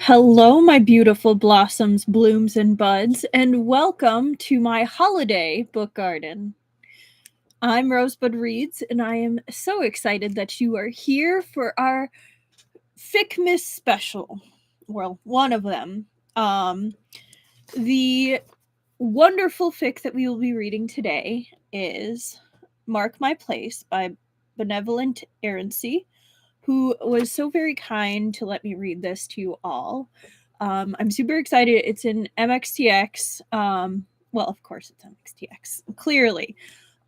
Hello, my beautiful blossoms, blooms, and buds, and welcome to my holiday book garden. I'm Rosebud Reads, and I am so excited that you are here for our Ficmas special. Well, one of them. The wonderful fic that we will be reading today is Mark My Place by BenevolentErrancy, who was so very kind to let me read this to you all. I'm super excited. It's in MXTX. Well, of course it's MXTX. Clearly.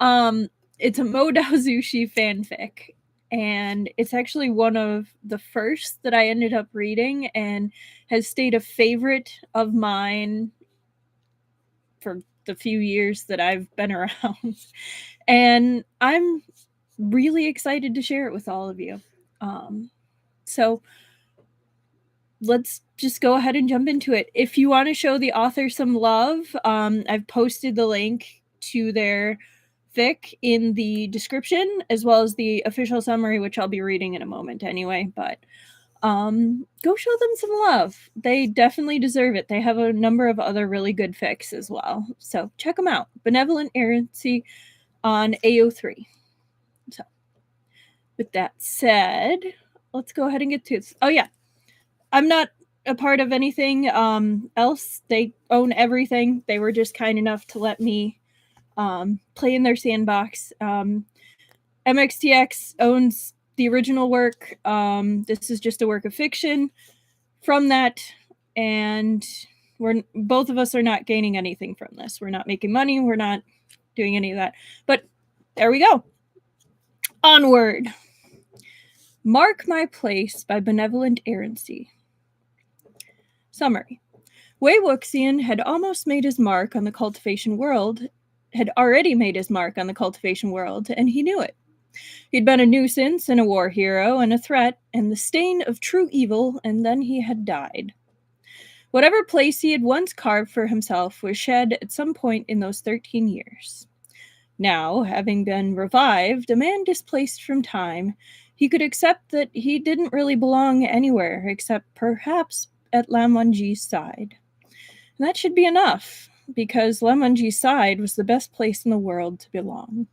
It's a Modao Zushi fanfic, and it's actually one of the first that I ended up reading and has stayed a favorite of mine for the few years that I've been around. And I'm really excited to share it with all of you. So let's just go ahead and jump into it. If you want to show the author some love, I've posted the link to their fic in the description, as well as the official summary, which I'll be reading in a moment anyway. But go show them some love. They definitely deserve it. They have a number of other really good fics as well. So check them out. BenevolentErrancy on AO3. So with that said, let's go ahead and get to this. Oh yeah, I'm not a part of anything else. They own everything. They were just kind enough to let me play in their sandbox. MXTX owns the original work. This is just a work of fiction from that, and both of us are not gaining anything from this. We're not making money. We're not doing any of that. But there we go. Onward. Mark My Place by BenevolentErrancy. Summary. Wei Wuxian had almost made his mark on the cultivation world, had already made his mark on the cultivation world, and he knew it. He'd been a nuisance and a war hero and a threat and the stain of true evil, and then he had died. Whatever place he had once carved for himself was shed at some point in those 13 years. Now, having been revived, a man displaced from time, he could accept that he didn't really belong anywhere except perhaps at Lan Wangji's side. And that should be enough, because Lan Wangji's side was the best place in the world to belong.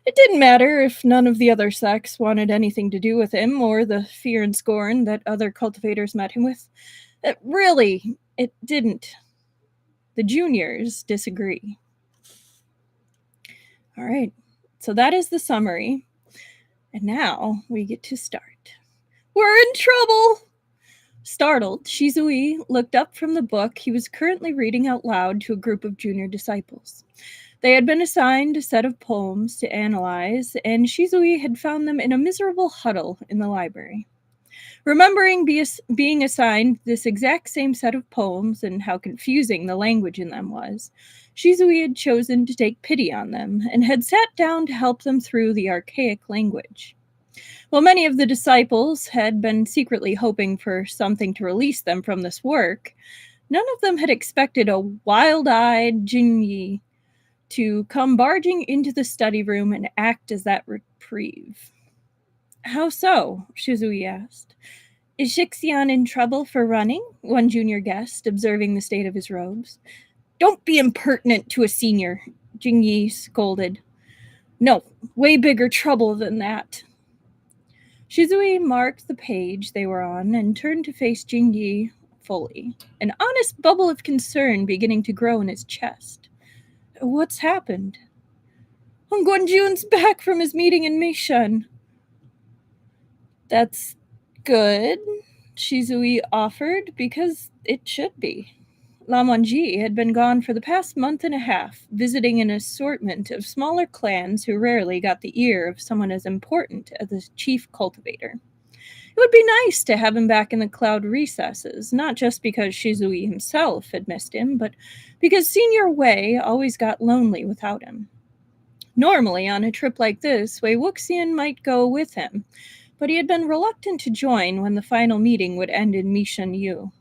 It didn't matter if none of the other sects wanted anything to do with him, or the fear and scorn that other cultivators met him with. It didn't. The juniors disagree. All right, so that is the summary. And now we get to start. We're in trouble! Startled, Shizui looked up from the book he was currently reading out loud to a group of junior disciples. They had been assigned a set of poems to analyze, and Shizui had found them in a miserable huddle in the library. Remembering being assigned this exact same set of poems and how confusing the language in them was, Shizui had chosen to take pity on them and had sat down to help them through the archaic language. While many of the disciples had been secretly hoping for something to release them from this work, none of them had expected a wild-eyed Jingyi to come barging into the study room and act as that reprieve. How so? Shizui asked. Is Shixian in trouble for running? One junior guest, observing the state of his robes. Don't be impertinent to a senior, Jingyi scolded. No, way bigger trouble than that. Shizui marked the page they were on and turned to face Jingyi fully, an honest bubble of concern beginning to grow in his chest. What's happened? Guanjun's back from his meeting in Meishan. That's good, Shizui offered, because it should be. Lan Wangji had been gone for the past month and a half, visiting an assortment of smaller clans who rarely got the ear of someone as important as the chief cultivator. It would be nice to have him back in the cloud recesses, not just because Shizui himself had missed him, but because Senior Wei always got lonely without him. Normally, on a trip like this, Wei Wuxian might go with him, but he had been reluctant to join when the final meeting would end in Meishan Yu.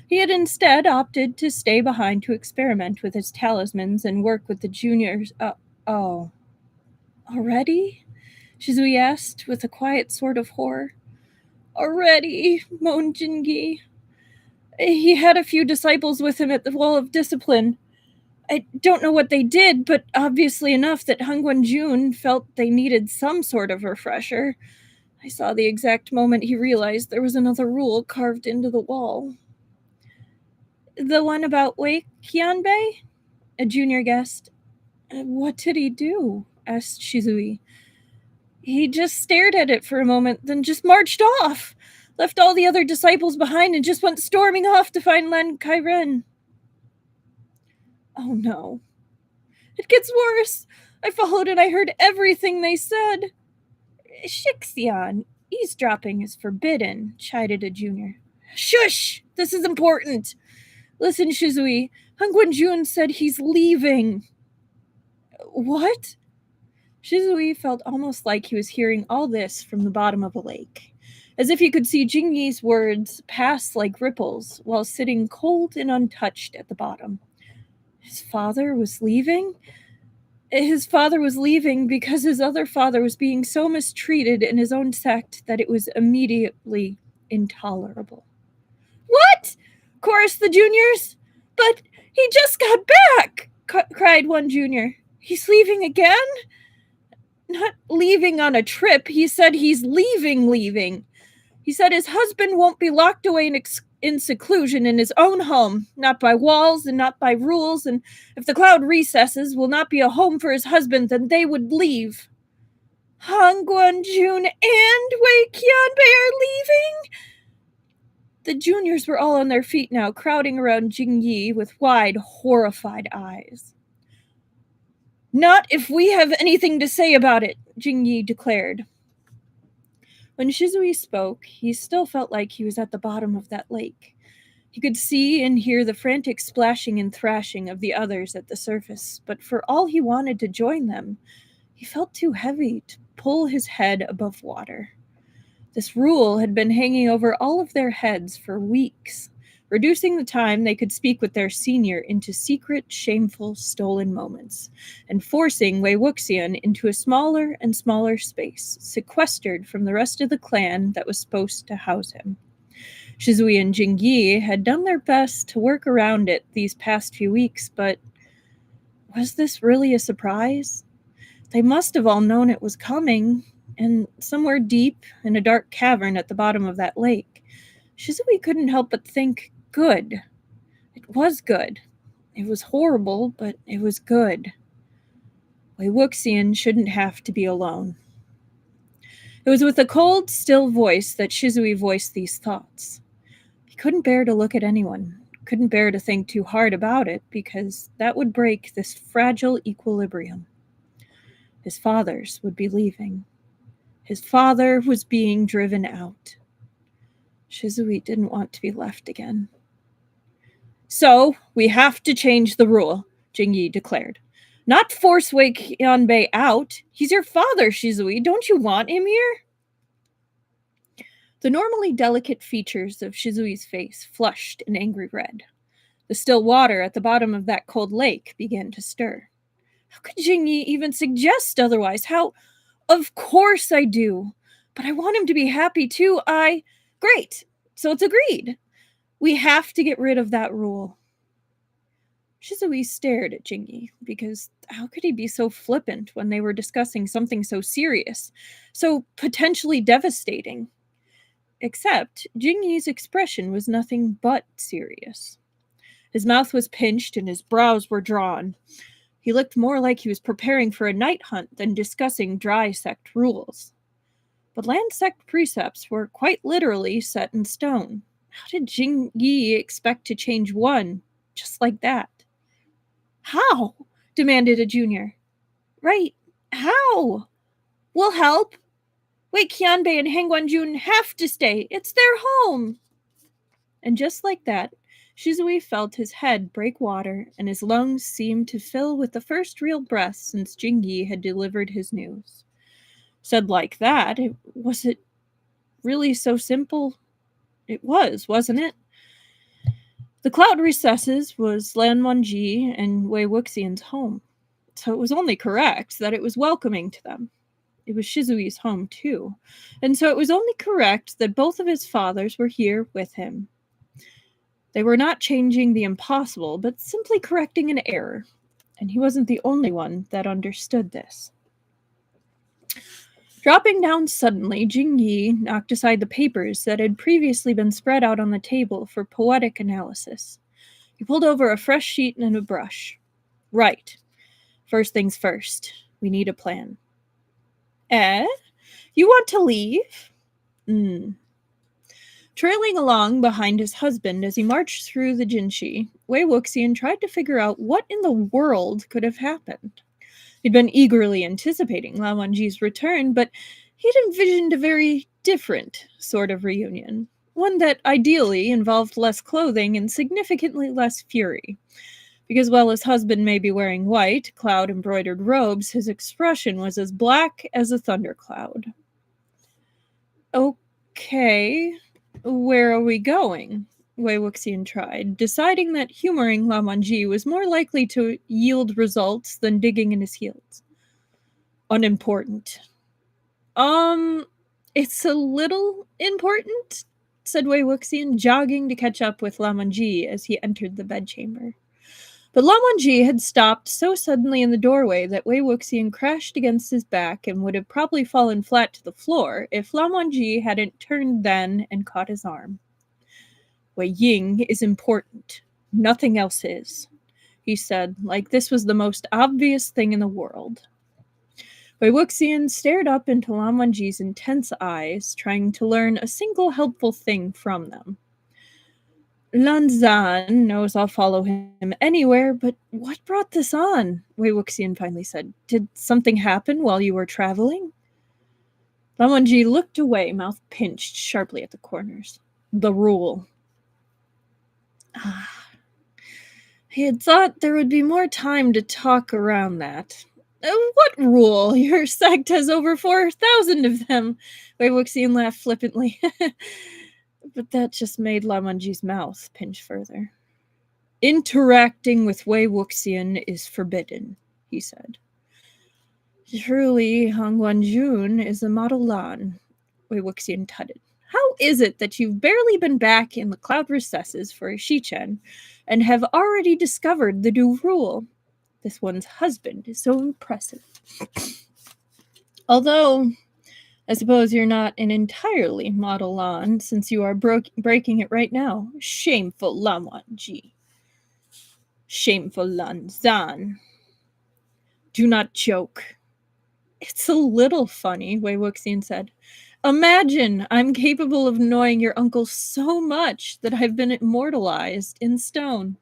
He had instead opted to stay behind to experiment with his talismans and work with the juniors. Already? Shizui asked with a quiet sort of horror. Already, moaned Jingyi. He had a few disciples with him at the Wall of Discipline. I don't know what they did, but obviously enough that Hangguan-jun felt they needed some sort of refresher. I saw the exact moment he realized there was another rule carved into the wall. The one about Wei Qianbei? A junior guessed. What did he do? Asked Shizui. He just stared at it for a moment, then just marched off, left all the other disciples behind, and just went storming off to find Lan Kairen. Oh no. It gets worse. I followed and I heard everything they said. Shixian, eavesdropping is forbidden, chided a junior. Shush! This is important. Listen, Shizui, Hangguan-jun said he's leaving. What? Shizui felt almost like he was hearing all this from the bottom of a lake, as if he could see Jingyi's words pass like ripples while sitting cold and untouched at the bottom. His father was leaving? His father was leaving because his other father was being so mistreated in his own sect that it was immediately intolerable. What? Chorused the juniors. But he just got back, cried one junior. He's leaving again? Not leaving on a trip. He said he's leaving. He said his husband won't be locked away in seclusion in his own home, not by walls and not by rules, and if the cloud recesses will not be a home for his husband, then they would leave. Hangguan-jun and Wei Qianbei are leaving? The juniors were all on their feet now, crowding around Jingyi with wide, horrified eyes. Not if we have anything to say about it, Jingyi declared. When Shizui spoke, he still felt like he was at the bottom of that lake. He could see and hear the frantic splashing and thrashing of the others at the surface, but for all he wanted to join them, he felt too heavy to pull his head above water. This rule had been hanging over all of their heads for weeks, reducing the time they could speak with their senior into secret, shameful, stolen moments, and forcing Wei Wuxian into a smaller and smaller space, sequestered from the rest of the clan that was supposed to house him. Shizui and Jingyi had done their best to work around it these past few weeks, but was this really a surprise? They must have all known it was coming, and somewhere deep in a dark cavern at the bottom of that lake, Shizui couldn't help but think, good. It was good. It was horrible, but it was good. Wei Wuxian shouldn't have to be alone. It was with a cold, still voice that Shizui voiced these thoughts. He couldn't bear to look at anyone, couldn't bear to think too hard about it, because that would break this fragile equilibrium. His fathers would be leaving. His father was being driven out. Shizui didn't want to be left again. So, we have to change the rule, Jingyi declared. Not force Wei Qianbei out. He's your father, Shizui. Don't you want him here? The normally delicate features of Shizui's face flushed an angry red. The still water at the bottom of that cold lake began to stir. How could Jingyi even suggest otherwise? How? Of course I do. But I want him to be happy too. Great. So it's agreed. We have to get rid of that rule. Shizui stared at Jingyi, because how could he be so flippant when they were discussing something so serious, so potentially devastating? Except Jingyi's expression was nothing but serious. His mouth was pinched and his brows were drawn. He looked more like he was preparing for a night hunt than discussing dry sect rules. But land sect precepts were quite literally set in stone. How did Jingyi expect to change one just like that? How? Demanded a junior. Right, how? We'll help. Wei Qianbei and Hangguan-jun have to stay. It's their home. And just like that, Shizui felt his head break water and his lungs seemed to fill with the first real breath since Jingyi had delivered his news. Said like that, was it really so simple? It was, wasn't it? The cloud recesses was Lan Wangji and Wei Wuxian's home, so it was only correct that it was welcoming to them. It was Shizui's home too, and so it was only correct that both of his fathers were here with him. They were not changing the impossible, but simply correcting an error, and he wasn't the only one that understood this. Dropping down suddenly, Jing Yi knocked aside the papers that had previously been spread out on the table for poetic analysis. He pulled over a fresh sheet and a brush. Right. First things first. We need a plan. Eh? You want to leave? Trailing along behind his husband as he marched through the Jinshi, Wei Wuxian tried to figure out what in the world could have happened. He'd been eagerly anticipating Lan Wangji's return, but he'd envisioned a very different sort of reunion. One that ideally involved less clothing and significantly less fury. Because while his husband may be wearing white, cloud-embroidered robes, his expression was as black as a thundercloud. Okay, where are we going? Wei Wuxian tried, deciding that humoring Lan Wangji was more likely to yield results than digging in his heels. Unimportant. It's a little important, said Wei Wuxian, jogging to catch up with Lan Wangji as he entered the bedchamber. But Lan Wangji had stopped so suddenly in the doorway that Wei Wuxian crashed against his back and would have probably fallen flat to the floor if Lan Wangji hadn't turned then and caught his arm. Wei Ying is important. Nothing else is, he said, like this was the most obvious thing in the world. Wei Wuxian stared up into Lan Wangji's intense eyes, trying to learn a single helpful thing from them. Lan Zan knows I'll follow him anywhere, but what brought this on? Wei Wuxian finally said. Did something happen while you were traveling? Lan Wangji looked away, mouth pinched sharply at the corners. The rule. He had thought there would be more time to talk around that. What rule? Your sect has over 4,000 of them. Wei Wuxian laughed flippantly. But that just made Lan Wangji's mouth pinch further. Interacting with Wei Wuxian is forbidden, he said. Truly, Hong Guanjun is a model Lan, Wei Wuxian tutted. How is it that you've barely been back in the cloud recesses for a Shichen and have already discovered the new rule? This one's husband is so impressive. Although, I suppose you're not an entirely model Lan, since you are breaking it right now. Shameful Lan Wangji. Shameful Lan Zan. Do not joke. It's a little funny, Wei Wuxian said. Imagine I'm capable of annoying your uncle so much that I've been immortalized in stone.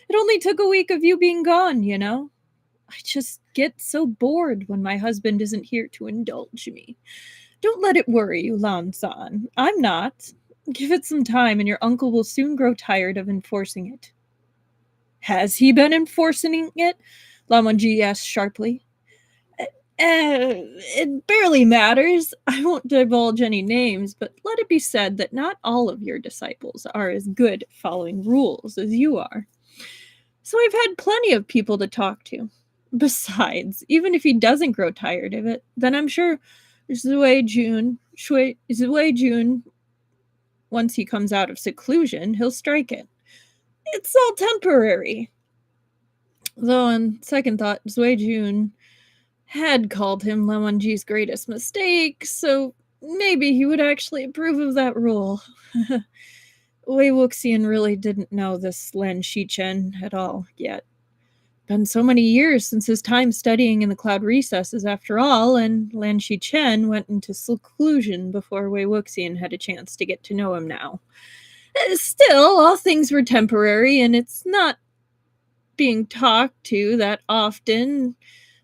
It only took a week of you being gone, you know? I just get so bored when my husband isn't here to indulge me. Don't let it worry you, Lan Zan. I'm not. Give it some time and your uncle will soon grow tired of enforcing it. Has he been enforcing it? Lan Wangji asked sharply. It barely matters. I won't divulge any names, but let it be said that not all of your disciples are as good at following rules as you are. So I've had plenty of people to talk to. Besides, even if he doesn't grow tired of it, then I'm sure Shui Jun, once he comes out of seclusion, he'll strike it. It's all temporary. Though on second thought, Shui Jun had called him Lan Wangji's greatest mistake, so maybe he would actually approve of that rule. Wei Wuxian really didn't know this Lan Shichen at all yet. Been so many years since his time studying in the cloud recesses after all, and Lan Shichen went into seclusion before Wei Wuxian had a chance to get to know him now. Still, all things were temporary, and it's not being talked to that often.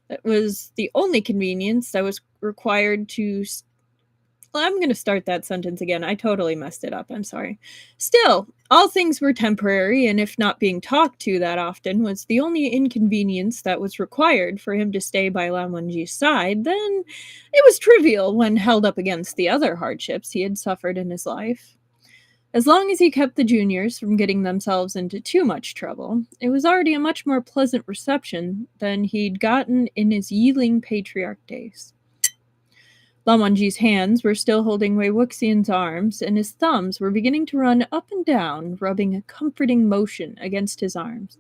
That was the only convenience that was required to... Well, I'm going to start that sentence again. I totally messed it up. I'm sorry. Still, all things were temporary, and if not being talked to that often was the only inconvenience that was required for him to stay by Lan Wangji's side, then it was trivial when held up against the other hardships he had suffered in his life. As long as he kept the juniors from getting themselves into too much trouble, it was already a much more pleasant reception than he'd gotten in his Yiling patriarch days. Lan Wangji's hands were still holding Wei Wuxian's arms, and his thumbs were beginning to run up and down, rubbing a comforting motion against his arms.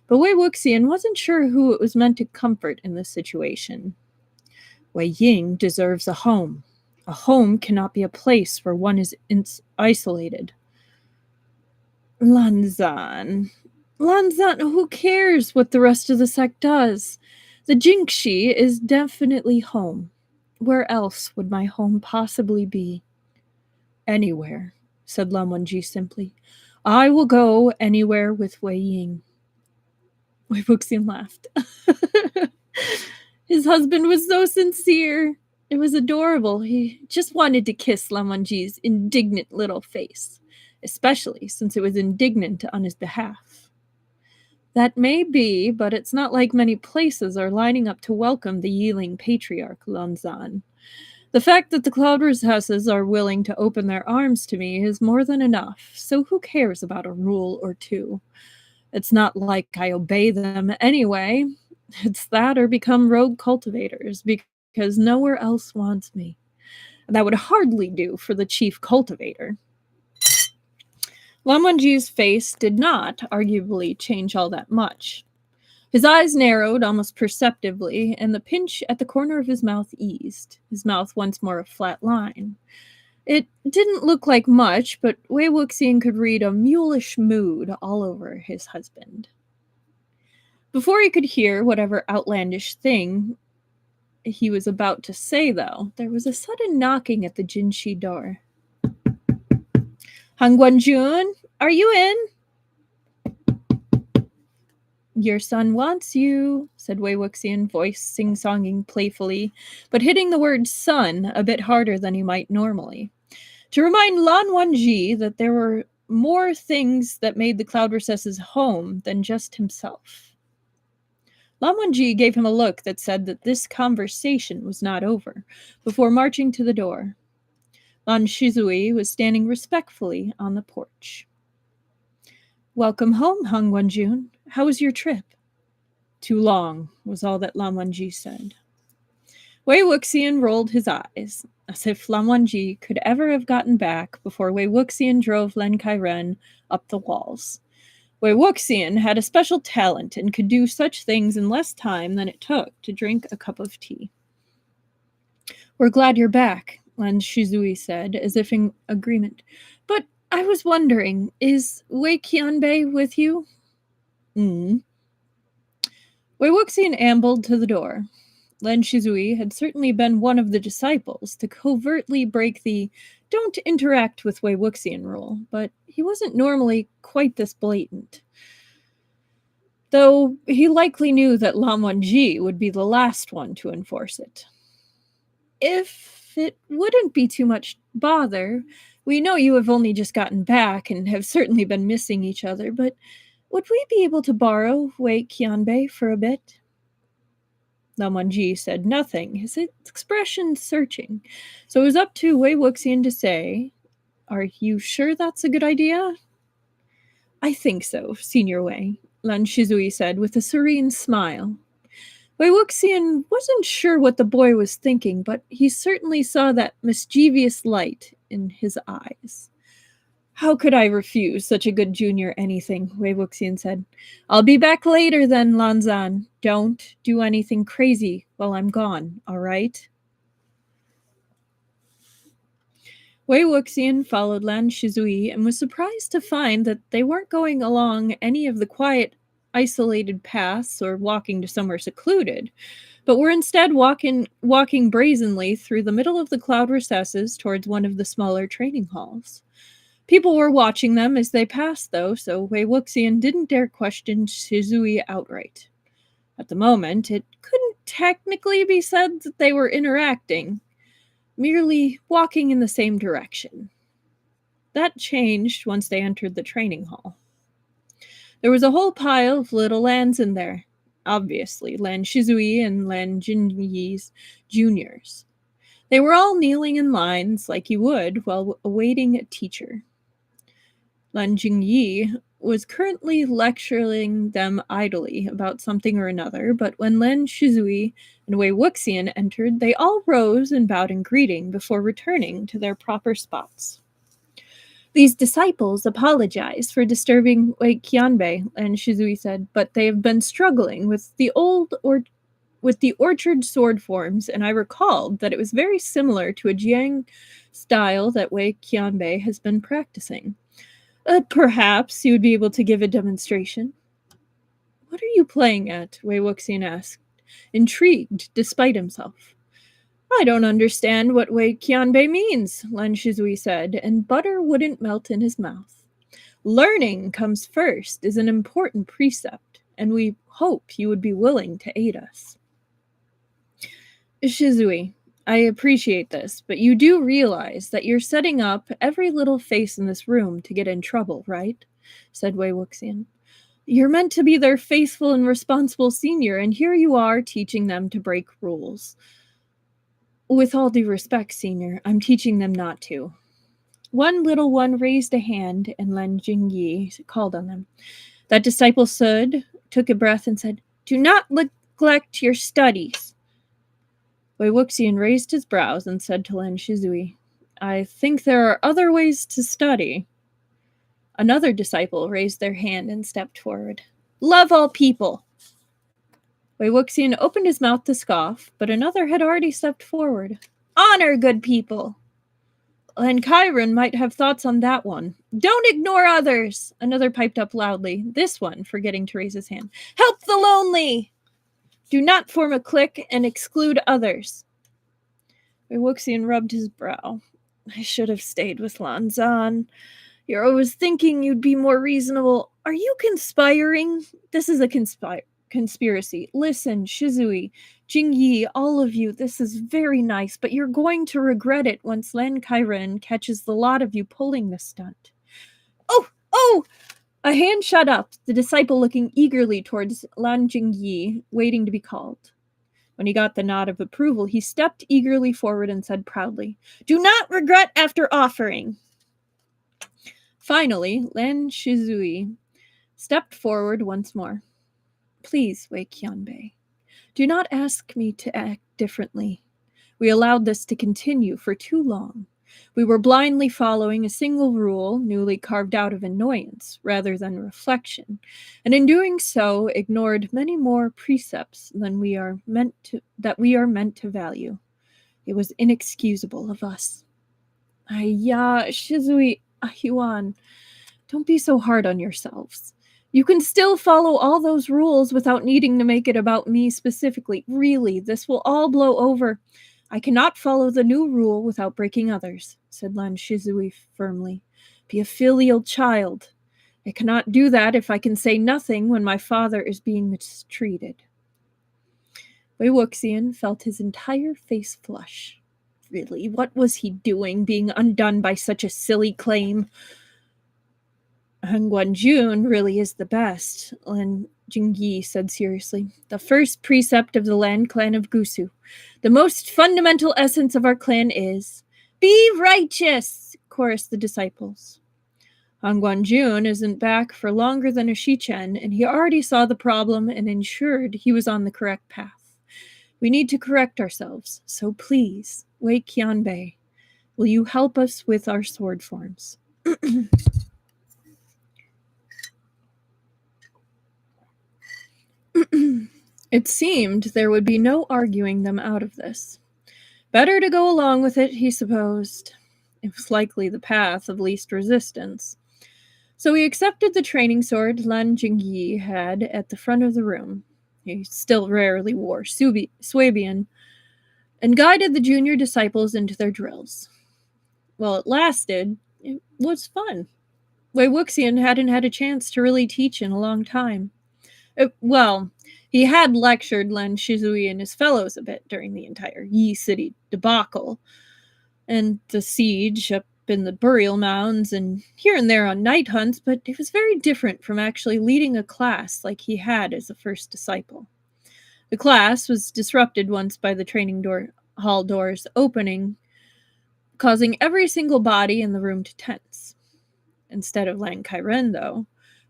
But Wei Wuxian wasn't sure who it was meant to comfort in this situation. Wei Ying deserves a home. A home cannot be a place where one is isolated. Lanzan, who cares what the rest of the sect does? The Jingxi is definitely home. Where else would my home possibly be? Anywhere, said Lan Wangji simply. I will go anywhere with Wei Ying. Wei Wuxian laughed. His husband was so sincere. It was adorable. He just wanted to kiss Lan Wangji's indignant little face, especially since it was indignant on his behalf. That may be, but it's not like many places are lining up to welcome the Yiling patriarch, Lanzan. The fact that the cloud recesses are willing to open their arms to me is more than enough, so who cares about a rule or two? It's not like I obey them anyway. It's that or become rogue cultivators, because nowhere else wants me. That would hardly do for the chief cultivator. Lan Wangji's face did not, arguably, change all that much. His eyes narrowed almost perceptibly, and the pinch at the corner of his mouth eased, his mouth once more a flat line. It didn't look like much, but Wei Wuxian could read a mulish mood all over his husband. Before he could hear whatever outlandish thing he was about to say, though, there was a sudden knocking at the Jinshi door. Han Guanjun, are you in? Your son wants you, said Wei Wuxian, voice sing-songing playfully, but hitting the word son a bit harder than he might normally, to remind Lan Wangji that there were more things that made the cloud recesses home than just himself. Lan Wangji gave him a look that said that this conversation was not over, before marching to the door. Lan Shizui was standing respectfully on the porch. Welcome home, Han Guanjun. How was your trip? Too long, was all that Lan Wangji said. Wei Wuxian rolled his eyes, as if Lan Wangji could ever have gotten back before Wei Wuxian drove Len Kairen up the walls. Wei Wuxian had a special talent and could do such things in less time than it took to drink a cup of tea. We're glad you're back, Lan Shizui said, as if in agreement. But I was wondering, is Wei Qianbei with you? Wei Wuxian ambled to the door. Lan Shizui had certainly been one of the disciples to covertly break the don't interact with Wei Wuxian rule, but he wasn't normally quite this blatant. Though he likely knew that Lan Wangji would be the last one to enforce it. If it wouldn't be too much bother, we know you have only just gotten back and have certainly been missing each other, but would we be able to borrow Wei Qianbei for a bit? Lan Wangji said nothing, his expression searching, so it was up to Wei Wuxian to say, Are you sure that's a good idea? I think so, Senior Wei, Lan Shizui said with a serene smile. Wei Wuxian wasn't sure what the boy was thinking, but he certainly saw that mischievous light in his eyes. How could I refuse such a good junior anything, Wei Wuxian said. I'll be back later then, Lanzan. Don't do anything crazy while I'm gone, all right? Wei Wuxian followed Lan Shizui and was surprised to find that they weren't going along any of the quiet, isolated paths or walking to somewhere secluded, but were instead walking brazenly through the middle of the cloud recesses towards one of the smaller training halls. People were watching them as they passed, though, so Wei Wuxian didn't dare question Shizui outright. At the moment, it couldn't technically be said that they were interacting, merely walking in the same direction. That changed once they entered the training hall. There was a whole pile of little Lans in there, obviously Lan Shizui and Lan Jinyi's juniors. They were all kneeling in lines like you would while awaiting a teacher. Lan Jingyi was currently lecturing them idly about something or another, but when Lan Shizui and Wei Wuxian entered, they all rose and bowed in greeting before returning to their proper spots. These disciples apologize for disturbing Wei Qianbei, and Shizui said, but they have been struggling with the orchard sword forms, and I recalled that it was very similar to a Jiang style that Wei Qianbei has been practicing. Perhaps you would be able to give a demonstration. What are you playing at? Wei Wuxian asked, intrigued despite himself. I don't understand what Wei Qianbei means, Lan Shizui said, and butter wouldn't melt in his mouth. Learning comes first is an important precept, and we hope you would be willing to aid us. Shizui, I appreciate this, but you do realize that you're setting up every little face in this room to get in trouble, right? Said Wei Wuxian. You're meant to be their faithful and responsible senior, and here you are teaching them to break rules. With all due respect, senior, I'm teaching them not to. One little one raised a hand, and Lan Jingyi called on them. That disciple stood, took a breath, and said, Do not neglect your studies. Wei Wuxian raised his brows and said to Lan Shizui, I think there are other ways to study. Another disciple raised their hand and stepped forward. Love all people. Wei Wuxian opened his mouth to scoff, but another had already stepped forward. Honor good people. And Chiron might have thoughts on that one. Don't ignore others, another piped up loudly, this one forgetting to raise his hand. Help the lonely. Do not form a clique and exclude others. Wei Wuxian rubbed his brow. I should have stayed with Lan Zan. You're always thinking you'd be more reasonable. Are you conspiring? This is a conspiracy. Listen, Shizui, Jingyi, all of you, this is very nice, but you're going to regret it once Lan Chiron catches the lot of you pulling this stunt. Oh! A hand shot up, the disciple looking eagerly towards Lan Jingyi, waiting to be called. When he got the nod of approval, he stepped eagerly forward and said proudly, Do not regret after offering. Finally, Lan Shizui stepped forward once more. Please, Wei Qianbei, do not ask me to act differently. We allowed this to continue for too long. We were blindly following a single rule newly carved out of annoyance rather than reflection, and in doing so ignored many more precepts than we are meant to value. It was inexcusable of us. Shizui, Yuan, don't be so hard on yourselves. You can still follow all those rules without needing to make it about me specifically. Really, this will all blow over. I cannot follow the new rule without breaking others, said Lan Shizui firmly. Be a filial child. I cannot do that if I can say nothing when my father is being mistreated. Wei Wuxian felt his entire face flush. Really, what was he doing, being undone by such a silly claim? Guanjun really is the best, Lan Jingyi said seriously. The first precept of the Lan clan of Gusu. The most fundamental essence of our clan is, Be righteous, chorused the disciples. Han Guanjun isn't back for longer than a Shichen, and he already saw the problem and ensured he was on the correct path. We need to correct ourselves, so please, Wei Qianbei, will you help us with our sword forms? It seemed there would be no arguing them out of this. Better to go along with it, he supposed. It was likely the path of least resistance. So he accepted the training sword Lan Jingyi had at the front of the room. He still rarely wore Swabian, and guided the junior disciples into their drills. While it lasted, it was fun. Wei Wuxian hadn't had a chance to really teach in a long time. He had lectured Lan Shizui and his fellows a bit during the entire Yi City debacle, and the siege up in the burial mounds, and here and there on night hunts, but it was very different from actually leading a class like he had as a first disciple. The class was disrupted once by the training hall doors opening, causing every single body in the room to tense. Instead of Lan Chiron, though,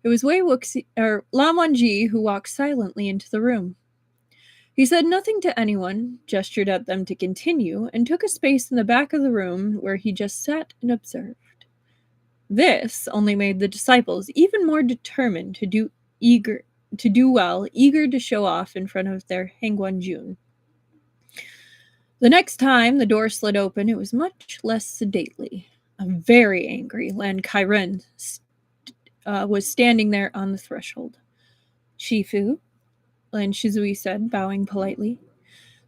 It was Wei Wuxian, or Lan Wangji, who walked silently into the room. He said nothing to anyone, gestured at them to continue, and took a space in the back of the room where he just sat and observed. This only made the disciples even more determined to do well, eager to show off in front of their Hangguanjun. The next time the door slid open, it was much less sedately. A very angry Lan Kairen was standing there on the threshold. Shifu, Lan Shizui said, bowing politely.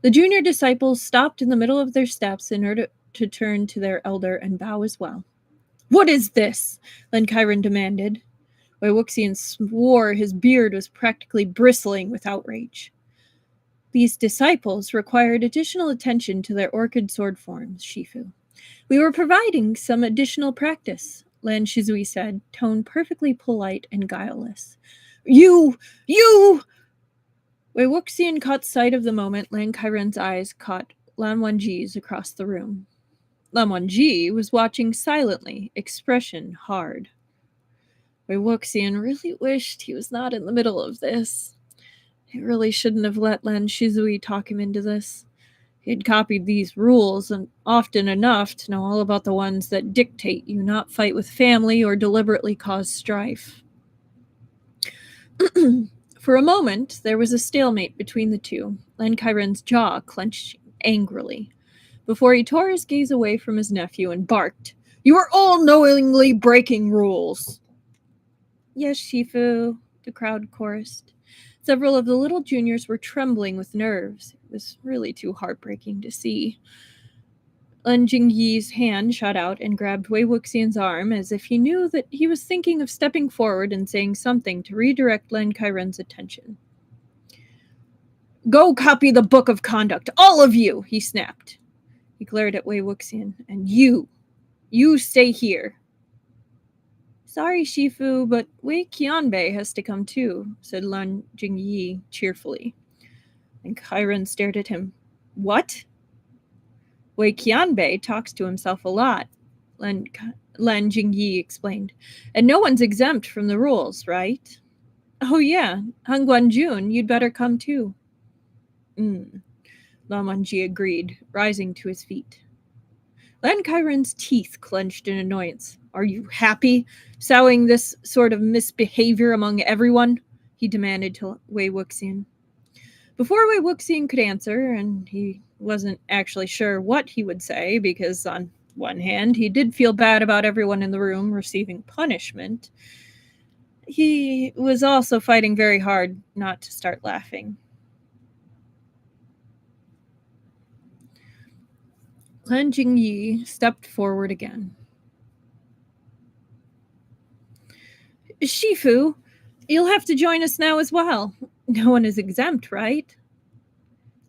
The junior disciples stopped in the middle of their steps in order to turn to their elder and bow as well. What is this? Lan Kairen demanded. Wei Wuxian swore his beard was practically bristling with outrage. These disciples required additional attention to their orchid sword forms, Shifu. We were providing some additional practice, Lan Shizui said, tone perfectly polite and guileless. You! Wei Wuxian caught sight of the moment Lan Kairen's eyes caught Lan Wangji's across the room. Lan Wangji was watching silently, expression hard. Wei Wuxian really wished he was not in the middle of this. He really shouldn't have let Lan Shizui talk him into this. He'd copied these rules and often enough to know all about the ones that dictate you not fight with family or deliberately cause strife. For a moment, there was a stalemate between the two, Lan Kairen's jaw clenched angrily, before he tore his gaze away from his nephew and barked, You are all knowingly breaking rules. Yes, Shifu, the crowd chorused. Several of the little juniors were trembling with nerves. It was really too heartbreaking to see. Lan Jingyi's hand shot out and grabbed Wei Wuxian's arm as if he knew that he was thinking of stepping forward and saying something to redirect Lan Kairen's attention. Go copy the book of conduct, all of you, he snapped. He glared at Wei Wuxian. And you stay here. Sorry, Shifu, but Wei Qianbei has to come too, said Lan Jingyi cheerfully. And Kairen stared at him. What? Wei Qianbei talks to himself a lot, Lan Jingyi explained. And no one's exempt from the rules, right? Oh yeah, Hangguanjun, you'd better come too. Lan Wangji agreed, rising to his feet. Lan Kairen's teeth clenched in annoyance. Are you happy, sowing this sort of misbehavior among everyone? He demanded to Wei Wuxian. Before Wei Wuxian could answer, and he wasn't actually sure what he would say, because on one hand, he did feel bad about everyone in the room receiving punishment, he was also fighting very hard not to start laughing. Lan Jingyi stepped forward again. Shifu, you'll have to join us now as well. No one is exempt, right?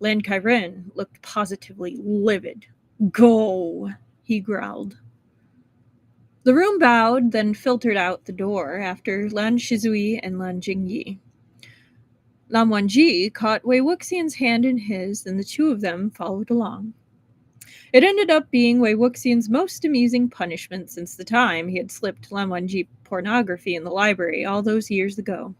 Lan Kairen looked positively livid. Go, he growled. The room bowed, then filtered out the door after Lan Shizui and Lan Jingyi. Lan Wangji caught Wei Wuxian's hand in his, and the two of them followed along. It ended up being Wei Wuxian's most amusing punishment since the time he had slipped Lan Wangji pornography in the library all those years ago.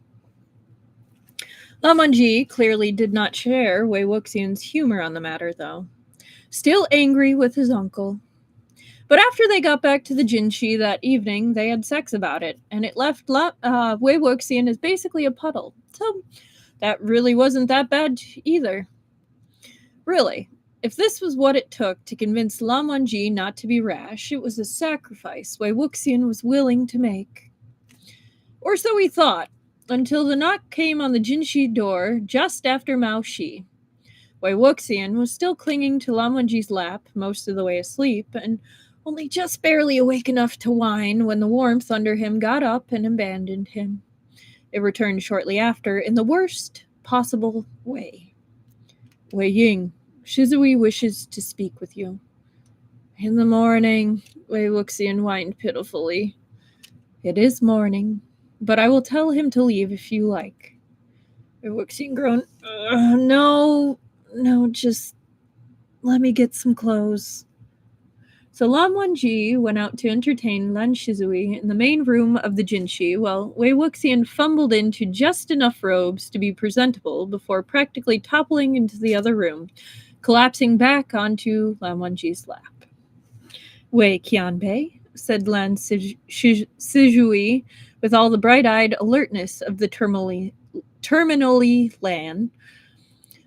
Lan Wangji clearly did not share Wei Wuxian's humor on the matter, though. Still angry with his uncle. But after they got back to the Jinshi that evening, they had sex about it, and it left Wei Wuxian as basically a puddle. So that really wasn't that bad either. Really, if this was what it took to convince Lan Wangji not to be rash, it was a sacrifice Wei Wuxian was willing to make. Or so he thought, until the knock came on the Jinshi door just after Mao Shi. Wei Wuxian was still clinging to Lan Wangji's lap, most of the way asleep, and only just barely awake enough to whine when the warmth under him got up and abandoned him. It returned shortly after in the worst possible way. Wei Ying, Shizui wishes to speak with you. In the morning, Wei Wuxian whined pitifully. It is morning, but I will tell him to leave if you like. Wei Wuxian groaned. No, just let me get some clothes. So Lan Wangji went out to entertain Lan Shizui in the main room of the Jinshi, while Wei Wuxian fumbled into just enough robes to be presentable before practically toppling into the other room, collapsing back onto Lan Wangji's lap. Wei Qianbei, said Lan Shizui, with all the bright-eyed alertness of the terminally Lan.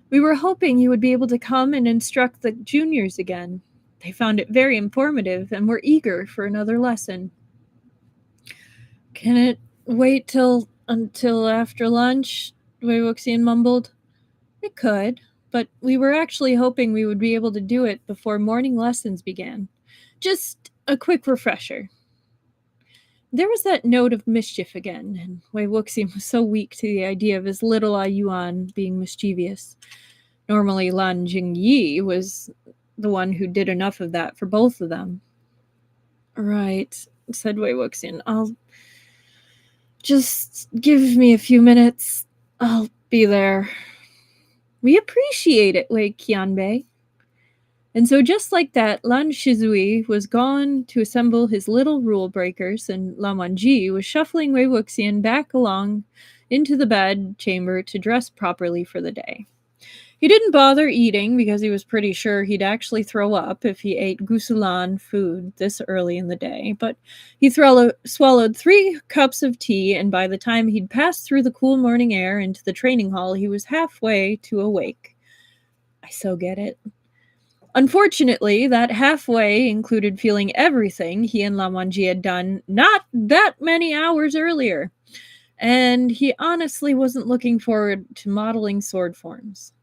We were hoping you would be able to come and instruct the juniors again. They found it very informative and were eager for another lesson. Can it wait until after lunch? Wei Wuxian mumbled. It could, but we were actually hoping we would be able to do it before morning lessons began. Just a quick refresher. There was that note of mischief again, and Wei Wuxian was so weak to the idea of his little Yuan being mischievous. Normally, Lan Jingyi was the one who did enough of that for both of them. Right, said Wei Wuxian. I'll just give me a few minutes. I'll be there. We appreciate it, Wei Qianbei. And so just like that, Lan Shizui was gone to assemble his little rule breakers, and Lan Wangji was shuffling Wei Wuxian back along into the bed chamber to dress properly for the day. He didn't bother eating because he was pretty sure he'd actually throw up if he ate Gusulan food this early in the day, but he swallowed 3 cups of tea, and by the time he'd passed through the cool morning air into the training hall, he was halfway to awake. I so get it. Unfortunately, that halfway included feeling everything he and Lan Wangji had done not that many hours earlier, and he honestly wasn't looking forward to modeling sword forms.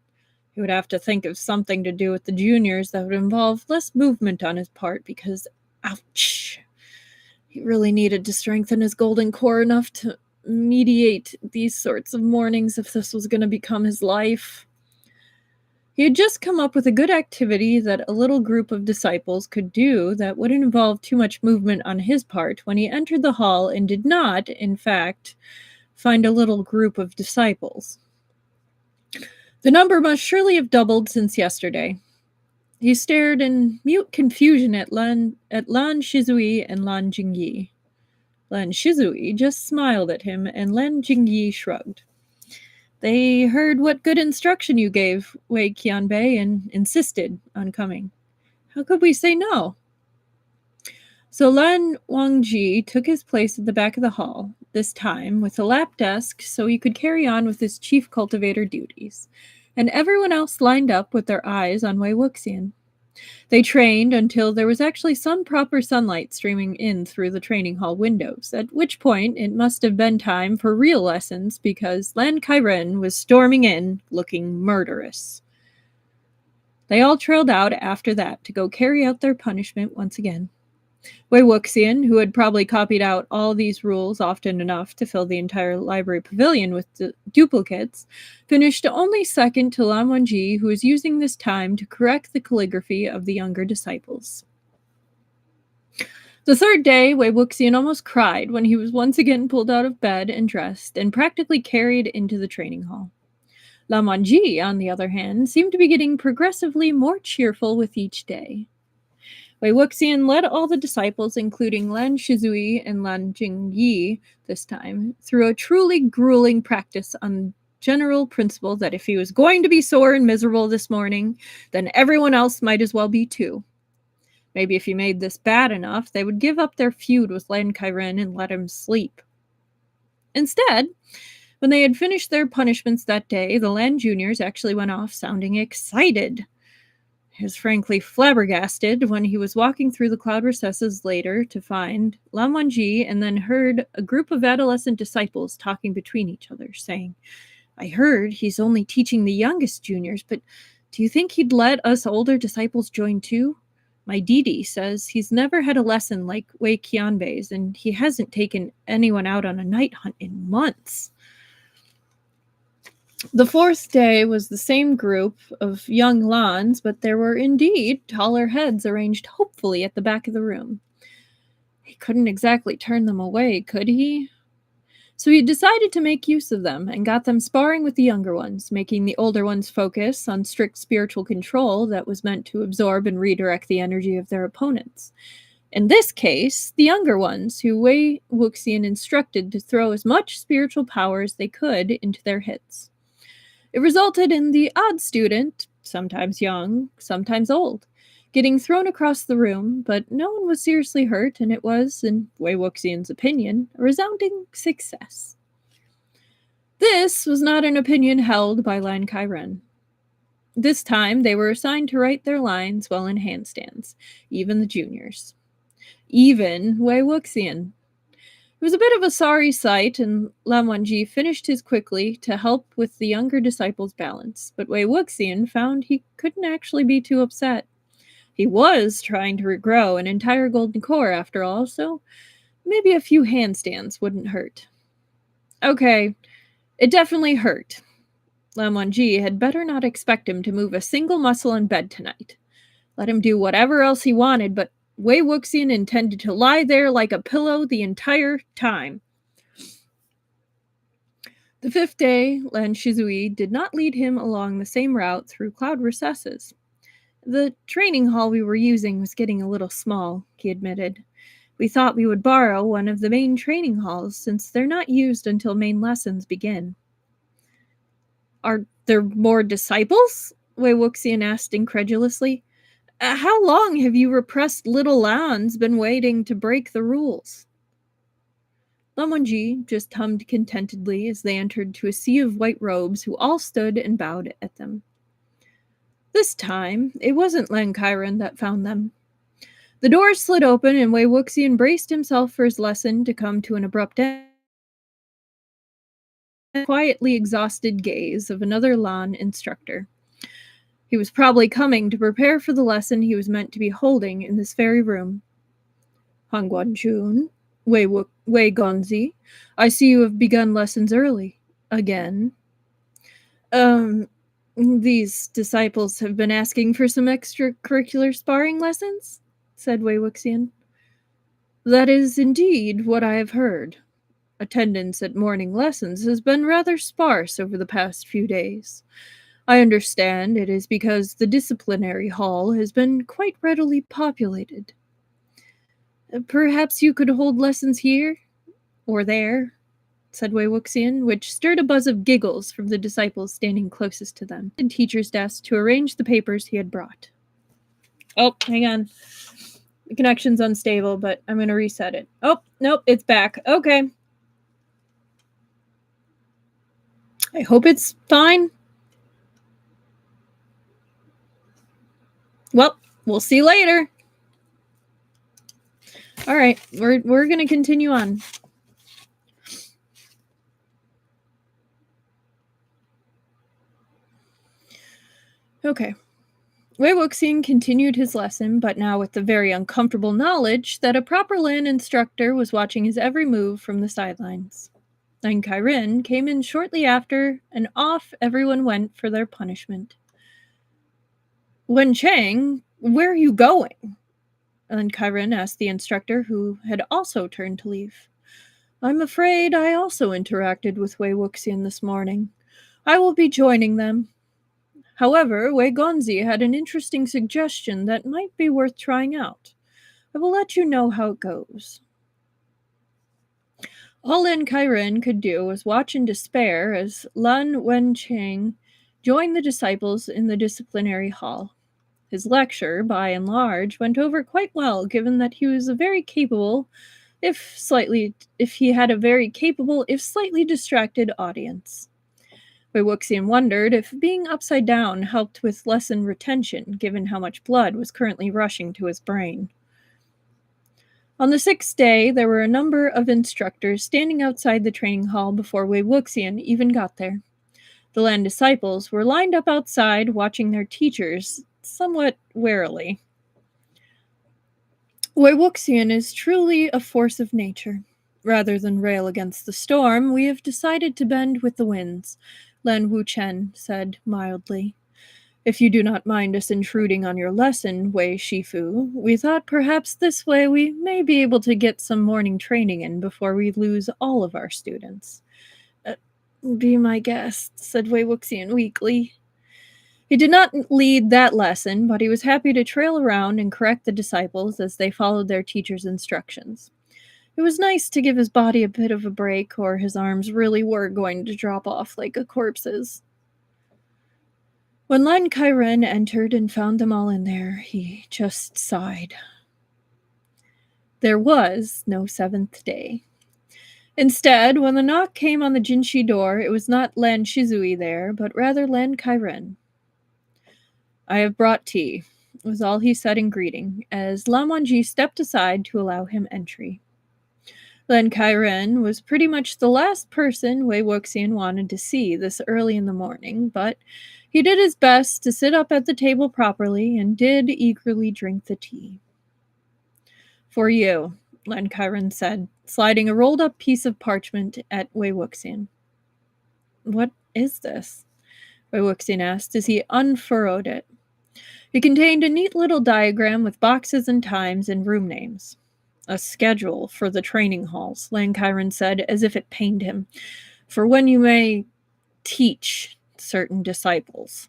He would have to think of something to do with the juniors that would involve less movement on his part because, ouch, he really needed to strengthen his golden core enough to mediate these sorts of mornings if this was going to become his life. He had just come up with a good activity that a little group of disciples could do that wouldn't involve too much movement on his part when he entered the hall and did not, in fact, find a little group of disciples. The number must surely have doubled since yesterday. He stared in mute confusion at Lan Shizui and Lan Jingyi. Lan Shizui just smiled at him, and Lan Jingyi shrugged. They heard what good instruction you gave, Wei Qianbei, and insisted on coming. How could we say no? So Lan Wangji took his place at the back of the hall, this time with a lap desk so he could carry on with his chief cultivator duties, and everyone else lined up with their eyes on Wei Wuxian. They trained until there was actually some proper sunlight streaming in through the training hall windows, at which point it must have been time for real lessons because Lan Kairen was storming in, looking murderous. They all trailed out after that to go carry out their punishment once again. Wei Wuxian, who had probably copied out all these rules often enough to fill the entire library pavilion with duplicates, finished only second to Lan Wangji, who was using this time to correct the calligraphy of the younger disciples. The third day, Wei Wuxian almost cried when he was once again pulled out of bed and dressed and practically carried into the training hall. Lan Wangji, on the other hand, seemed to be getting progressively more cheerful with each day. Wei Wuxian led all the disciples, including Lan Shizui and Lan Jingyi this time, through a truly grueling practice on general principle that if he was going to be sore and miserable this morning, then everyone else might as well be too. Maybe if he made this bad enough, they would give up their feud with Lan Kairen and let him sleep. Instead, when they had finished their punishments that day, the Lan juniors actually went off sounding excited. He was frankly flabbergasted when he was walking through the cloud recesses later to find Lan Wangji and then heard a group of adolescent disciples talking between each other, saying, I heard he's only teaching the youngest juniors, but do you think he'd let us older disciples join too? My Didi says he's never had a lesson like Wei Qianbei's, and he hasn't taken anyone out on a night hunt in months. The fourth day was the same group of young Lans, but there were indeed taller heads arranged hopefully at the back of the room. He couldn't exactly turn them away, could he? So he decided to make use of them and got them sparring with the younger ones, making the older ones focus on strict spiritual control that was meant to absorb and redirect the energy of their opponents. In this case, the younger ones, who Wei Wuxian instructed to throw as much spiritual power as they could into their hits. It resulted in the odd student, sometimes young, sometimes old, getting thrown across the room, but no one was seriously hurt, and it was, in Wei Wuxian's opinion, a resounding success. This was not an opinion held by Lan Kairen. This time, they were assigned to write their lines while in handstands, even the juniors. Even Wei Wuxian. It was a bit of a sorry sight, and Lan Wangji finished his quickly to help with the younger disciples' balance, but Wei Wuxian found he couldn't actually be too upset. He was trying to regrow an entire golden core after all, so maybe a few handstands wouldn't hurt. Okay, it definitely hurt. Lan Wangji had better not expect him to move a single muscle in bed tonight. Let him do whatever else he wanted, but Wei Wuxian intended to lie there like a pillow the entire time. The fifth day, Lan Shizui did not lead him along the same route through cloud recesses. The training hall we were using was getting a little small, he admitted. We thought we would borrow one of the main training halls since they're not used until main lessons begin. Are there more disciples? Wei Wuxian asked incredulously. How long have you repressed little Lan's been waiting to break the rules? Lan Wangji just hummed contentedly as they entered to a sea of white robes who all stood and bowed at them. This time, it wasn't Lan Kairen that found them. The doors slid open and Wei Wuxian braced himself for his lesson to come to an abrupt end. The quietly exhausted gaze of another Lan instructor. He was probably coming to prepare for the lesson he was meant to be holding in this very room. Han Guanjun, Wei Gonzi, I see you have begun lessons early. Again. These disciples have been asking for some extracurricular sparring lessons, said Wei Wuxian. That is indeed what I have heard. Attendance at morning lessons has been rather sparse over the past few days. I understand it is because the disciplinary hall has been quite readily populated. Perhaps you could hold lessons here? Or there? Said Wei Wuxian, which stirred a buzz of giggles from the disciples standing closest to them. The teacher's desk to arrange the papers he had brought. Oh, hang on. The connection's unstable, but I'm going to reset it. Oh, nope, it's back. Okay. I hope it's fine. Well, we'll see later. All right, we're going to continue on. Okay. Wei Wuxian continued his lesson, but now with the very uncomfortable knowledge that a proper Lan instructor was watching his every move from the sidelines. Lan Kairen came in shortly after, and off everyone went for their punishment. Wen Chang, where are you going? Lan Kairen asked the instructor, who had also turned to leave. I'm afraid I also interacted with Wei Wuxian this morning. I will be joining them. However, Wei Gonzi had an interesting suggestion that might be worth trying out. I will let you know how it goes. All Lan Kairen could do was watch in despair as Lan Wencheng joined the disciples in the disciplinary hall. His lecture, by and large, went over quite well, given that he was a very capable, if slightly distracted audience. Wei Wuxian wondered if being upside down helped with lesson retention, given how much blood was currently rushing to his brain. On the sixth day, there were a number of instructors standing outside the training hall before Wei Wuxian even got there. The Lan disciples were lined up outside, watching their teachers somewhat warily. Wei Wuxian is truly a force of nature. Rather than rail against the storm, we have decided to bend with the winds, Lan Wuxian said mildly. If you do not mind us intruding on your lesson, Wei Shifu, we thought perhaps this way we may be able to get some morning training in before we lose all of our students. Be my guest, said Wei Wuxian weakly. He did not lead that lesson, but he was happy to trail around and correct the disciples as they followed their teacher's instructions. It was nice to give his body a bit of a break, or his arms really were going to drop off like a corpse's. When Lan Kairen entered and found them all in there, he just sighed. There was no seventh day. Instead, when the knock came on the Jinshi door, it was not Lan Shizui there, but rather Lan Kairen. I have brought tea, was all he said in greeting, as Lan Wangji stepped aside to allow him entry. Lan Kairen was pretty much the last person Wei Wuxian wanted to see this early in the morning, but he did his best to sit up at the table properly and did eagerly drink the tea. For you, Lan Kairen said, sliding a rolled-up piece of parchment at Wei Wuxian. What is this? Wei Wuxian asked as he unfurrowed it. It contained a neat little diagram with boxes and times and room names. A schedule for the training halls, Lan Kairen said, as if it pained him, for when you may teach certain disciples.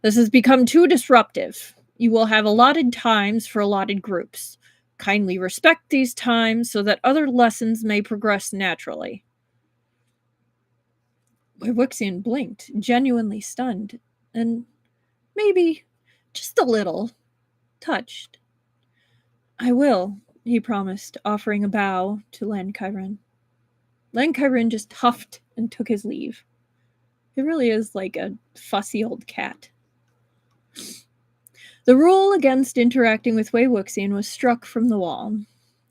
This has become too disruptive. You will have allotted times for allotted groups. Kindly respect these times so that other lessons may progress naturally. Wei Wuxian blinked, genuinely stunned, and maybe just a little touched. I will, he promised, offering a bow to Lan Kairen. Lan Kairen just huffed and took his leave. He really is like a fussy old cat. The rule against interacting with Wei Wuxian was struck from the wall.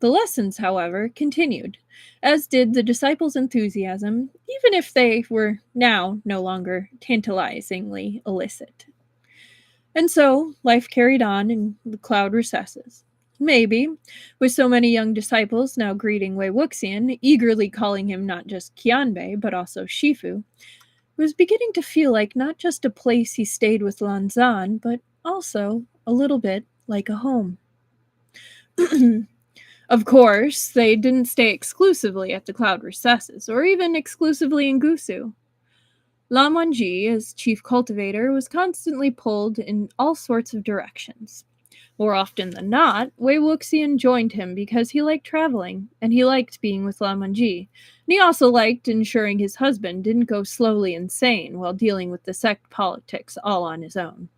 The lessons, however, continued, as did the disciples' enthusiasm, even if they were now no longer tantalizingly illicit. And so, life carried on in the cloud recesses. Maybe, with so many young disciples now greeting Wei Wuxian, eagerly calling him not just Qianbei, but also Shifu, it was beginning to feel like not just a place he stayed with Lan Zan, but also a little bit like a home. Of course, they didn't stay exclusively at the cloud recesses, or even exclusively in Gusu. Lan Wangji, as chief cultivator, was constantly pulled in all sorts of directions. More often than not, Wei Wuxian joined him because he liked traveling, and he liked being with Lan Wangji. And he also liked ensuring his husband didn't go slowly insane while dealing with the sect politics all on his own.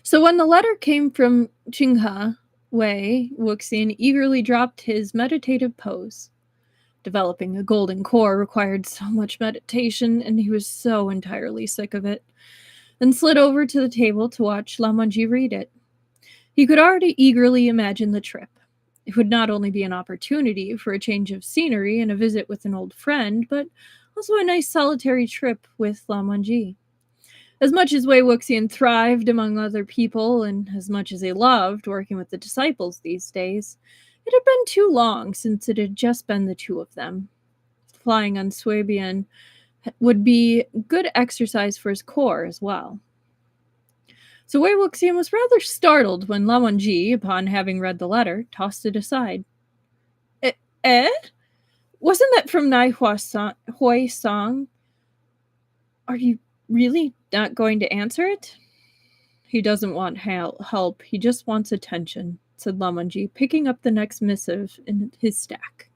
So when the letter came from Qinghe, Wei Wuxian eagerly dropped his meditative pose. Developing a golden core required so much meditation, and he was so entirely sick of it, and slid over to the table to watch Lan Wangji read it. He could already eagerly imagine the trip. It would not only be an opportunity for a change of scenery and a visit with an old friend, but also a nice solitary trip with Lan Wangji. As much as Wei Wuxian thrived among other people, and as much as he loved working with the disciples these days, it had been too long since it had just been the two of them. Flying on Swabian would be good exercise for his core as well. So Wei Wuxian was rather startled when Lan Wangji, upon having read the letter, tossed it aside. Eh? Wasn't that from Nai Hui Song? Are you really not going to answer it? He doesn't want help. He just wants attention, said Lan Wangji, picking up the next missive in his stack.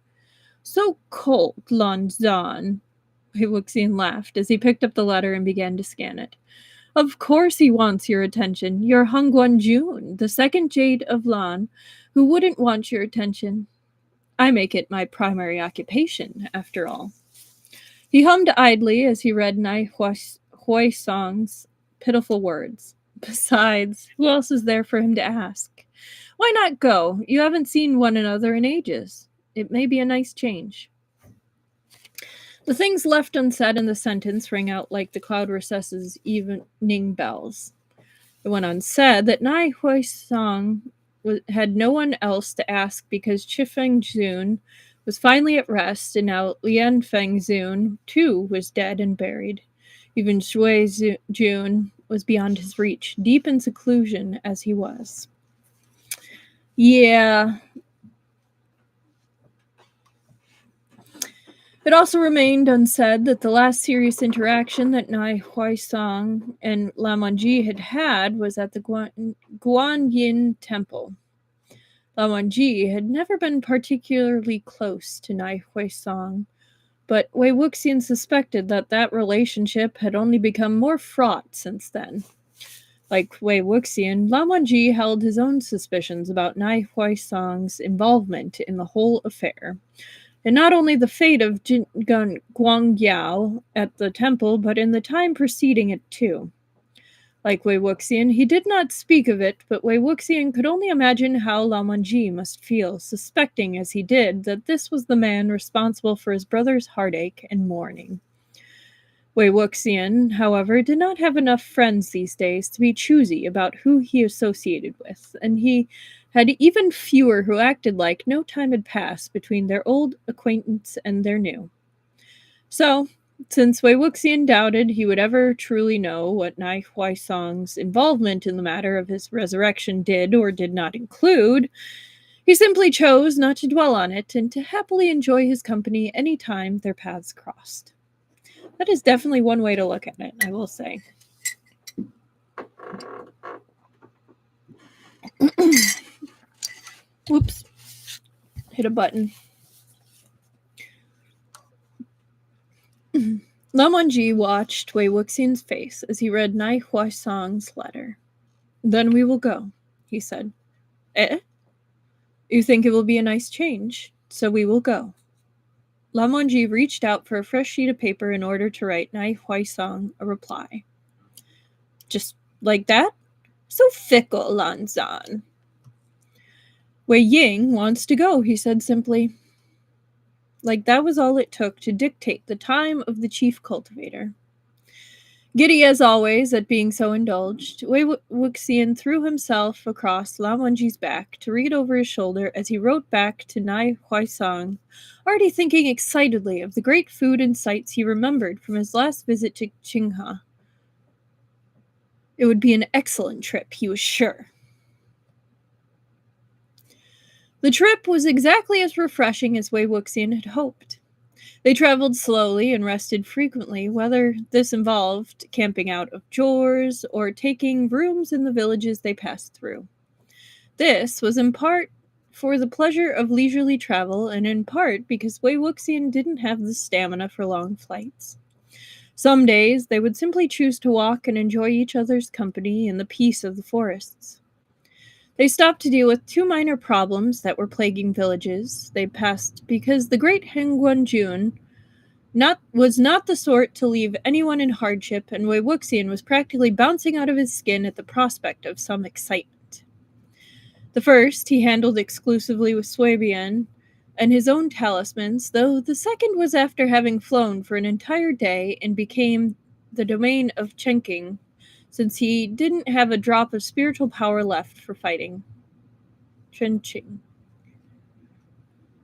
So cold, Lan Zan. Wei Wuxian laughed as he picked up the letter and began to scan it. Of course he wants your attention. You're Hongguan Jun, the second jade of Lan, who wouldn't want your attention. I make it my primary occupation, after all. He hummed idly as he read Nai Hui Song's pitiful words. Besides, who else is there for him to ask? Why not go? You haven't seen one another in ages. It may be a nice change. The things left unsaid in the sentence rang out like the cloud recesses' evening bells. It went unsaid that Nai Hui Song had no one else to ask because Chifeng Zun was finally at rest, and now Lian Feng Zun, too, was dead and buried. Even Shui Jun was beyond his reach, deep in seclusion as he was. Yeah. It also remained unsaid that the last serious interaction that Nai Huaisong and Lan Wangji had was at the Guanyin Temple. Lan Wangji had never been particularly close to Nai Huaisong, but Wei Wuxian suspected that relationship had only become more fraught since then. Like Wei Wuxian, Lan Wangji held his own suspicions about Nai Huaisong's involvement in the whole affair. And not only the fate of Guangyao at the temple, but in the time preceding it too. Like Wei Wuxian, he did not speak of it, but Wei Wuxian could only imagine how Lan Wangji must feel, suspecting as he did that this was the man responsible for his brother's heartache and mourning. Wei Wuxian, however, did not have enough friends these days to be choosy about who he associated with, and he had even fewer who acted like no time had passed between their old acquaintance and their new. So, since Wei Wuxian doubted he would ever truly know what Nai Huaisong's involvement in the matter of his resurrection did or did not include, he simply chose not to dwell on it and to happily enjoy his company any time their paths crossed. That is definitely one way to look at it, I will say. Whoops. Hit a button. Lan Wangji watched Wei Wuxian's face as he read Nai Huaisong's letter. "Then we will go," he said. "Eh? You think it will be a nice change, so we will go." Lan Wangji reached out for a fresh sheet of paper in order to write Nai Huaisong a reply. "Just like that? So fickle, Lanzan." "Wei Ying wants to go," he said simply. Like that was all it took to dictate the time of the chief cultivator. Giddy as always at being so indulged, Wei Wuxian threw himself across Lan Wangji's back to read over his shoulder as he wrote back to Nai Huaisong, already thinking excitedly of the great food and sights he remembered from his last visit to Qinghe. It would be an excellent trip, he was sure. The trip was exactly as refreshing as Wei Wuxian had hoped. They traveled slowly and rested frequently, whether this involved camping out of chores or taking rooms in the villages they passed through. This was in part for the pleasure of leisurely travel and in part because Wei Wuxian didn't have the stamina for long flights. Some days they would simply choose to walk and enjoy each other's company in the peace of the forests. They stopped to deal with two minor problems that were plaguing villages they passed because the great Henguanjun was not the sort to leave anyone in hardship, and Wei Wuxian was practically bouncing out of his skin at the prospect of some excitement. The first he handled exclusively with Swabian and his own talismans, though the second was after having flown for an entire day and became the domain of Chenking, since he didn't have a drop of spiritual power left for fighting. Chenqing.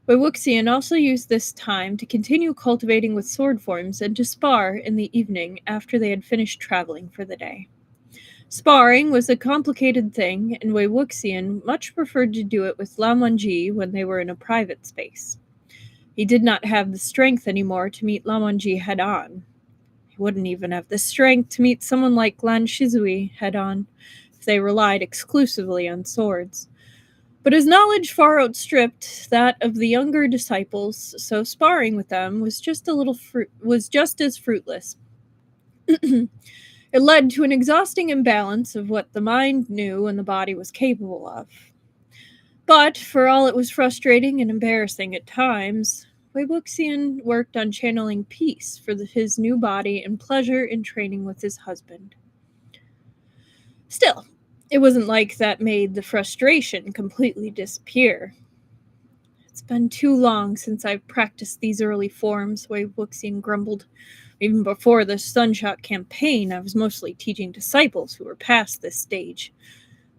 Wei Wuxian also used this time to continue cultivating with sword forms and to spar in the evening after they had finished traveling for the day. Sparring was a complicated thing, and Wei Wuxian much preferred to do it with Lan Wangji when they were in a private space. He did not have the strength anymore to meet Lan Wangji head-on. He wouldn't even have the strength to meet someone like Lan Shizui head-on if they relied exclusively on swords. But his knowledge far outstripped that of the younger disciples, so sparring with them was just as fruitless. It led to an exhausting imbalance of what the mind knew and the body was capable of. But for all it was frustrating and embarrassing at times, Wei Wuxian worked on channeling peace for his new body and pleasure in training with his husband. Still, it wasn't like that made the frustration completely disappear. "It's been too long since I've practiced these early forms," Wei Wuxian grumbled. "Even before the Sunshot campaign, I was mostly teaching disciples who were past this stage.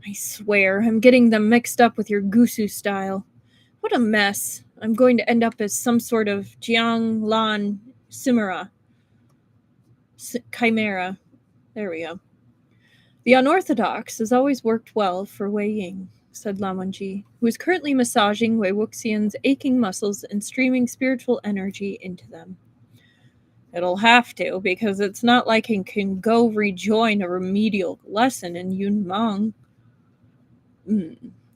I swear, I'm getting them mixed up with your Gusu style. What a mess. I'm going to end up as some sort of Jiang Lan Simera." Chimera. There we go. The unorthodox has always worked well for Wei Ying, said Lan Wangji, who is currently massaging Wei Wuxian's aching muscles and streaming spiritual energy into them. It'll have to, because it's not like he can go rejoin a remedial lesson in Yunmeng,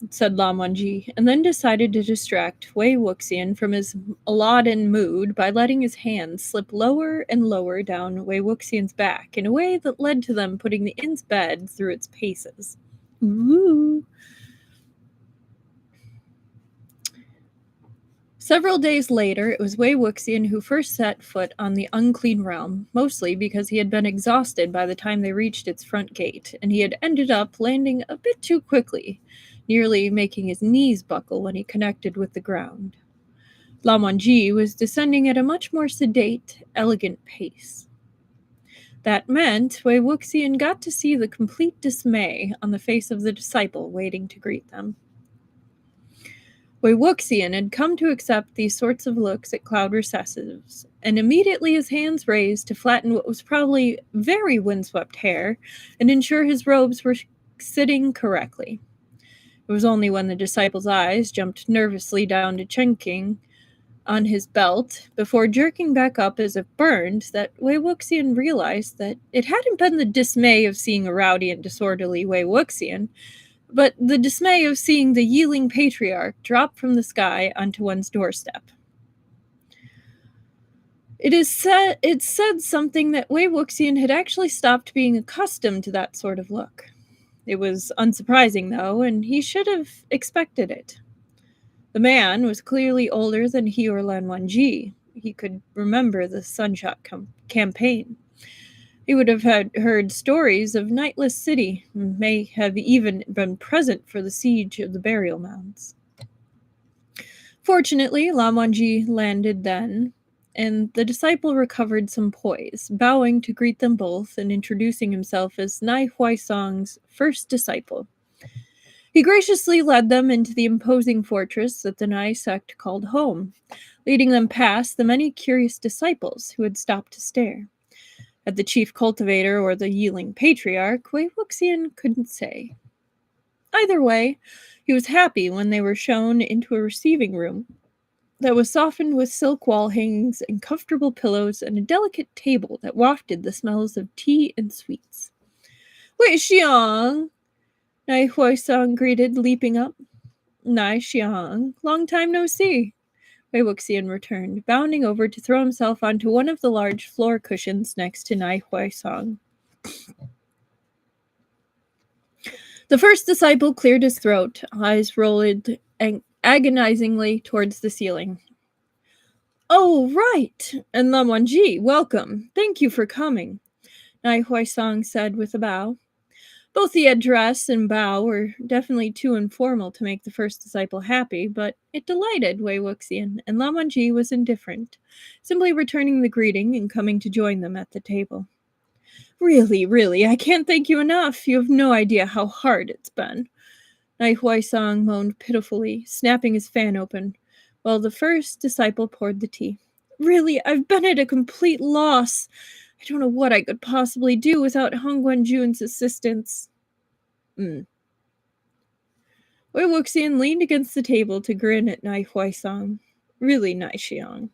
said Lan Wangji, and then decided to distract Wei Wuxian from his Aladdin mood by letting his hands slip lower and lower down Wei Wuxian's back in a way that led to them putting the inn's bed through its paces. Ooh. Several days later, it was Wei Wuxian who first set foot on the unclean realm, mostly because he had been exhausted by the time they reached its front gate, and he had ended up landing a bit too quickly, nearly making his knees buckle when he connected with the ground. Lan Wangji was descending at a much more sedate, elegant pace. That meant Wei Wuxian got to see the complete dismay on the face of the disciple waiting to greet them. Wei Wuxian had come to accept these sorts of looks at cloud recessives, and immediately his hands raised to flatten what was probably very windswept hair and ensure his robes were sitting correctly. It was only when the disciple's eyes jumped nervously down to chinking on his belt before jerking back up as if burned that Wei Wuxian realized that it hadn't been the dismay of seeing a rowdy and disorderly Wei Wuxian, but the dismay of seeing the Yiling patriarch drop from the sky onto one's doorstep. It said something that Wei Wuxian had actually stopped being accustomed to that sort of look. It was unsurprising, though, and he should have expected it. The man was clearly older than he or Lan Wangji. He could remember the Sunshot campaign. He would have heard stories of Nightless City, and may have even been present for the siege of the burial mounds. Fortunately, Lan Wangji landed then, and the disciple recovered some poise, bowing to greet them both and introducing himself as Nai Huaisong's first disciple. He graciously led them into the imposing fortress that the Nai sect called home, leading them past the many curious disciples who had stopped to stare. At the chief cultivator or the Yiling patriarch, Wei Wuxian couldn't say. Either way, he was happy when they were shown into a receiving room that was softened with silk wall hangings and comfortable pillows and a delicate table that wafted the smells of tea and sweets. Wei Xiang! Nai Huaisong greeted, leaping up. Nai Xiang, long time no see. Wei Wuxian returned, bounding over to throw himself onto one of the large floor cushions next to Nai Huaisong. The first disciple cleared his throat, eyes rolled agonizingly towards the ceiling. Oh, right! And Lan Wangji, welcome. Thank you for coming, Nai Huaisong said with a bow. Both the address and bow were definitely too informal to make the first disciple happy, but it delighted Wei Wuxian, and Lan Wangji was indifferent, simply returning the greeting and coming to join them at the table. Really, I can't thank you enough. You have no idea how hard it's been. Nai Huaisong moaned pitifully, snapping his fan open, while the first disciple poured the tea. Really, I've been at a complete loss. I don't know what I could possibly do without Hong Guanjun's assistance. Wei Wuxian leaned against the table to grin at Nai Huaisong. Really, Nai Xiang,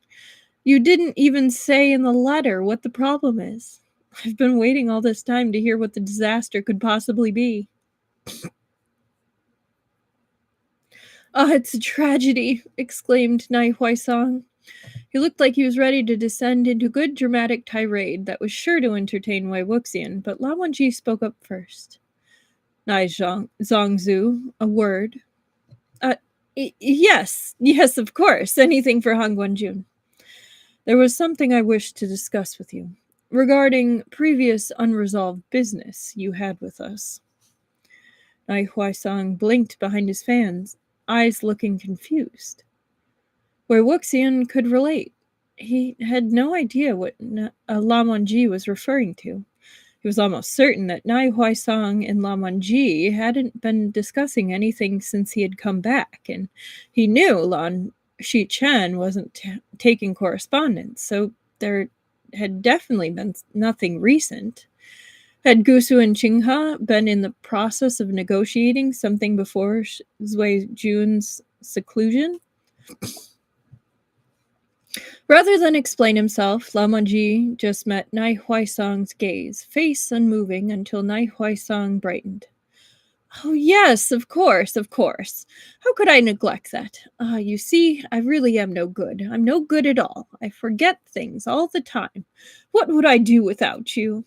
you didn't even say in the letter what the problem is. I've been waiting all this time to hear what the disaster could possibly be. Ah, it's a tragedy, exclaimed Nai Huaisong. He looked like he was ready to descend into good dramatic tirade that was sure to entertain Wei Wuxian, but Lan Wangji spoke up first. Nai Zongzu, a word. Yes, of course, anything for Hong Guanjun. There was something I wished to discuss with you, regarding previous unresolved business you had with us. Nai Huaisong blinked behind his fans, eyes looking confused. Wei Wuxian could relate. He had no idea what Lan Wangji was referring to. He was almost certain that Nai Huaisong and Lan Wangji hadn't been discussing anything since he had come back, and he knew Lan Shichen wasn't taking correspondence, so there had definitely been nothing recent. Had Gusu and Qinghe been in the process of negotiating something before Zui Jun's seclusion? Rather than explain himself, Lan Wangji just met Nai Huaisong's gaze, face unmoving until Nai Huaisong brightened. Oh, yes, of course, of course. How could I neglect that? You see, I really am no good. I'm no good at all. I forget things all the time. What would I do without you?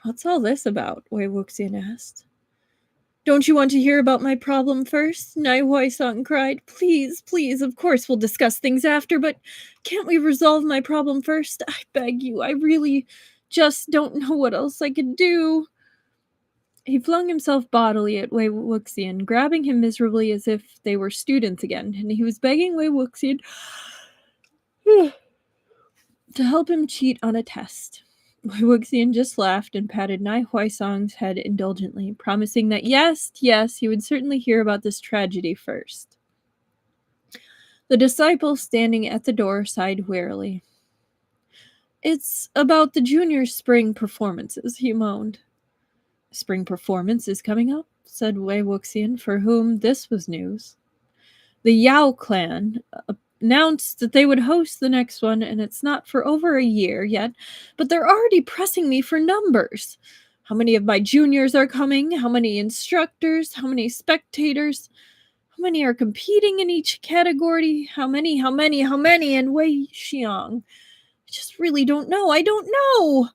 What's all this about? Wei Wuxian asked. Don't you want to hear about my problem first? Nai Huaisong cried. Please, please, of course we'll discuss things after, but can't we resolve my problem first? I beg you, I really just don't know what else I could do. He flung himself bodily at Wei Wuxian, grabbing him miserably as if they were students again, and he was begging Wei Wuxian to help him cheat on a test. Wei Wuxian just laughed and patted Nai Huaisong's head indulgently, promising that yes, he would certainly hear about this tragedy first. The disciple standing at the door sighed wearily. It's about the junior spring performances, he moaned. Spring performance is coming up, said Wei Wuxian, for whom this was news. The Yao clan announced that they would host the next one, and it's not for over a year yet, but they're already pressing me for numbers. How many of my juniors are coming? How many instructors? How many spectators? How many are competing in each category? How many? And Wei Xiang. I just really don't know. I don't know.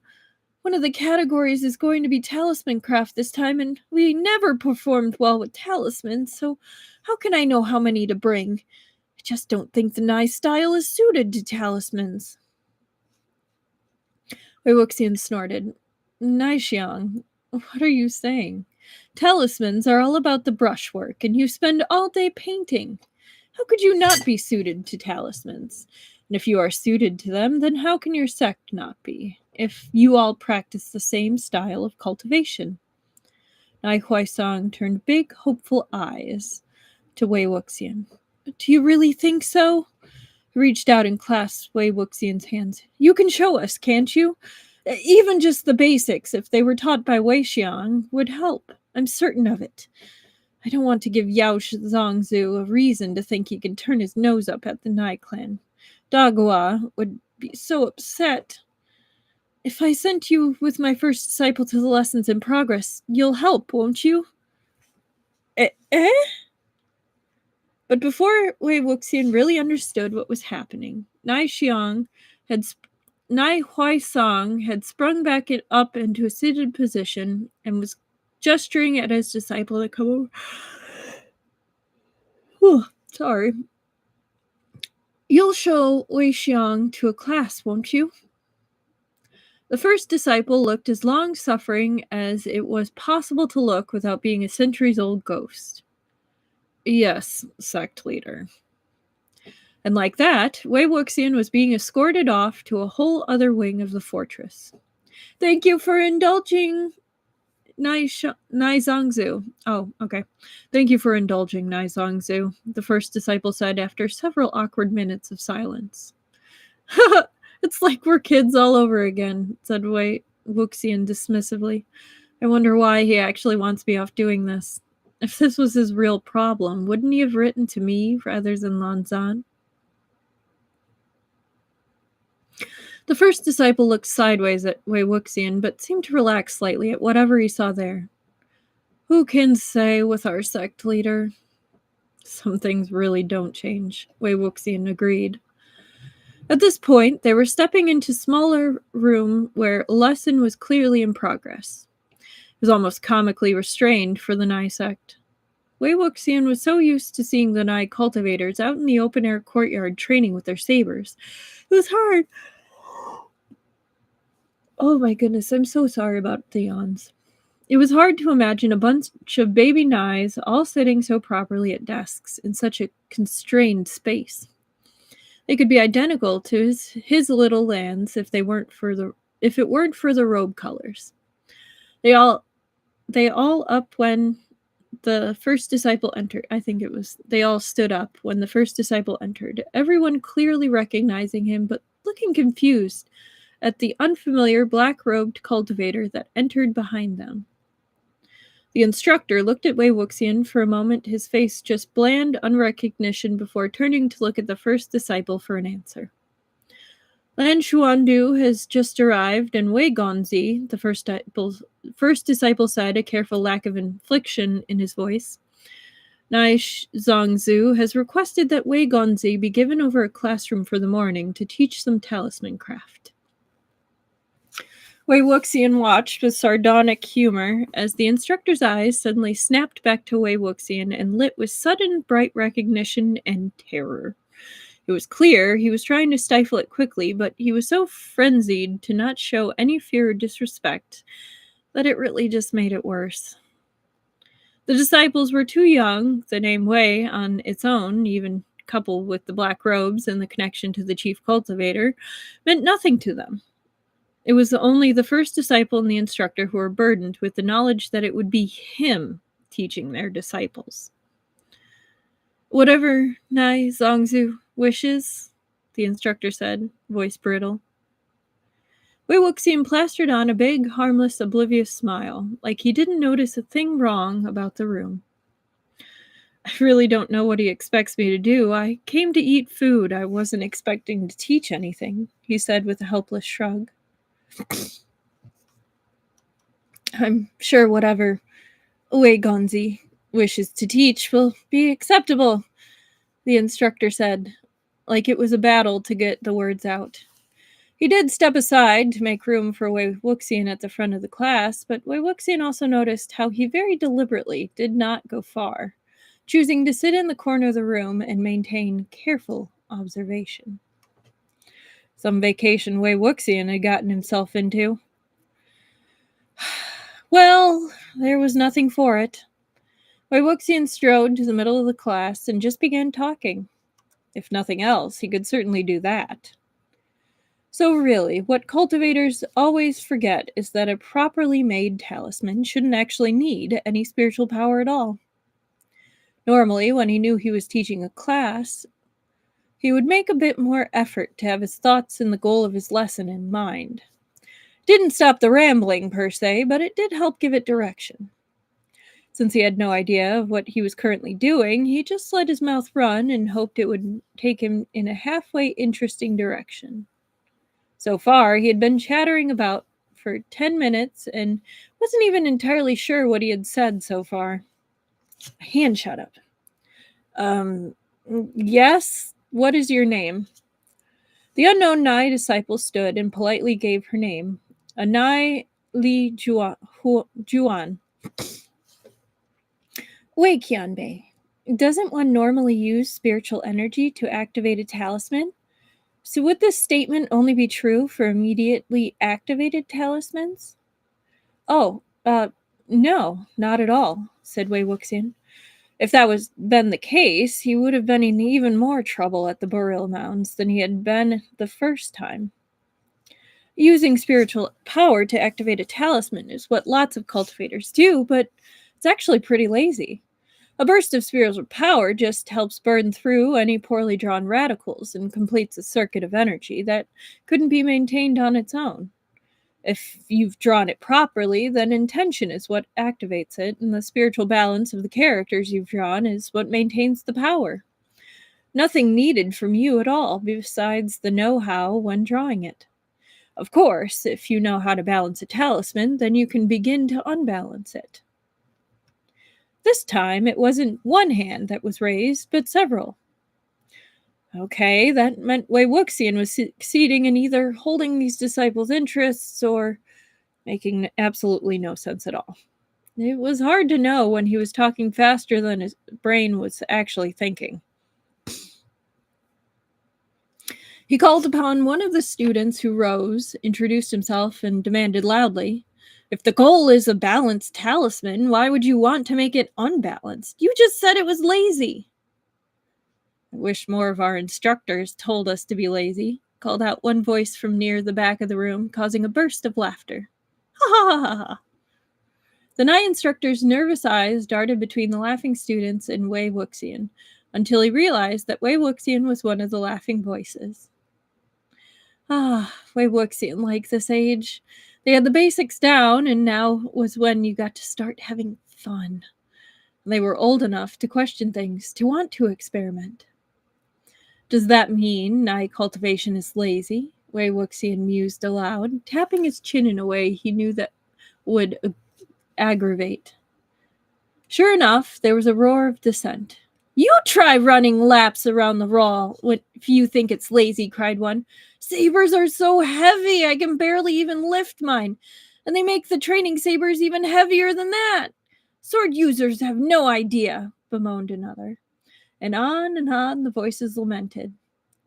One of the categories is going to be talisman craft this time, and we never performed well with talismans, so how can I know how many to bring? I just don't think the Nai style is suited to talismans. Wei Wuxian snorted. Nai Xiang, what are you saying? Talismans are all about the brushwork, and you spend all day painting. How could you not be suited to talismans? And if you are suited to them, then how can your sect not be, if you all practice the same style of cultivation? Nai Huaisong turned big, hopeful eyes to Wei Wuxian. Do you really think so? He reached out and clasped Wei Wuxian's hands. You can show us, can't you? Even just the basics, if they were taught by Wei Xiang, would help. I'm certain of it. I don't want to give Yao Zhongzu a reason to think he can turn his nose up at the Nai clan. Dagua would be so upset. If I sent you with my first disciple to the lessons in progress, you'll help, won't you? Eh? But before Wei Wuxian really understood what was happening, Nai Huaisong had sprung back up into a seated position and was gesturing at his disciple to come over. Sorry. You'll show Wei Xiang to a class, won't you? The first disciple looked as long-suffering as it was possible to look without being a centuries-old ghost. Yes, sect leader. And like that, Wei Wuxian was being escorted off to a whole other wing of the fortress. Thank you for indulging, Nai Zongzu. Oh, okay. Thank you for indulging, Nai Zongzu, the first disciple said after several awkward minutes of silence. It's like we're kids all over again, said Wei Wuxian dismissively. I wonder why he actually wants me off doing this. If this was his real problem, wouldn't he have written to me rather than Lan Zan? The first disciple looked sideways at Wei Wuxian, but seemed to relax slightly at whatever he saw there. Who can say with our sect leader? Some things really don't change, Wei Wuxian agreed. At this point, they were stepping into a smaller room where a lesson was clearly in progress. It was almost comically restrained for the Nai sect. Wei Wuxian was so used to seeing the Nai cultivators out in the open-air courtyard training with their sabers. It was hard. Oh my goodness, I'm so sorry about the yawns. It was hard to imagine a bunch of baby Nais all sitting so properly at desks in such a constrained space. They could be identical to his little lands if it weren't for the robe colors. They all up when the first disciple entered. I think it was, they all stood up when the first disciple entered, everyone clearly recognizing him, but looking confused at the unfamiliar black-robed cultivator that entered behind them. The instructor looked at Wei Wuxian for a moment, his face just bland unrecognition before turning to look at the first disciple for an answer. Lan Wangji has just arrived, and Wei Wuxian, the first disciple said, a careful lack of inflection in his voice. Nai Zongzu has requested that Wei Wuxian be given over a classroom for the morning to teach some talisman craft. Wei Wuxian watched with sardonic humor as the instructor's eyes suddenly snapped back to Wei Wuxian and lit with sudden bright recognition and terror. It was clear he was trying to stifle it quickly, but he was so frenzied to not show any fear or disrespect that it really just made it worse. The disciples were too young. The name Wei on its own, even coupled with the black robes and the connection to the chief cultivator, meant nothing to them. It was only the first disciple and the instructor who were burdened with the knowledge that it would be him teaching their disciples. Whatever Nai Zongzu wishes, the instructor said, voice brittle. Wei Wuxian plastered on a big, harmless, oblivious smile, like he didn't notice a thing wrong about the room. I really don't know what he expects me to do. I came to eat food. I wasn't expecting to teach anything, he said with a helpless shrug. I'm sure whatever Wei Wuxian wishes to teach will be acceptable, the instructor said, like it was a battle to get the words out. He did step aside to make room for Wei Wuxian at the front of the class, but Wei Wuxian also noticed how he very deliberately did not go far, choosing to sit in the corner of the room and maintain careful observation. Some vacation Wei Wuxian had gotten himself into. Well, there was nothing for it. Wei Wuxian strode to the middle of the class and just began talking. If nothing else, he could certainly do that. So really, what cultivators always forget is that a properly made talisman shouldn't actually need any spiritual power at all. Normally, when he knew he was teaching a class, he would make a bit more effort to have his thoughts and the goal of his lesson in mind. Didn't stop the rambling per se, but it did help give it direction. Since he had no idea of what he was currently doing, he just let his mouth run and hoped it would take him in a halfway interesting direction. So far, he had been chattering about for 10 minutes and wasn't even entirely sure what he had said so far. Hand shut up. Yes? What is your name? The unknown Nai disciple stood and politely gave her name. A Nai Li Juan. Wei Qianbei. Doesn't one normally use spiritual energy to activate a talisman? So would this statement only be true for immediately activated talismans? Oh, no, not at all, said Wei Wuxian. If that was been the case, he would have been in even more trouble at the burial mounds than he had been the first time. Using spiritual power to activate a talisman is what lots of cultivators do, but it's actually pretty lazy. A burst of spiritual power just helps burn through any poorly drawn radicals and completes a circuit of energy that couldn't be maintained on its own. If you've drawn it properly, then intention is what activates it, and the spiritual balance of the characters you've drawn is what maintains the power. Nothing needed from you at all besides the know-how when drawing it. Of course, if you know how to balance a talisman, then you can begin to unbalance it. This time, it wasn't one hand that was raised, but several. Okay, that meant Wei Wuxian was succeeding in either holding these disciples' interests or making absolutely no sense at all. It was hard to know when he was talking faster than his brain was actually thinking. He called upon one of the students who rose, introduced himself, and demanded loudly, "If the goal is a balanced talisman, why would you want to make it unbalanced? You just said it was lazy." "I wish more of our instructors told us to be lazy," called out one voice from near the back of the room, causing a burst of laughter. Ha ha ha ha. The Nai instructor's nervous eyes darted between the laughing students and Wei Wuxian, until he realized that Wei Wuxian was one of the laughing voices. Ah, Wei Wuxian liked this age. They had the basics down, and now was when you got to start having fun. They were old enough to question things, to want to experiment. Does that mean Nai cultivation is lazy? Wei Wuxian mused aloud, tapping his chin in a way he knew that would aggravate. Sure enough, there was a roar of dissent. You try running laps around the wall if you think it's lazy, cried one. Sabers are so heavy, I can barely even lift mine. And they make the training sabers even heavier than that. Sword users have no idea, bemoaned another. And on the voices lamented.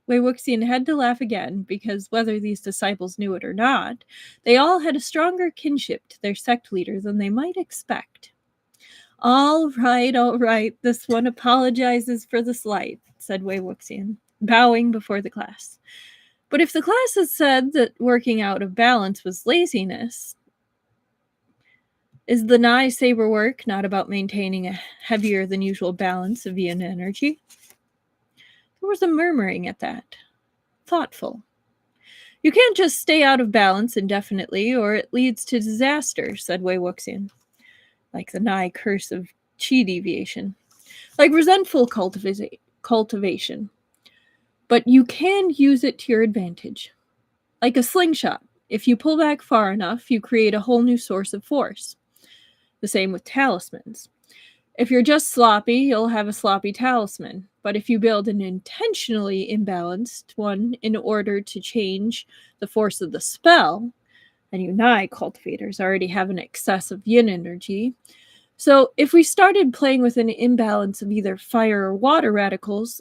Wei Wuxian had to laugh again, because whether these disciples knew it or not, they all had a stronger kinship to their sect leader than they might expect. All right, this one apologizes for the slight, said Wei Wuxian, bowing before the class. But if the class has said that working out of balance was laziness, is the Nai saber work not about maintaining a heavier than usual balance of yin energy? There was a murmuring at that. Thoughtful. You can't just stay out of balance indefinitely, or it leads to disaster, said Wei Wuxian. Like the Nai curse of chi deviation. Like resentful cultivation. But you can use it to your advantage. Like a slingshot. If you pull back far enough, you create a whole new source of force. The same with talismans. If you're just sloppy, you'll have a sloppy talisman. But if you build an intentionally imbalanced one in order to change the force of the spell, and you Nai cultivators already have an excess of yin energy, so if we started playing with an imbalance of either fire or water radicals,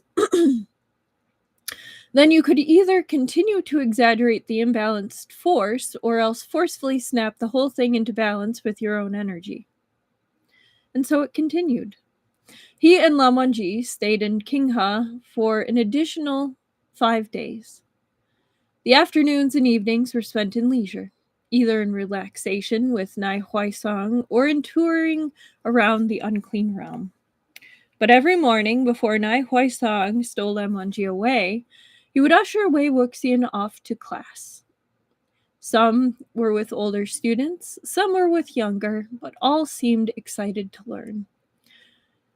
then you could either continue to exaggerate the imbalanced force or else forcefully snap the whole thing into balance with your own energy. And so it continued. He and Lan Wangji stayed in Qinghe for an additional 5 days. The afternoons and evenings were spent in leisure, either in relaxation with Nai Huaisong or in touring around the unclean realm. But every morning, before Nai Huaisong stole Lan Wangji away, he would usher Wei Wuxian off to class. Some were with older students, some were with younger, but all seemed excited to learn.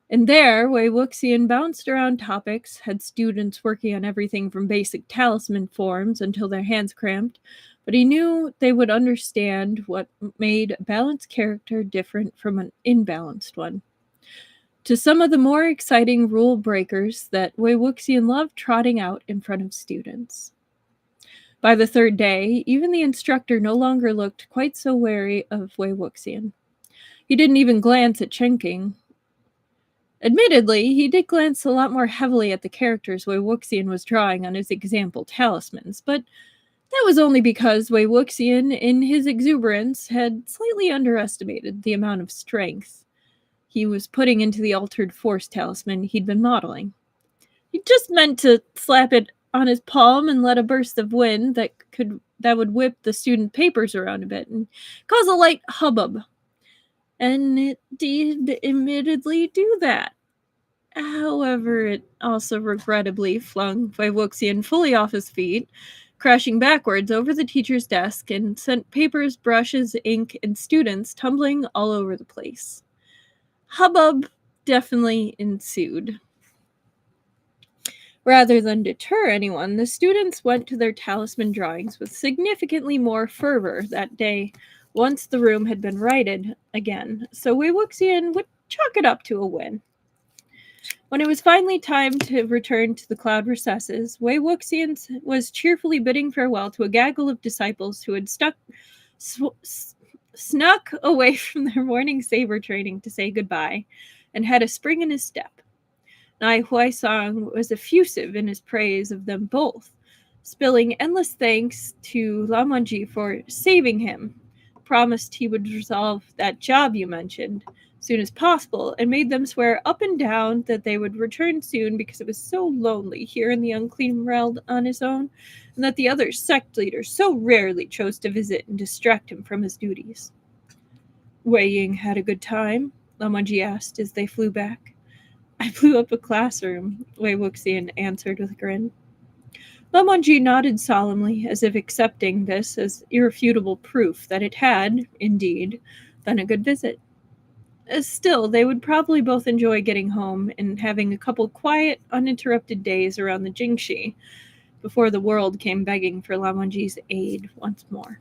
And there, Wei Wuxian bounced around topics, had students working on everything from basic talisman forms until their hands cramped, but he knew they would understand what made a balanced character different from an imbalanced one. To some of the more exciting rule breakers that Wei Wuxian loved trotting out in front of students. By the third day, even the instructor no longer looked quite so wary of Wei Wuxian. He didn't even glance at Chenking. Admittedly, he did glance a lot more heavily at the characters Wei Wuxian was drawing on his example talismans, but that was only because Wei Wuxian, in his exuberance, had slightly underestimated the amount of strength he was putting into the altered force talisman he'd been modeling. He just meant to slap it on his palm and let a burst of wind that would whip the student papers around a bit and cause a light hubbub. And it did admittedly do that. However, it also regrettably flung Wei Wuxian fully off his feet, crashing backwards over the teacher's desk and sent papers, brushes, ink, and students tumbling all over the place. Hubbub definitely ensued. Rather than deter anyone, the students went to their talisman drawings with significantly more fervor that day once the room had been righted again, so Wei Wuxian would chalk it up to a win. When it was finally time to return to the cloud recesses, Wei Wuxian was cheerfully bidding farewell to a gaggle of disciples who had snuck away from their morning saber training to say goodbye and had a spring in his step. Nai Huaisong was effusive in his praise of them both, spilling endless thanks to Lan Wangji for saving him, promised he would resolve that job you mentioned soon as possible, and made them swear up and down that they would return soon because it was so lonely here in the unclean realm on his own, and that the other sect leaders so rarely chose to visit and distract him from his duties. Wei Ying had a good time? Lan Wangji asked as they flew back. I blew up a classroom, Wei Wuxian answered with a grin. Lan Wangji nodded solemnly, as if accepting this as irrefutable proof that it had, indeed, been a good visit. Still, they would probably both enjoy getting home and having a couple quiet, uninterrupted days around the Jingxi before the world came begging for Lan Wangji's aid once more.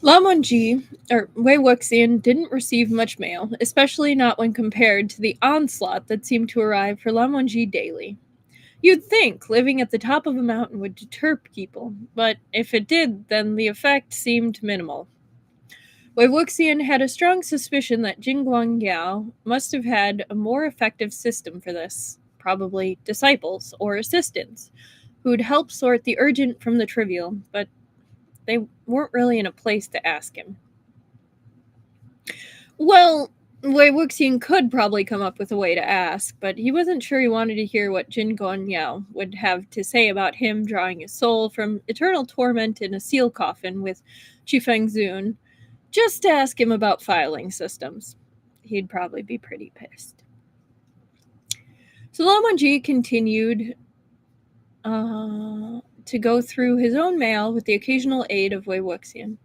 Lan Wangji, or Wei Wuxian, didn't receive much mail, especially not when compared to the onslaught that seemed to arrive for Lan Wangji daily. You'd think living at the top of a mountain would deter people, but if it did, then the effect seemed minimal. Wei Wuxian had a strong suspicion that Jingguang Yao must have had a more effective system for this, probably disciples or assistants, who'd help sort the urgent from the trivial, but they weren't really in a place to ask him. Well, Wei Wuxian could probably come up with a way to ask, but he wasn't sure he wanted to hear what Jin Guanyao would have to say about him drawing his soul from eternal torment in a seal coffin with Qifeng Zun, just to ask him about filing systems. He'd probably be pretty pissed. So Lan Wangji continued to go through his own mail with the occasional aid of Wei Wuxian.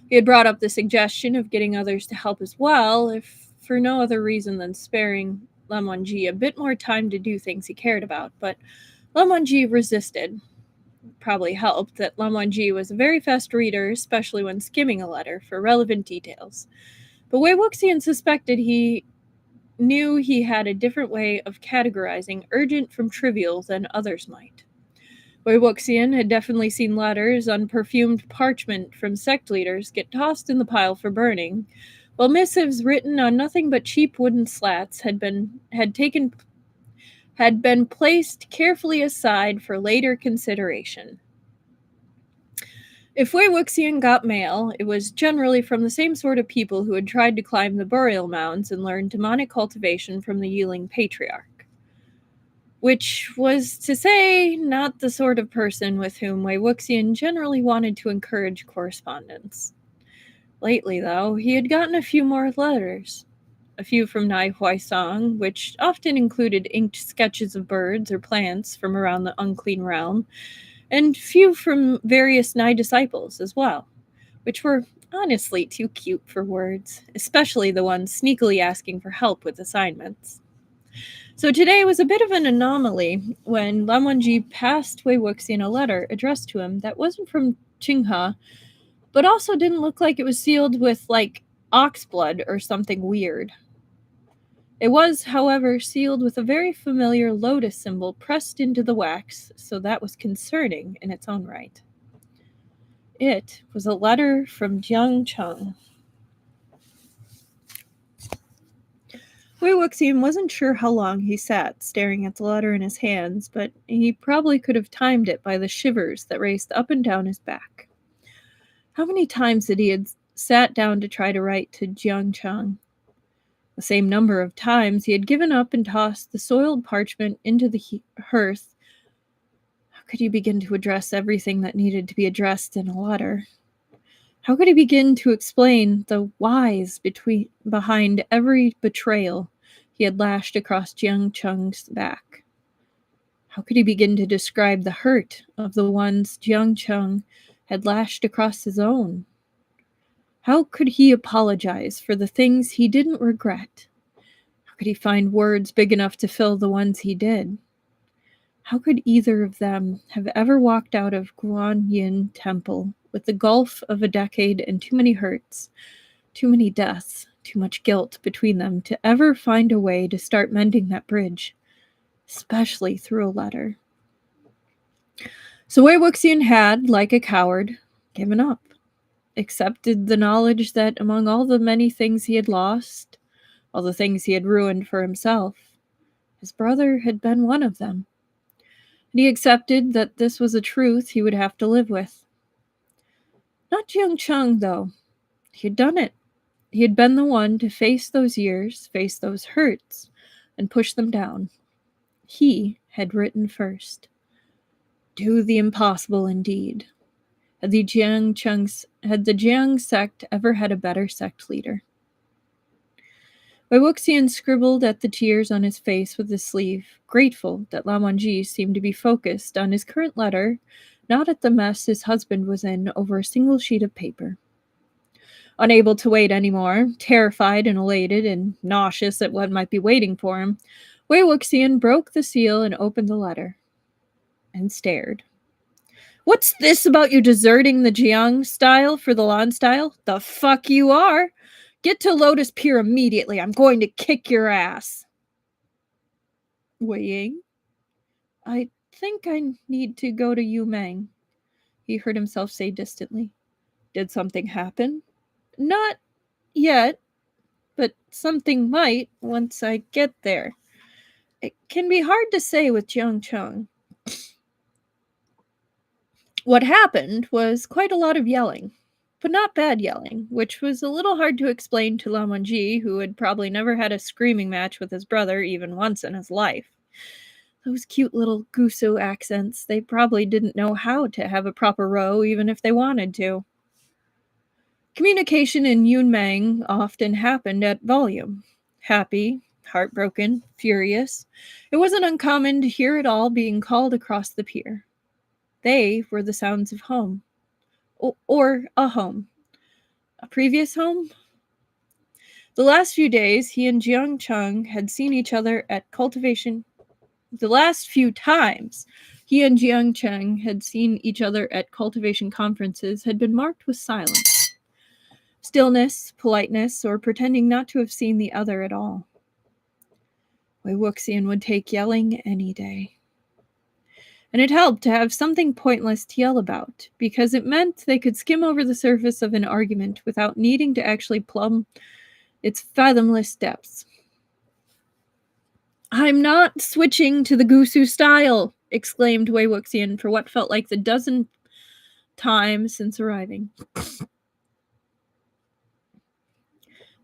He had brought up the suggestion of getting others to help as well, if for no other reason than sparing Lan Wangji a bit more time to do things he cared about, but Lan Wangji resisted. Probably helped that Lan Wangji was a very fast reader, especially when skimming a letter for relevant details. But Wei Wuxian suspected he knew he had a different way of categorizing urgent from trivial than others might. Wei Wuxian had definitely seen letters on perfumed parchment from sect leaders get tossed in the pile for burning, while missives written on nothing but cheap wooden slats had been placed carefully aside for later consideration. If Wei Wuxian got mail, it was generally from the same sort of people who had tried to climb the burial mounds and learn demonic cultivation from the Yiling patriarch. Which was to say, not the sort of person with whom Wei Wuxian generally wanted to encourage correspondence. Lately, though, he had gotten a few more letters. A few from Nai Huaisong, which often included inked sketches of birds or plants from around the unclean realm, and few from various Nai disciples as well, which were honestly too cute for words, especially the ones sneakily asking for help with assignments. So today was a bit of an anomaly when Lan Wangji passed Wei Wuxian a letter addressed to him that wasn't from Qinghe, but also didn't look like it was sealed with, like, ox blood or something weird. It was, however, sealed with a very familiar lotus symbol pressed into the wax, so that was concerning in its own right. It was a letter from Jiang Cheng. Wei Wuxian wasn't sure how long he sat staring at the letter in his hands, but he probably could have timed it by the shivers that raced up and down his back. How many times had he sat down to try to write to Jiang Cheng? The same number of times he had given up and tossed the soiled parchment into the hearth. How could he begin to address everything that needed to be addressed in a letter? How could he begin to explain the whys behind every betrayal he had lashed across Jiang Cheng's back? How could he begin to describe the hurt of the ones Jiang Cheng had lashed across his own? How could he apologize for the things he didn't regret? How could he find words big enough to fill the ones he did? How could either of them have ever walked out of Guanyin Temple with the gulf of a decade and too many hurts, too many deaths, too much guilt between them to ever find a way to start mending that bridge, especially through a letter? So Wei Wuxian had, like a coward, given up, accepted the knowledge that among all the many things he had lost, all the things he had ruined for himself, his brother had been one of them. and he accepted that this was a truth he would have to live with. Not Jiang Cheng, though. He had done it. He had been the one to face those years, face those hurts, and push them down. He had written first. Do the impossible indeed. Had the Jiang sect ever had a better sect leader? Wei Wuxian scribbled at the tears on his face with his sleeve, grateful that Lan Wangji seemed to be focused on his current letter, not at the mess his husband was in over a single sheet of paper. Unable to wait anymore, terrified and elated and nauseous at what might be waiting for him, Wei Wuxian broke the seal and opened the letter. And stared. What's this about you deserting the Jiang style for the Lan style? The fuck you are! Get to Lotus Pier immediately. I'm going to kick your ass. Wei Ying? I think I need to go to Yu Meng, he heard himself say distantly. Did something happen? Not yet, but something might once I get there. It can be hard to say with Jiang Cheng. What happened was quite a lot of yelling. But not bad yelling, which was a little hard to explain to Lan Wangji, who had probably never had a screaming match with his brother even once in his life. Those cute little Gusu accents, they probably didn't know how to have a proper row even if they wanted to. Communication in Yunmeng often happened at volume. Happy, heartbroken, furious. It wasn't uncommon to hear it all being called across the pier. They were the sounds of home. Or a home. A previous home? The last few days, he and Jiang Cheng had seen each other at cultivation. The last few times he and Jiang Cheng had seen each other at cultivation conferences had been marked with silence. Stillness, politeness, or pretending not to have seen the other at all. Wei Wuxian would take yelling any day. And it helped to have something pointless to yell about, because it meant they could skim over the surface of an argument without needing to actually plumb its fathomless depths. I'm not switching to the Gusu style, exclaimed Wei Wuxian for what felt like the dozenth time since arriving.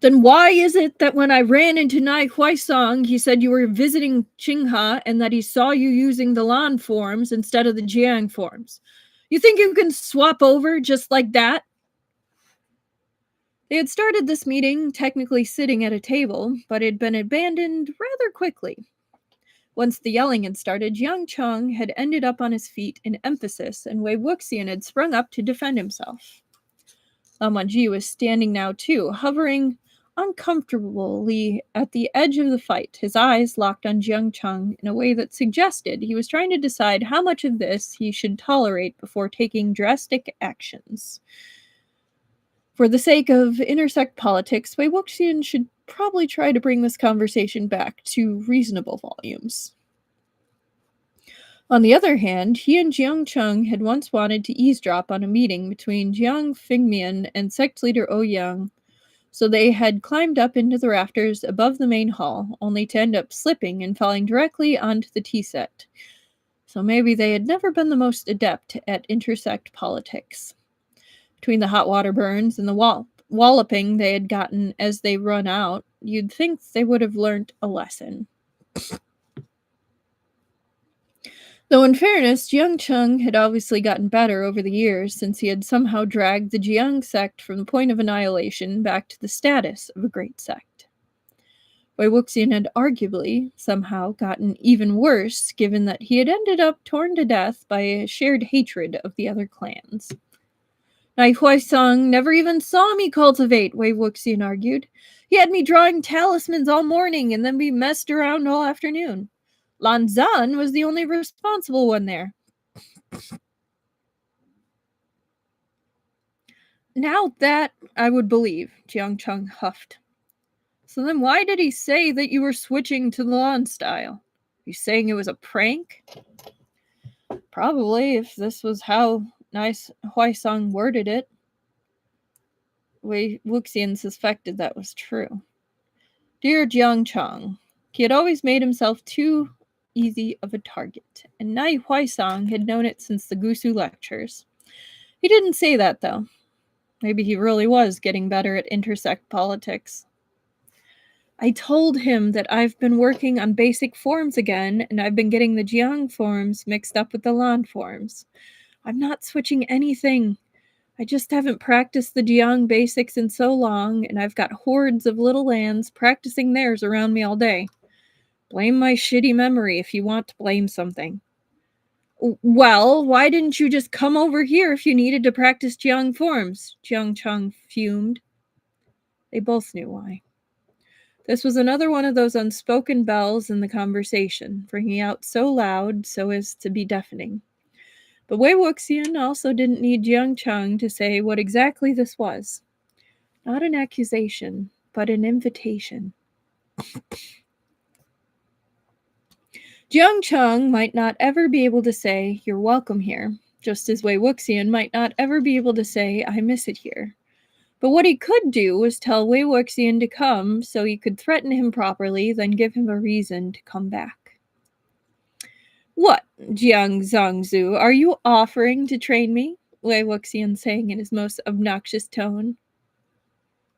Then why is it that when I ran into Nai Huaisong, he said you were visiting Qinghe and that he saw you using the Lan forms instead of the Jiang forms? You think you can swap over just like that? They had started this meeting technically sitting at a table, but it had been abandoned rather quickly. Once the yelling had started, Jiang Cheng had ended up on his feet in emphasis, and Wei Wuxian had sprung up to defend himself. Lan Wangji was standing now too, hovering uncomfortably at the edge of the fight, his eyes locked on Jiang Cheng in a way that suggested he was trying to decide how much of this he should tolerate before taking drastic actions. For the sake of intersect politics, Wei Wuxian should probably try to bring this conversation back to reasonable volumes. On the other hand, he and Jiang Cheng had once wanted to eavesdrop on a meeting between Jiang Fingmian and sect leader Ouyang, so they had climbed up into the rafters above the main hall, only to end up slipping and falling directly onto the tea set. So maybe they had never been the most adept at intersect politics. Between the hot water burns and the walloping they had gotten as they run out, you'd think they would have learnt a lesson. Though in fairness, Jiang Cheng had obviously gotten better over the years since he had somehow dragged the Jiang sect from the point of annihilation back to the status of a great sect. Wei Wuxian had arguably somehow gotten even worse, given that he had ended up torn to death by a shared hatred of the other clans. Nai Huaisong never even saw me cultivate, Wei Wuxian argued. He had me drawing talismans all morning, and then we messed around all afternoon. Lan Zan was the only responsible one there. Now that I would believe, Jiang Cheng huffed. So then why did he say that you were switching to the Lan style? You saying it was a prank? Probably, if this was how nice Huaisong worded it. Wei Wuxian suspected that was true. Dear Jiang Cheng, he had always made himself too easy of a target, and Nai Huaisang had known it since the Gusu lectures. He didn't say that, though. Maybe he really was getting better at intersect politics. I told him that I've been working on basic forms again, and I've been getting the Jiang forms mixed up with the Lan forms. I'm not switching anything. I just haven't practiced the Jiang basics in so long, and I've got hordes of little lands practicing theirs around me all day. Blame my shitty memory if you want to blame something. Well, why didn't you just come over here if you needed to practice Jiang forms? Jiang Cheng fumed. They both knew why. This was another one of those unspoken bells in the conversation, ringing out so loud so as to be deafening. But Wei Wuxian also didn't need Jiang Cheng to say what exactly this was. Not an accusation, but an invitation. Jiang Cheng might not ever be able to say, "You're welcome here," just as Wei Wuxian might not ever be able to say, "I miss it here." But what he could do was tell Wei Wuxian to come so he could threaten him properly, then give him a reason to come back. "What, Jiang Zhangzu, are you offering to train me?" Wei Wuxian sang in his most obnoxious tone.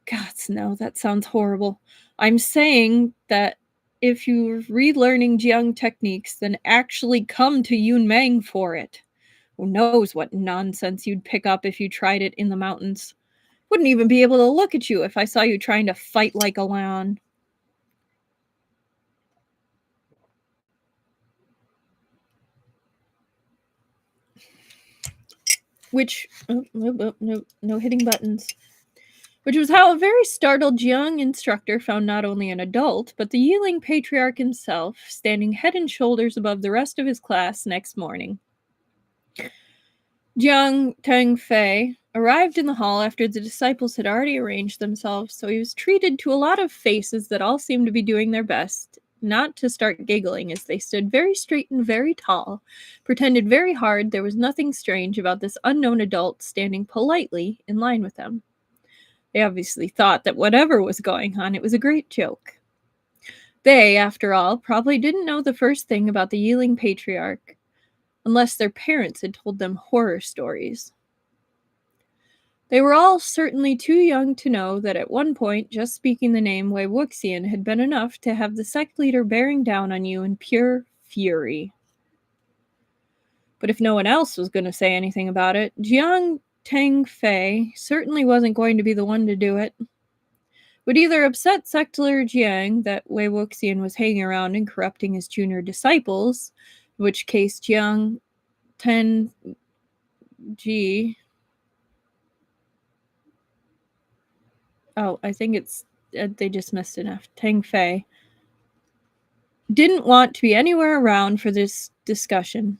Gods, no, that sounds horrible. I'm saying that if you're relearning Jiang techniques, then actually come to Yunmeng for it. Who knows what nonsense you'd pick up if you tried it in the mountains. Wouldn't even be able to look at you if I saw you trying to fight like a Lan. No hitting buttons. Which was how a very startled young instructor found not only an adult, but the Yiling patriarch himself, standing head and shoulders above the rest of his class next morning. Jiang Tengfei arrived in the hall after the disciples had already arranged themselves, so he was treated to a lot of faces that all seemed to be doing their best not to start giggling as they stood very straight and very tall, pretended very hard there was nothing strange about this unknown adult standing politely in line with them. They obviously thought that whatever was going on, it was a great joke. They, after all, probably didn't know the first thing about the Yiling patriarch, unless their parents had told them horror stories. They were all certainly too young to know that at one point, just speaking the name Wei Wuxian had been enough to have the sect leader bearing down on you in pure fury. But if no one else was going to say anything about it, Jiang Tengfei certainly wasn't going to be the one to do it. Would either upset sect leader Jiang that Wei Wuxian was hanging around and corrupting his junior disciples, in which case Jiang Tenji... Oh, I think it's... they just missed an F. Tengfei didn't want to be anywhere around for this discussion,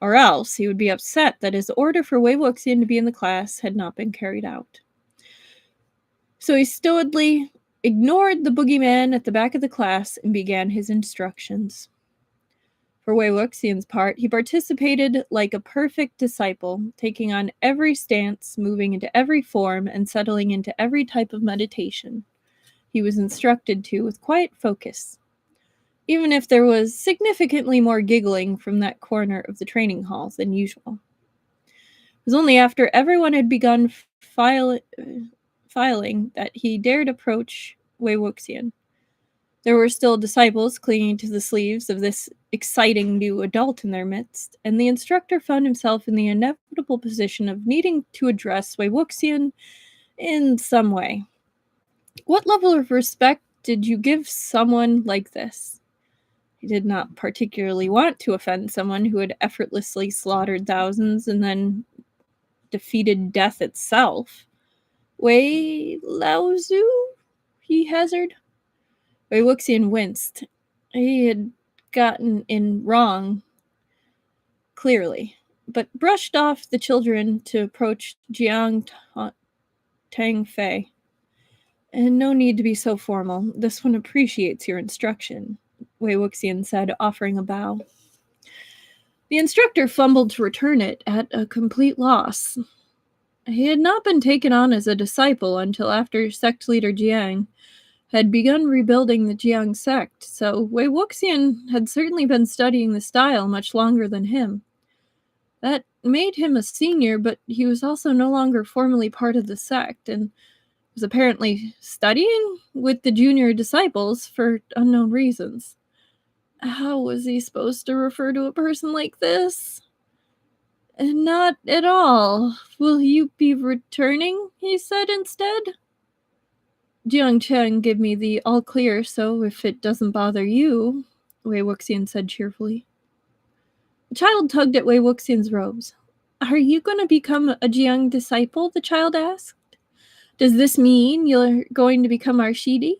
or else he would be upset that his order for Wei Wuxian to be in the class had not been carried out. So he stolidly ignored the boogeyman at the back of the class and began his instructions. For Wei Wuxian's part, he participated like a perfect disciple, taking on every stance, moving into every form, and settling into every type of meditation he was instructed to with quiet focus, even if there was significantly more giggling from that corner of the training hall than usual. It was only after everyone had begun filing that he dared approach Wei Wuxian. There were still disciples clinging to the sleeves of this exciting new adult in their midst, and the instructor found himself in the inevitable position of needing to address Wei Wuxian in some way. What level of respect did you give someone like this? He did not particularly want to offend someone who had effortlessly slaughtered thousands and then defeated death itself. Wei Laozu? He hazarded. Wei Wuxian winced. He had gotten in wrong, clearly, but brushed off the children to approach Jiang Tengfei. And no need to be so formal. This one appreciates your instruction, Wei Wuxian said, offering a bow. The instructor fumbled to return it at a complete loss. He had not been taken on as a disciple until after sect leader Jiang had begun rebuilding the Jiang sect, so Wei Wuxian had certainly been studying the style much longer than him. That made him a senior, but he was also no longer formally part of the sect, and was apparently studying with the junior disciples for unknown reasons. How was he supposed to refer to a person like this? Not at all. Will you be returning? He said instead. Jiang Chen gave me the all clear, so if it doesn't bother you, Wei Wuxian said cheerfully. The child tugged at Wei Wuxian's robes. Are you going to become a Jiang disciple? The child asked. Does this mean you're going to become our Shidi?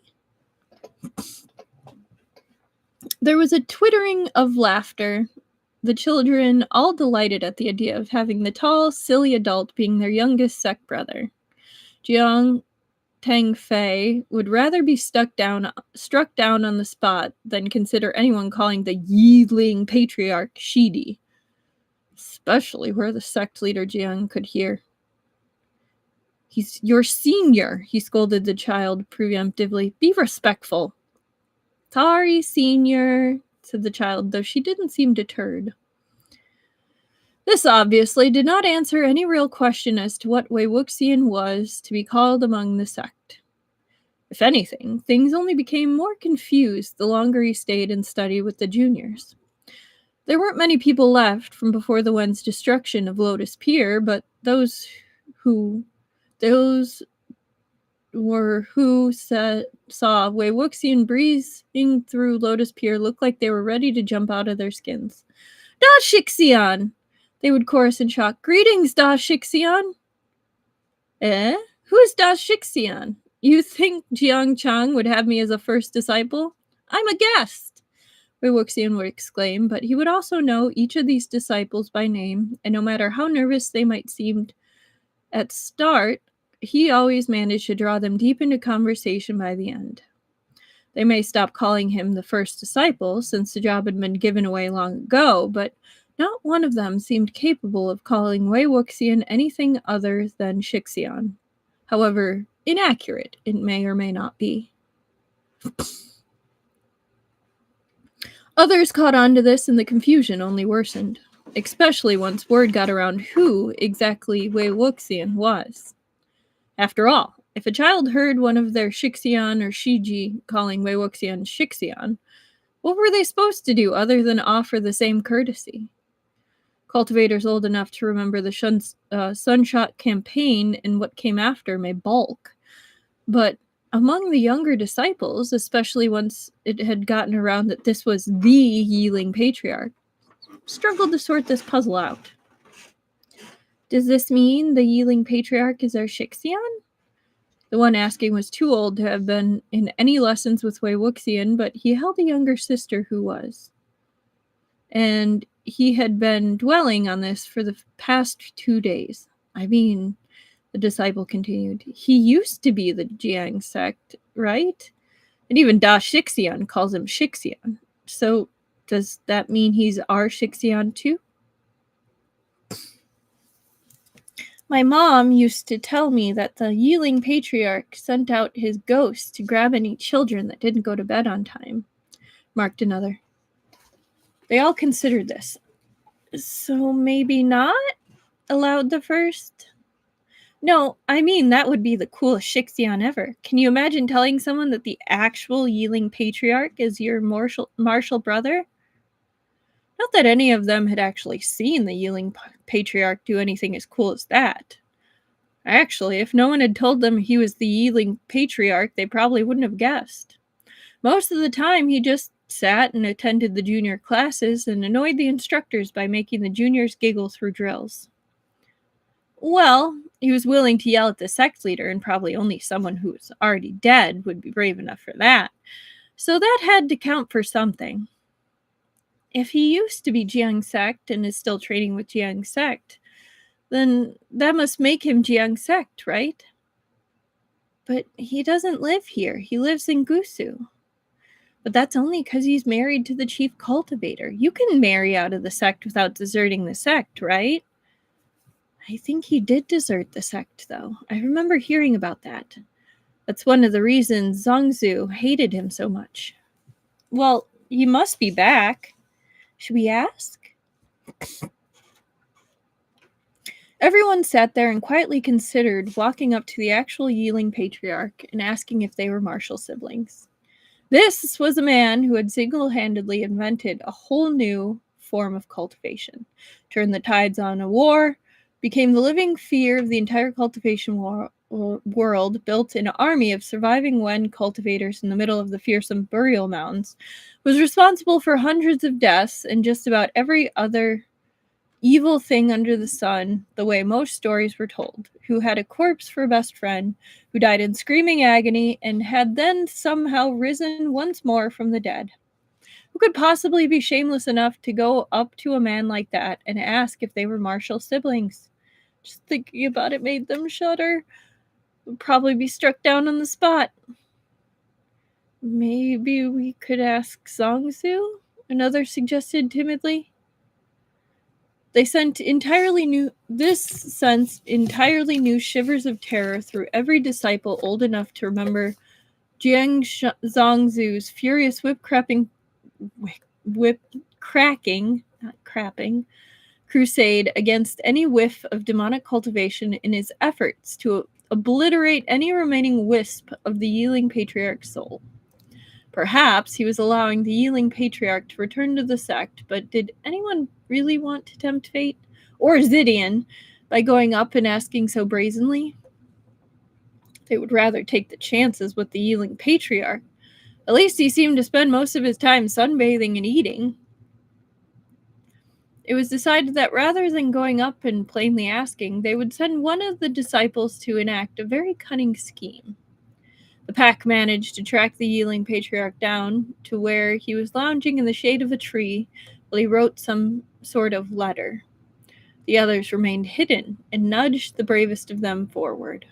There was a twittering of laughter, the children all delighted at the idea of having the tall, silly adult being their youngest sect brother. Jiang Tangfei would rather be struck down on the spot than consider anyone calling the Yiling patriarch Shidi, especially where the sect leader Jiang could hear. He's your senior, he scolded the child preemptively. Be respectful. Sorry, senior, said the child, though she didn't seem deterred. This obviously did not answer any real question as to what Wei Wuxian was to be called among the sect. If anything, things only became more confused the longer he stayed and studied with the juniors. There weren't many people left from before the Wen's destruction of Lotus Pier, but those who saw Wei Wuxian breezing through Lotus Pier looked like they were ready to jump out of their skins. Da Shixian! They would chorus in shock. Greetings, Da Shixian! Eh? Who is Da Shixian? You think Jiang Chang would have me as a first disciple? I'm a guest! Wei Wuxian would exclaim, but he would also know each of these disciples by name, and no matter how nervous they might seem at start, he always managed to draw them deep into conversation by the end. They may stop calling him the first disciple, since the job had been given away long ago, but not one of them seemed capable of calling Wei Wuxian anything other than Shixian. However inaccurate it may or may not be. Others caught on to this, and the confusion only worsened, especially once word got around who exactly Wei Wuxian was. After all, if a child heard one of their Shixian or Shiji calling Wei Wuxian Shixian, what were they supposed to do other than offer the same courtesy? Cultivators old enough to remember the Sunshot campaign and what came after may balk, but among the younger disciples, especially once it had gotten around that this was the Yiling patriarch, struggled to sort this puzzle out. Does this mean the Yiling patriarch is our Shixian? The one asking was too old to have been in any lessons with Wei Wuxian, but he held a younger sister who was. And he had been dwelling on this for the past 2 days. I mean, the disciple continued, he used to be the Jiang sect, right? And even Da Shixian calls him Shixian. So does that mean he's our Shixian too? My mom used to tell me that the Yiling patriarch sent out his ghost to grab any children that didn't go to bed on time, marked another. They all considered this. So maybe not? Allowed the first. No, I mean, that would be the coolest Shixian ever. Can you imagine telling someone that the actual Yiling patriarch is your martial brother? Not that any of them had actually seen the Yiling patriarch do anything as cool as that. Actually, if no one had told them he was the Yiling patriarch, they probably wouldn't have guessed. Most of the time, he just sat and attended the junior classes and annoyed the instructors by making the juniors giggle through drills. Well, he was willing to yell at the sect leader, and probably only someone who was already dead would be brave enough for that. So that had to count for something. If he used to be Jiang sect and is still training with Jiang sect, then that must make him Jiang sect, right? But he doesn't live here. He lives in Gusu. But that's only because he's married to the chief cultivator. You can marry out of the sect without deserting the sect, right? I think he did desert the sect, though. I remember hearing about that. That's one of the reasons Zongzu hated him so much. Well, he must be back. Should we ask? Everyone sat there and quietly considered walking up to the actual Yiling patriarch and asking if they were martial siblings. This was a man who had single-handedly invented a whole new form of cultivation, turned the tides on a war, became the living fear of the entire cultivation world, built an army of surviving Wen cultivators in the middle of the fearsome burial mounds, was responsible for hundreds of deaths and just about every other evil thing under the sun, the way most stories were told, who had a corpse for a best friend, who died in screaming agony, and had then somehow risen once more from the dead. Who could possibly be shameless enough to go up to a man like that and ask if they were martial siblings? Just thinking about it made them shudder. Would probably be struck down on the spot. Maybe we could ask Zongzu? Another suggested timidly. This sent entirely new shivers of terror through every disciple old enough to remember Jiang Zongzu's furious whip-cracking crusade against any whiff of demonic cultivation in his efforts to obliterate any remaining wisp of the Yiling Patriarch's soul. Perhaps he was allowing the Yiling Patriarch to return to the sect, but did anyone really want to tempt fate? Or Zidian, by going up and asking so brazenly? They would rather take the chances with the Yiling Patriarch. At least he seemed to spend most of his time sunbathing and eating. It was decided that rather than going up and plainly asking, they would send one of the disciples to enact a very cunning scheme. The pack managed to track the Yiling Patriarch down to where he was lounging in the shade of a tree while he wrote some sort of letter. The others remained hidden and nudged the bravest of them forward.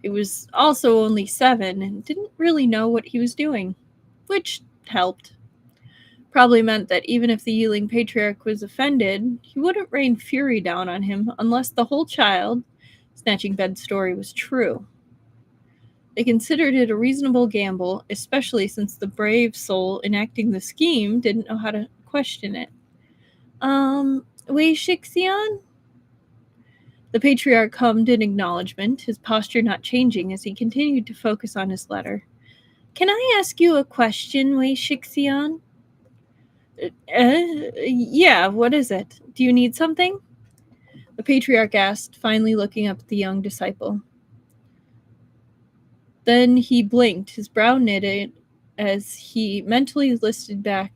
He was also only 7 and didn't really know what he was doing, which helped. Probably meant that even if the Yiling Patriarch was offended, he wouldn't rain fury down on him unless the whole child, Snatching Bed's story was true. They considered it a reasonable gamble, especially since the brave soul enacting the scheme didn't know how to question it. Wei Wuxian? The patriarch hummed in acknowledgement, his posture not changing as he continued to focus on his letter. Can I ask you a question, Wei Wuxian? Yeah, what is it? Do you need something? The patriarch asked, finally looking up at the young disciple. Then he blinked, his brow knitted, as he mentally listened back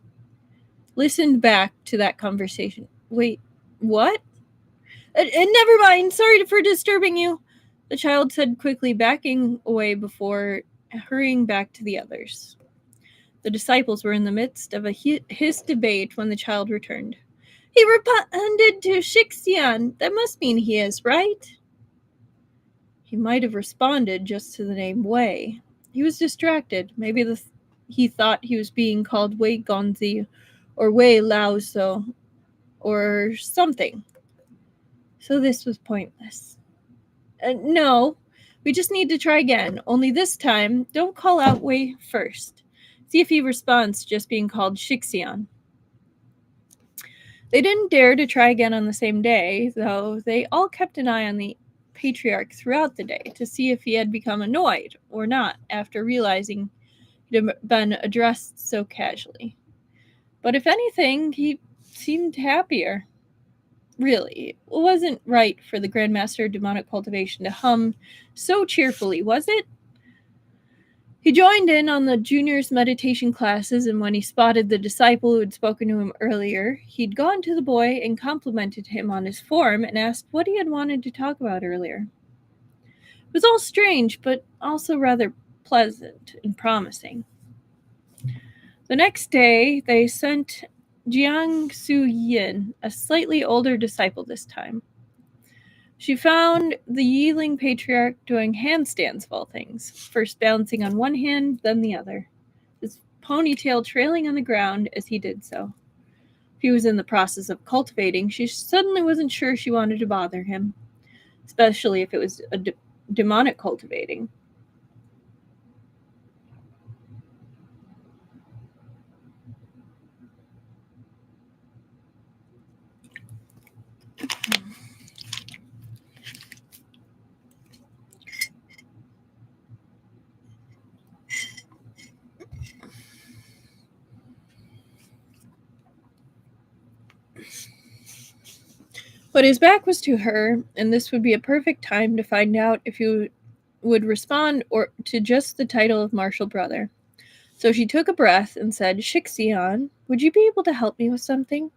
to that conversation. Wait, what? Never mind, sorry for disturbing you, the child said quickly, backing away before hurrying back to the others. The disciples were in the midst of a hissed debate when the child returned. He responded to Wuxian. That must mean he is, right? He might have responded just to the name Wei. He was distracted. Maybe he thought he was being called Wei Gonzi or Wei Laozo or something. So this was pointless. No, we just need to try again. Only this time, don't call out Wei first. See if he responds to just being called Wuxian. They didn't dare to try again on the same day, though they all kept an eye on the patriarch throughout the day to see if he had become annoyed or not after realizing he'd been addressed so casually. But if anything, he seemed happier. Really, it wasn't right for the Grandmaster of Demonic Cultivation to hum so cheerfully, was it? He joined in on the juniors' meditation classes, and when he spotted the disciple who had spoken to him earlier, he'd gone to the boy and complimented him on his form and asked what he had wanted to talk about earlier. It was all strange, but also rather pleasant and promising. The next day, they sent Jiang Su-yin, a slightly older disciple this time. She found the Yiling Patriarch doing handstands of all things, first balancing on one hand, then the other, his ponytail trailing on the ground as he did so. If he was in the process of cultivating, she suddenly wasn't sure she wanted to bother him, especially if it was a demonic cultivating. But his back was to her, and this would be a perfect time to find out if he would respond or to just the title of Martial Brother. So she took a breath and said, "Shixian, would you be able to help me with something?"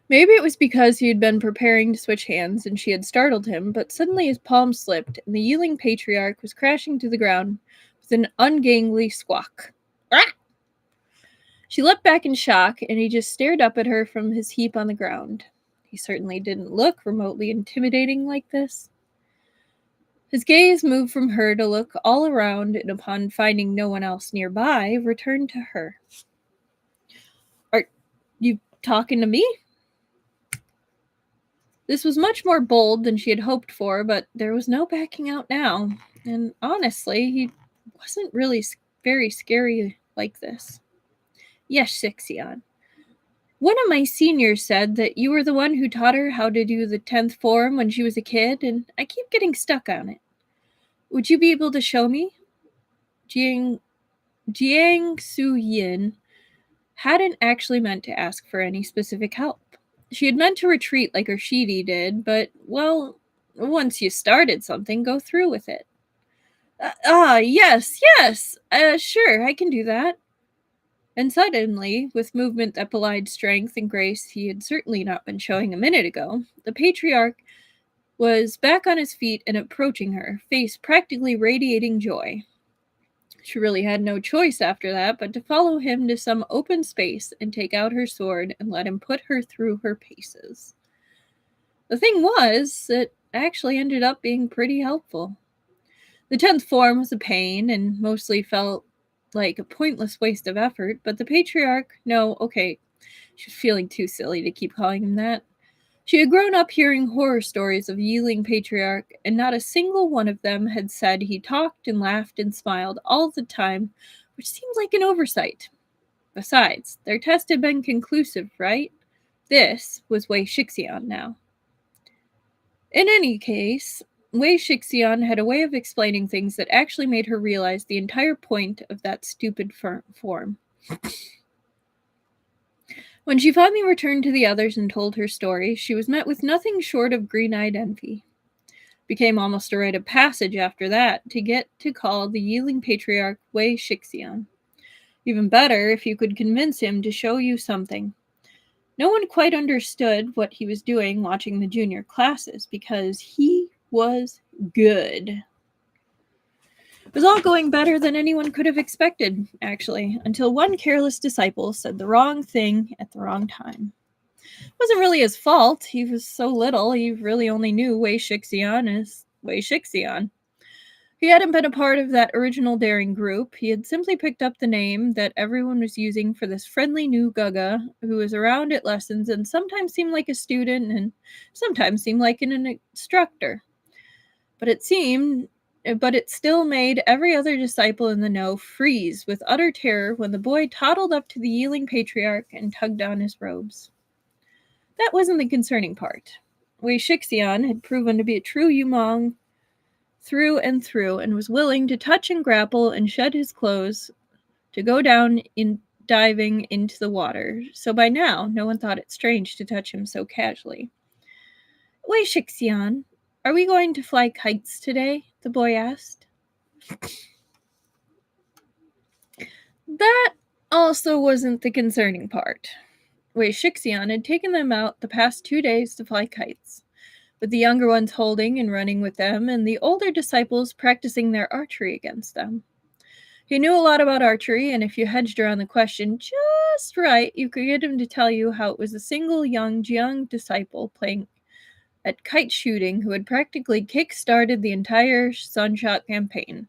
Maybe it was because he had been preparing to switch hands and she had startled him, but suddenly his palm slipped and the yielding patriarch was crashing to the ground with an ungainly squawk. Ah! She leapt back in shock, and he just stared up at her from his heap on the ground. He certainly didn't look remotely intimidating like this. His gaze moved from her to look all around, and upon finding no one else nearby, returned to her. "Are you talking to me?" This was much more bold than she had hoped for, but there was no backing out now. And honestly, he wasn't really very scary like this. "Yes, Shixian. One of my seniors said that you were the one who taught her how to do the 10th form when she was a kid, and I keep getting stuck on it. Would you be able to show me?" Jiang Su-yin hadn't actually meant to ask for any specific help. She had meant to retreat like Urshidi did, but, well, once you started something, go through with it. Yes, sure, I can do that." And suddenly, with movement that belied strength and grace he had certainly not been showing a minute ago, the patriarch was back on his feet and approaching her, face practically radiating joy. She really had no choice after that but to follow him to some open space and take out her sword and let him put her through her paces. The thing was, it actually ended up being pretty helpful. The 10th form was a pain and mostly felt like a pointless waste of effort, but the patriarch, no, okay, she was feeling too silly to keep calling him that. She had grown up hearing horror stories of Yiling patriarch, and not a single one of them had said he talked and laughed and smiled all the time, which seemed like an oversight. Besides, their test had been conclusive, right? This was Wei Wuxian now. In any case, Wei Wuxian had a way of explaining things that actually made her realize the entire point of that stupid form. When she finally returned to the others and told her story, she was met with nothing short of green-eyed envy. It became almost a rite of passage after that to get to call the Yiling patriarch Wei Wuxian. Even better if you could convince him to show you something. No one quite understood what he was doing watching the junior classes because he was good. It was all going better than anyone could have expected, actually, until one careless disciple said the wrong thing at the wrong time. It wasn't really his fault. He was so little, he really only knew Wei Wuxian as Wei Wuxian. He hadn't been a part of that original daring group. He had simply picked up the name that everyone was using for this friendly new Gaga who was around at lessons and sometimes seemed like a student and sometimes seemed like an instructor. But it still made every other disciple in the know freeze with utter terror when the boy toddled up to the Yiling patriarch and tugged on his robes. That wasn't the concerning part. Wei Wuxian had proven to be a true Yumong through and through and was willing to touch and grapple and shed his clothes to go down in diving into the water, so by now no one thought it strange to touch him so casually. "Wei Wuxian, are we going to fly kites today?" the boy asked. That also wasn't the concerning part. Wei Wuxian had taken them out the past 2 days to fly kites, with the younger ones holding and running with them, and the older disciples practicing their archery against them. He knew a lot about archery, and if you hedged around the question just right, you could get him to tell you how it was a single young Jiang disciple playing at kite shooting who had practically kick-started the entire Sunshot campaign.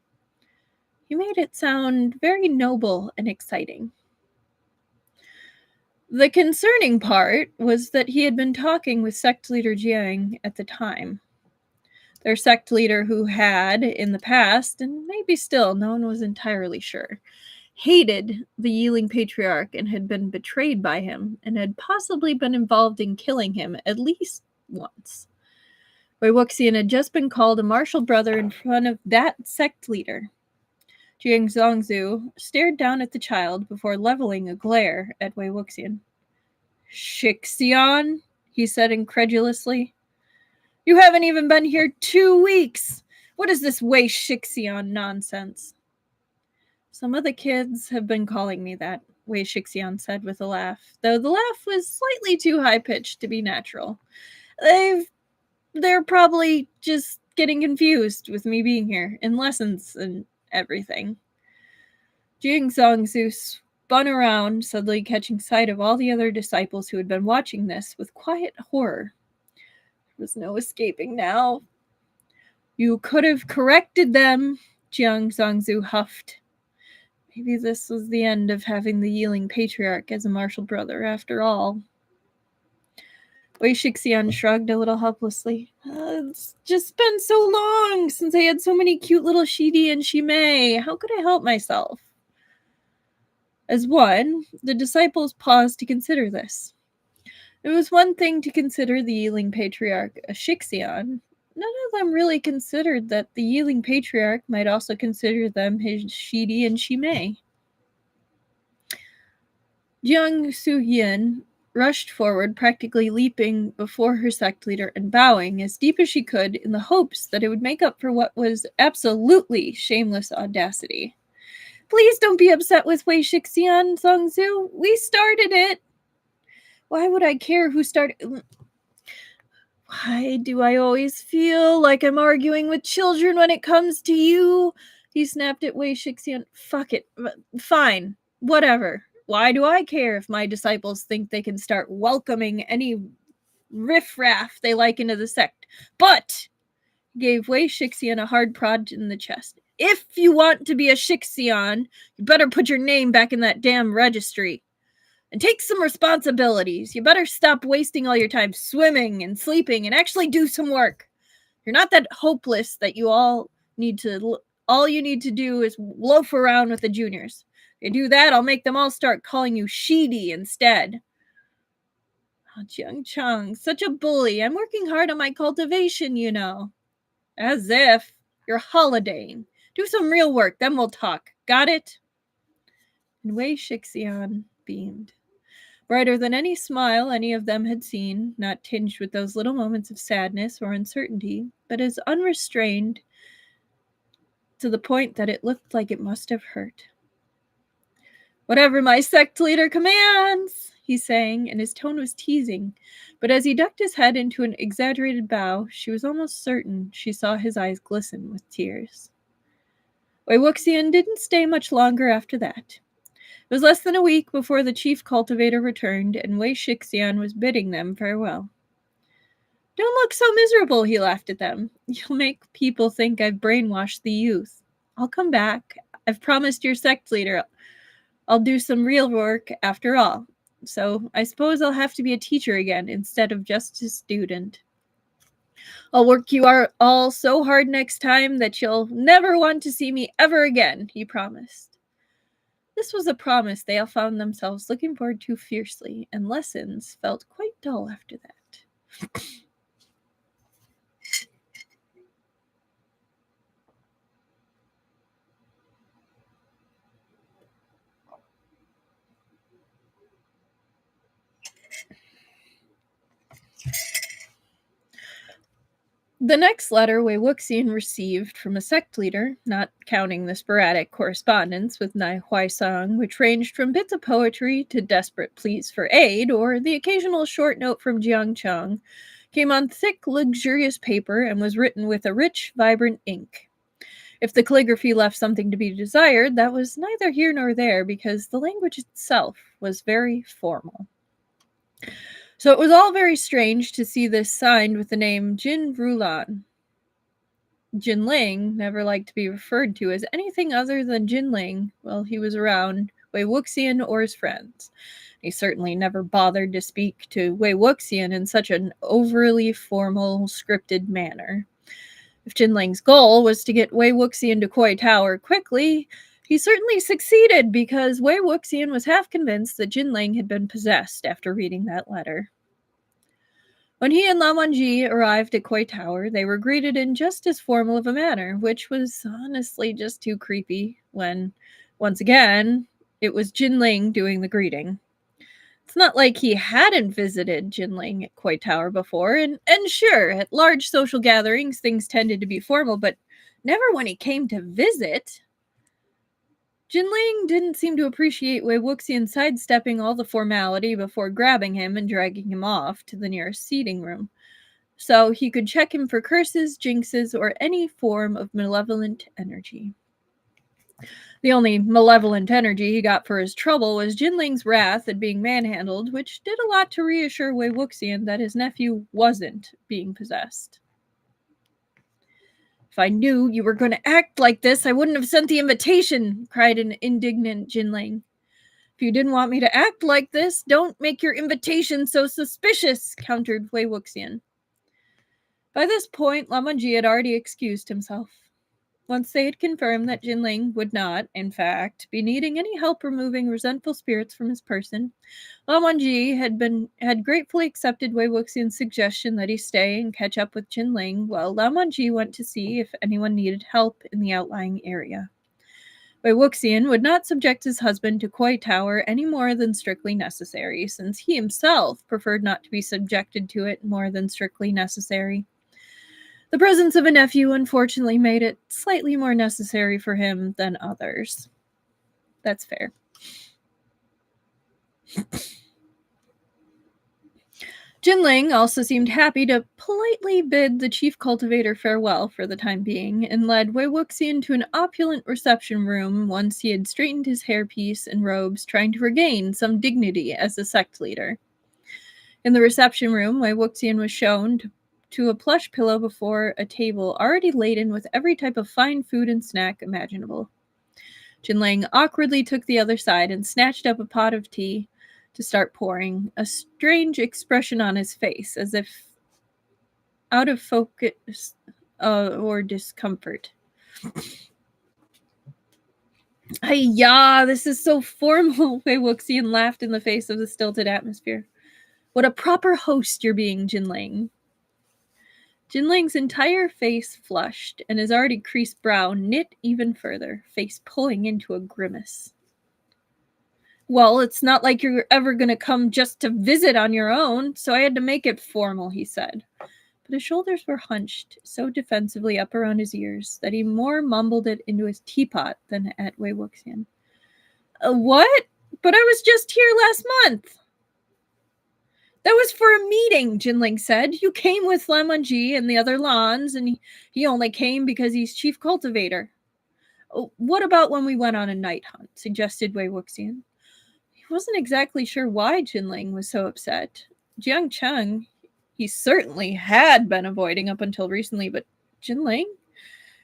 He made it sound very noble and exciting. The concerning part was that he had been talking with sect leader Jiang at the time. Their sect leader who had, in the past, and maybe still, no one was entirely sure, hated the Yiling patriarch and had been betrayed by him and had possibly been involved in killing him at least once. Wei Wuxian had just been called a martial brother in front of that sect leader. Jiang Zongzu stared down at the child before leveling a glare at Wei Wuxian. Wuxian, he said incredulously. You haven't even been here 2 weeks. What is this Wei Wuxian nonsense? Some of the kids have been calling me that, Wei Wuxian said with a laugh, though the laugh was slightly too high-pitched to be natural. They're probably just getting confused with me being here, in lessons and everything. Jing Zongzu spun around, suddenly catching sight of all the other disciples who had been watching this with quiet horror. There was no escaping now. You could have corrected them, Jiang Zongzu huffed. Maybe this was the end of having the Yiling Patriarch as a martial brother after all. Wei Wuxian shrugged a little helplessly. It's just been so long since I had so many cute little Shidi and Shimei. How could I help myself? As one, the disciples paused to consider this. It was one thing to consider the Yiling Patriarch a Wuxian. None of them really considered that the Yiling Patriarch might also consider them his Shidi and Shimei. Jiang Suyin rushed forward, practically leaping before her sect leader and bowing as deep as she could in the hopes that it would make up for what was absolutely shameless audacity. Please don't be upset with Wei Wuxian, Zongzu. We started it. Why would I care who started? Why do I always feel like I'm arguing with children when it comes to you? He snapped at Wei Wuxian. Fuck it. Fine. Whatever. Why do I care if my disciples think they can start welcoming any riffraff they like into the sect? But, gave Wei Wuxian a hard prod in the chest. If you want to be a Wuxian, you better put your name back in that damn registry. And take some responsibilities. You better stop wasting all your time swimming and sleeping and actually do some work. You're not that hopeless that all you need to do is loaf around with the juniors. If you do that, I'll make them all start calling you Shidi instead. Oh, Jiang Chang, such a bully. I'm working hard on my cultivation, you know. As if. You're holidaying. Do some real work, then we'll talk. Got it? And Wei Wuxian beamed. Brighter than any smile any of them had seen, not tinged with those little moments of sadness or uncertainty, but as unrestrained to the point that it looked like it must have hurt. Whatever my sect leader commands, he sang, and his tone was teasing, but as he ducked his head into an exaggerated bow, she was almost certain she saw his eyes glisten with tears. Wei Wuxian didn't stay much longer after that. It was less than a week before the chief cultivator returned, and Wei Wuxian was bidding them farewell. Don't look so miserable, he laughed at them. You'll make people think I've brainwashed the youth. I'll come back. I've promised your sect leader I'll do some real work after all. So I suppose I'll have to be a teacher again instead of just a student. I'll work you all so hard next time that you'll never want to see me ever again, he promised. This was a promise they all found themselves looking forward to fiercely, and lessons felt quite dull after that. The next letter Wei Wuxian received from a sect leader, not counting the sporadic correspondence with Nai Huaisang, which ranged from bits of poetry to desperate pleas for aid, or the occasional short note from Jiang Chang, came on thick, luxurious paper and was written with a rich, vibrant ink. If the calligraphy left something to be desired, that was neither here nor there, because the language itself was very formal. So it was all very strange to see this signed with the name Jin Rulan. Jinling never liked to be referred to as anything other than Jinling while he was around Wei Wuxian or his friends. He certainly never bothered to speak to Wei Wuxian in such an overly formal, scripted manner. If Jinling's goal was to get Wei Wuxian to Koi Tower quickly, he certainly succeeded, because Wei Wuxian was half convinced that Jinling had been possessed after reading that letter. When he and Lan Wangji arrived at Koi Tower, they were greeted in just as formal of a manner, which was honestly just too creepy when, once again, it was Jinling doing the greeting. It's not like he hadn't visited Jinling at Koi Tower before, and sure, at large social gatherings things tended to be formal, but never when he came to visit. Jinling didn't seem to appreciate Wei Wuxian sidestepping all the formality before grabbing him and dragging him off to the nearest seating room, so he could check him for curses, jinxes, or any form of malevolent energy. The only malevolent energy he got for his trouble was Jinling's wrath at being manhandled, which did a lot to reassure Wei Wuxian that his nephew wasn't being possessed. "If I knew you were going to act like this, I wouldn't have sent the invitation," cried an indignant Jinling. "If you didn't want me to act like this, don't make your invitation so suspicious," countered Wei Wuxian. By this point, Lan Wangji had already excused himself. Once they had confirmed that Jinling would not, in fact, be needing any help removing resentful spirits from his person, Lan Wangji had gratefully accepted Wei Wuxian's suggestion that he stay and catch up with Jinling, while Lan Wangji went to see if anyone needed help in the outlying area. Wei Wuxian would not subject his husband to Koi Tower any more than strictly necessary, since he himself preferred not to be subjected to it more than strictly necessary. The presence of a nephew unfortunately made it slightly more necessary for him than others. That's fair. Jinling also seemed happy to politely bid the chief cultivator farewell for the time being, and led Wei Wuxian to an opulent reception room once he had straightened his hairpiece and robes, trying to regain some dignity as a sect leader. In the reception room, Wei Wuxian was shown to a plush pillow before a table already laden with every type of fine food and snack imaginable. Jinling awkwardly took the other side and snatched up a pot of tea to start pouring, a strange expression on his face, as if out of focus or discomfort. "Hi-ya, this is so formal," Wei Wuxian laughed in the face of the stilted atmosphere. "What a proper host you're being, Jinling." Jinling's entire face flushed, and his already creased brow knit even further, face pulling into a grimace. "Well, it's not like you're ever going to come just to visit on your own, so I had to make it formal," he said. But his shoulders were hunched so defensively up around his ears that he more mumbled it into his teapot than at Wei Wuxian. "What? But I was just here last month." "That was for a meeting," Jinling said. "You came with Lan Wangji and the other Lans, and he only came because he's chief cultivator." "What about when we went on a night hunt?" suggested Wei Wuxian. He wasn't exactly sure why Jinling was so upset. Jiang Cheng, he certainly had been avoiding up until recently, but Jinling?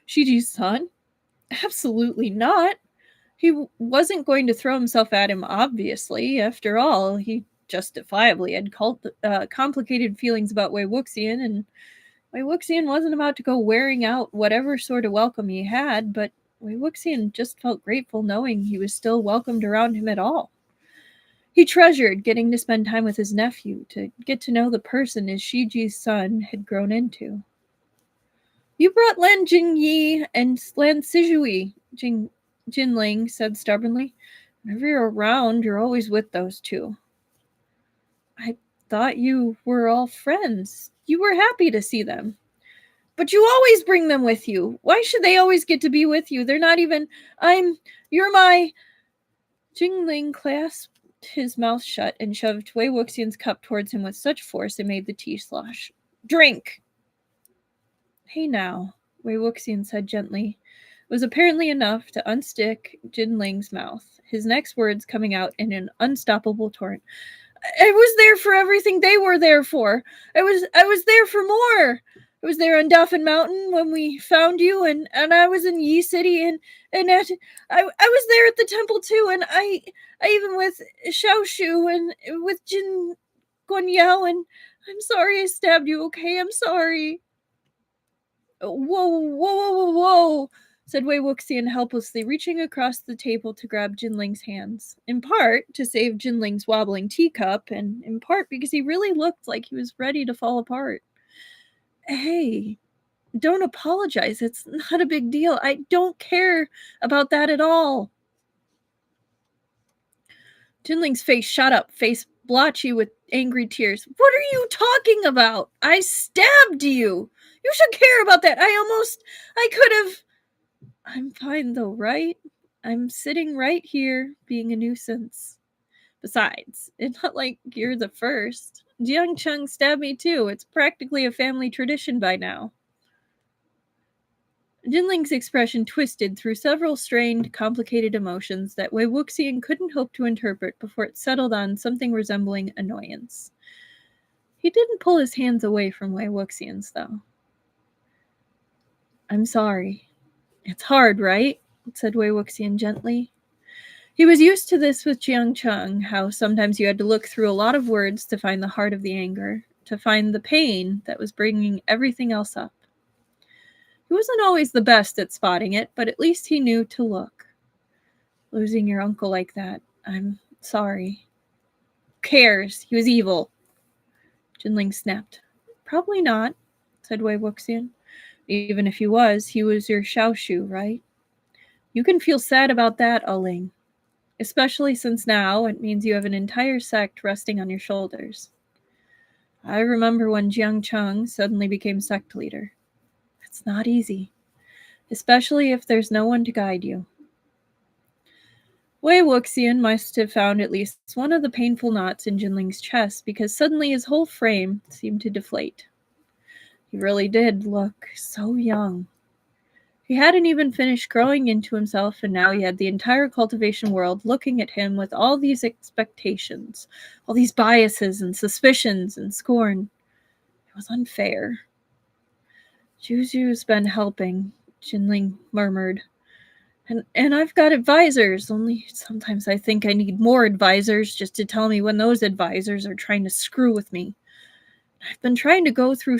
Shiji's son? Absolutely not. He wasn't going to throw himself at him, obviously. After all, he justifiably had complicated feelings about Wei Wuxian, and Wei Wuxian wasn't about to go wearing out whatever sort of welcome he had, but Wei Wuxian just felt grateful knowing he was still welcomed around him at all. He treasured getting to spend time with his nephew, to get to know the person his Shiji's son had grown into. "You brought Lan Jingyi and Lan Sijui," Jinling said stubbornly. "Whenever you're around, you're always with those two." "I thought you were all friends. You were happy to see them." "But you always bring them with you. Why should they always get to be with you? They're not even... You're my..." Jinling clasped his mouth shut and shoved Wei Wuxian's cup towards him with such force it made the tea slosh. "Drink!" "Hey now," Wei Wuxian said gently. It was apparently enough to unstick Jinling's mouth, his next words coming out in an unstoppable torrent. "I was there for everything they were there for. I was there for more. I was there on Dauphin Mountain when we found you, and I was in Yi City, and I was there at the temple too, and I even with Xiao Shu and with Jin Guan Yao, and I'm sorry I stabbed you, okay? I'm sorry." Whoa, said Wei Wuxian helplessly, reaching across the table to grab Jinling's hands, in part to save Jinling's wobbling teacup, and in part because he really looked like he was ready to fall apart. "Hey, don't apologize. It's not a big deal. I don't care about that at all." Jinling's face shot up, face blotchy with angry tears. What are you talking about? I stabbed you. You should care about that. I could have. I'm fine though, right? I'm sitting right here being a nuisance. Besides, it's not like you're the first. Jiang Chung stabbed me too. It's practically a family tradition by now. Jinling's expression twisted through several strained, complicated emotions that Wei Wuxian couldn't hope to interpret before it settled on something resembling annoyance. He didn't pull his hands away from Wei Wuxian's, though. I'm sorry. It's hard, right? Said Wei Wuxian gently. He was used to this with Jiang Chung, how sometimes you had to look through a lot of words to find the heart of the anger, to find the pain that was bringing everything else up. He wasn't always the best at spotting it, but at least he knew to look. Losing your uncle like that, I'm sorry. Who cares? He was evil. Jinling snapped. Probably not, said Wei Wuxian. Even if he was your Xiaoshu, right? You can feel sad about that, Aling. Especially since now it means you have an entire sect resting on your shoulders. I remember when Jiang Chung suddenly became sect leader. It's not easy, especially if there's no one to guide you. Wei Wuxian must have found at least one of the painful knots in Jinling's chest because suddenly his whole frame seemed to deflate. He really did look so young. He hadn't even finished growing into himself, and now he had the entire cultivation world looking at him with all these expectations, all these biases and suspicions and scorn. It was unfair. Juju's been helping, Jinling murmured. And I've got advisors, only sometimes I think I need more advisors just to tell me when those advisors are trying to screw with me. I've been trying to go through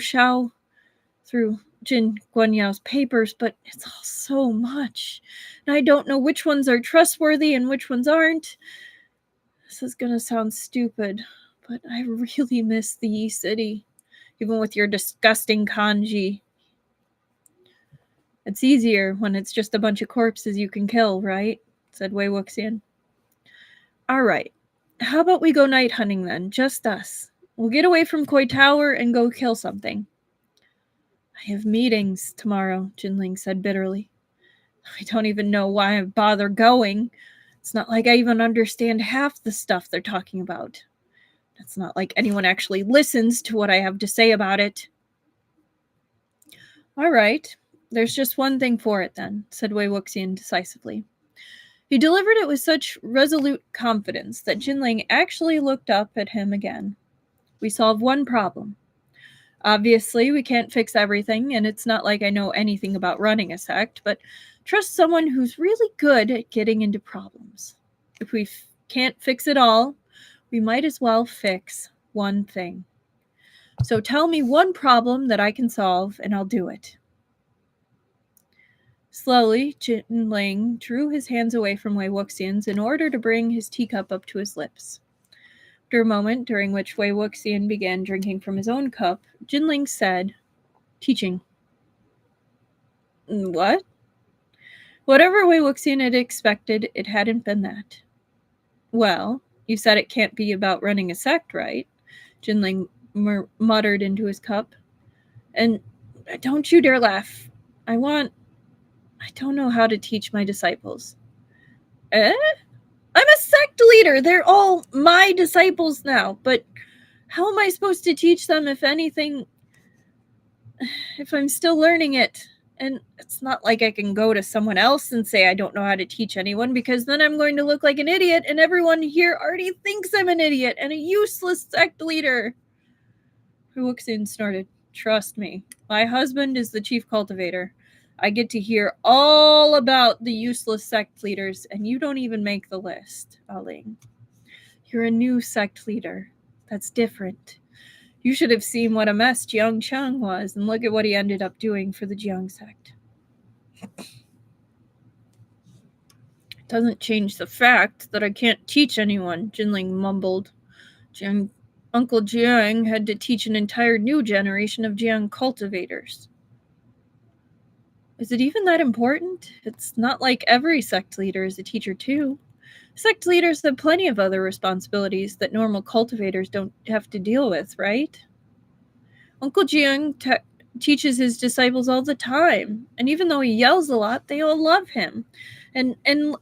Jin Guanyao's papers, but it's all so much. And I don't know which ones are trustworthy and which ones aren't. This is gonna sound stupid, but I really miss the Yi City, even with your disgusting kanji. It's easier when it's just a bunch of corpses you can kill, right? Said Wei Wuxian. All right. How about we go night hunting then? Just us. We'll get away from Koi Tower and go kill something. I have meetings tomorrow, Jinling said bitterly. I don't even know why I bother going. It's not like I even understand half the stuff they're talking about. It's not like anyone actually listens to what I have to say about it. All right. There's just one thing for it then, said Wei Wuxian decisively. He delivered it with such resolute confidence that Jinling actually looked up at him again. We solve one problem. Obviously, we can't fix everything, and it's not like I know anything about running a sect, but trust someone who's really good at getting into problems. If we can't fix it all, we might as well fix one thing. So tell me one problem that I can solve, and I'll do it. Slowly, Jinling drew his hands away from Wei Wuxian's in order to bring his teacup up to his lips. After a moment, during which Wei Wuxian began drinking from his own cup, Jinling said, Teaching. What? Whatever Wei Wuxian had expected, it hadn't been that. Well, you said it can't be about running a sect, right? Jinling muttered into his cup. And don't you dare laugh. I don't know how to teach my disciples. Eh? I'm a sect leader. They're all my disciples now. But how am I supposed to teach them, if anything, if I'm still learning it? And it's not like I can go to someone else and say I don't know how to teach anyone, because then I'm going to look like an idiot, and everyone here already thinks I'm an idiot and a useless sect leader. Wei Wuxian snorted. Trust me, my husband is the chief cultivator. I get to hear all about the useless sect leaders, and you don't even make the list, Aling. You're a new sect leader. That's different. You should have seen what a mess Jiang Chung was, and look at what he ended up doing for the Jiang sect. It doesn't change the fact that I can't teach anyone, Jinling mumbled. Uncle Jiang had to teach an entire new generation of Jiang cultivators. Is it even that important? It's not like every sect leader is a teacher too. Sect leaders have plenty of other responsibilities that normal cultivators don't have to deal with, right? Uncle Jiang teaches his disciples all the time, and even though he yells a lot, they all love him. And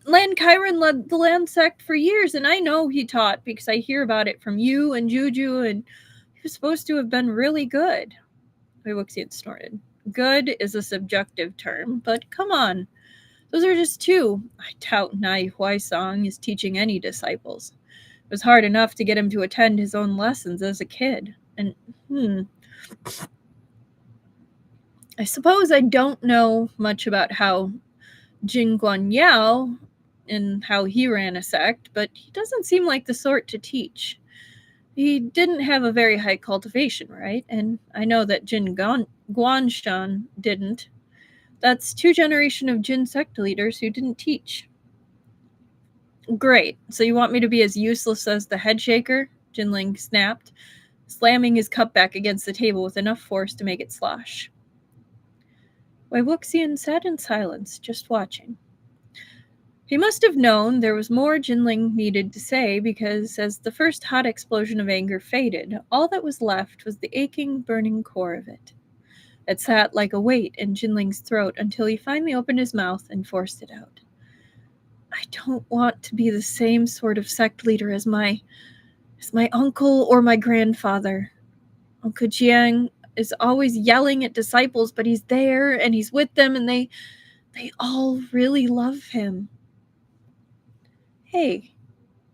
Lan Chiron led the land sect for years, and I know he taught because I hear about it from you and Juju, and he was supposed to have been really good. Wei Wuxian snorted. Good is a subjective term, but come on. Those are just two. I doubt Nai Huaisong is teaching any disciples. It was hard enough to get him to attend his own lessons as a kid. And, I suppose I don't know much about how Jin Guan Yao and how he ran a sect, but he doesn't seem like the sort to teach. He didn't have a very high cultivation, right? And I know that Jin Guanshan didn't. That's 2 generations of Jin sect leaders who didn't teach. Great. So you want me to be as useless as the head shaker? Jinling snapped, slamming his cup back against the table with enough force to make it slosh. Wei Wuxian sat in silence, just watching. He must have known there was more Jinling needed to say because as the first hot explosion of anger faded, all that was left was the aching, burning core of it. It sat like a weight in Jinling's throat until he finally opened his mouth and forced it out. I don't want to be the same sort of sect leader as my uncle or my grandfather. Uncle Jiang is always yelling at disciples, but he's there and he's with them and they all really love him. Hey,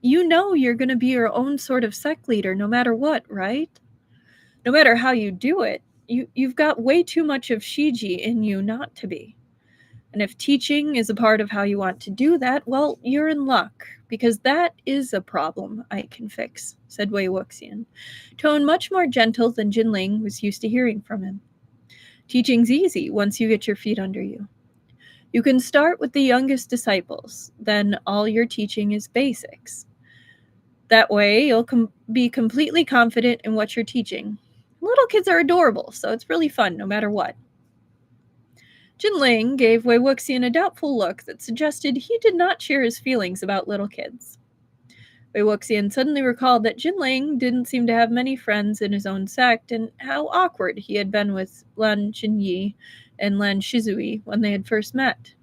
you know you're going to be your own sort of sect leader no matter what, right? No matter how you do it, you've got way too much of Shiji in you not to be. And if teaching is a part of how you want to do that, well, you're in luck, because that is a problem I can fix, said Wei Wuxian, tone much more gentle than Jinling was used to hearing from him. Teaching's easy once you get your feet under you. You can start with the youngest disciples, then all your teaching is basics. That way, you'll be completely confident in what you're teaching. Little kids are adorable, so it's really fun no matter what. Jinling gave Wei Wuxian a doubtful look that suggested he did not share his feelings about little kids. Wei Wuxian suddenly recalled that Jinling didn't seem to have many friends in his own sect and how awkward he had been with Lan Qinyi and Lan Shizui when they had first met.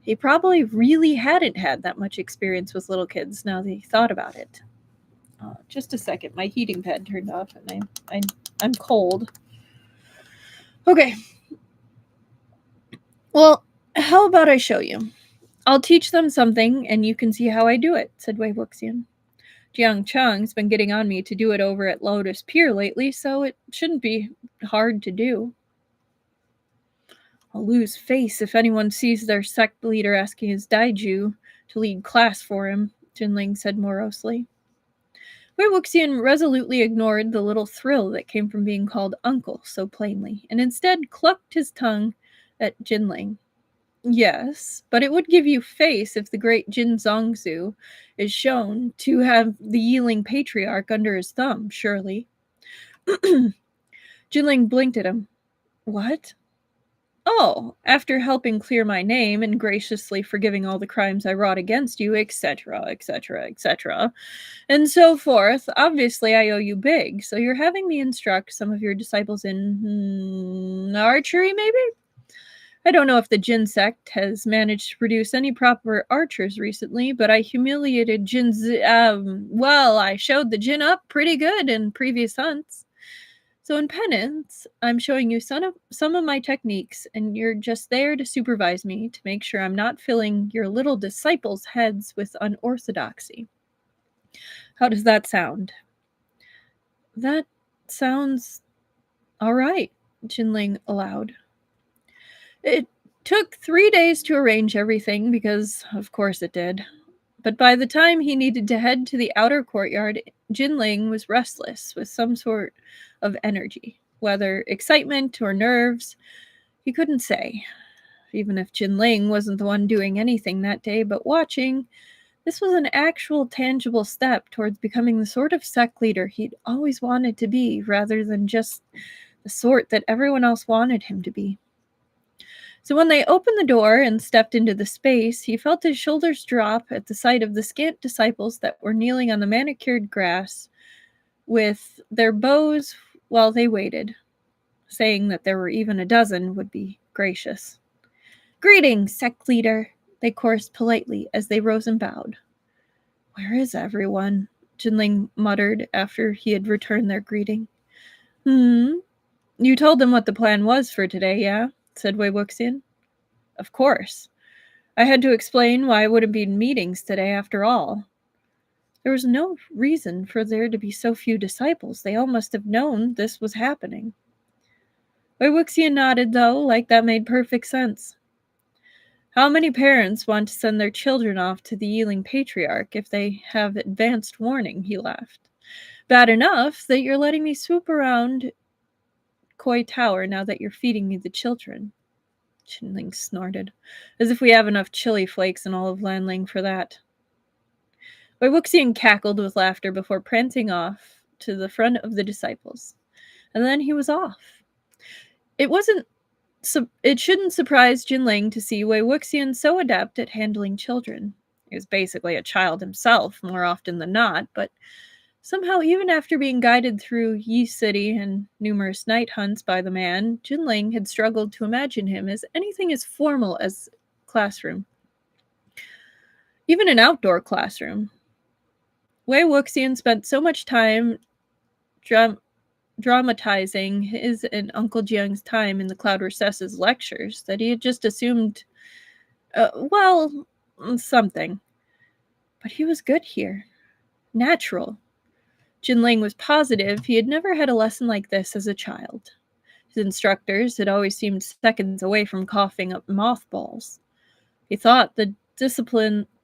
He probably really hadn't had that much experience with little kids now that he thought about it. Just a second, my heating pad turned off and I'm cold. Okay. Well, how about I show you? I'll teach them something and you can see how I do it, said Wei Wuxian. Jiang Cheng's been getting on me to do it over at Lotus Pier lately, so it shouldn't be hard to do. I'll lose face if anyone sees their sect leader asking his daiju to lead class for him, Jinling said morosely. Wei Wuxian resolutely ignored the little thrill that came from being called uncle so plainly, and instead clucked his tongue at Jinling. Yes, but it would give you face if the great Jin Zongzu is shown to have the Yiling patriarch under his thumb, surely. Jinling blinked at him. What? Oh, after helping clear my name and graciously forgiving all the crimes I wrought against you, etc., etc., etc., and so forth, obviously I owe you big, so you're having me instruct some of your disciples in archery, maybe? I don't know if the Jin sect has managed to produce any proper archers recently, but I humiliated I showed the Jin up pretty good in previous hunts. So in penance, I'm showing you some of my techniques, and you're just there to supervise me to make sure I'm not filling your little disciples' heads with unorthodoxy. How does that sound? That sounds all right, Jinling allowed. It took 3 days to arrange everything because, of course, it did. But by the time he needed to head to the outer courtyard, Jinling was restless with some sort of energy. Whether excitement or nerves, he couldn't say. Even if Jinling wasn't the one doing anything that day but watching, this was an actual tangible step towards becoming the sort of sect leader he'd always wanted to be, rather than just the sort that everyone else wanted him to be. So when they opened the door and stepped into the space, he felt his shoulders drop at the sight of the scant disciples that were kneeling on the manicured grass with their bows while they waited. Saying that there were even a dozen would be gracious. "Greetings, sect leader," they chorused politely as they rose and bowed. "Where is everyone?" Jinling muttered after he had returned their greeting. You told them what the plan was for today, yeah?" said Wei Wuxian. "Of course. I had to explain why I wouldn't be in meetings today after all. There was no reason for there to be so few disciples. They all must have known this was happening." Wei Wuxian nodded, though, like that made perfect sense. How many parents want to send their children off to the Yiling Patriarch if they have advanced warning? He laughed. Bad enough that you're letting me swoop around Koi Tower now that you're feeding me the children. Chinling snorted, as if we have enough chili flakes in all of Lanling for that. Wei Wuxian cackled with laughter before prancing off to the front of the disciples. And then he was off. It shouldn't surprise Jinling to see Wei Wuxian so adept at handling children. He was basically a child himself more often than not, but somehow even after being guided through Yi City and numerous night hunts by the man, Jinling had struggled to imagine him as anything as formal as classroom. Even an outdoor classroom. Wei Wuxian spent so much time dramatizing his and Uncle Jiang's time in the Cloud Recess's lectures that he had just assumed, something. But he was good here. Natural. Jinling was positive he had never had a lesson like this as a child. His instructors had always seemed seconds away from coughing up mothballs. He thought the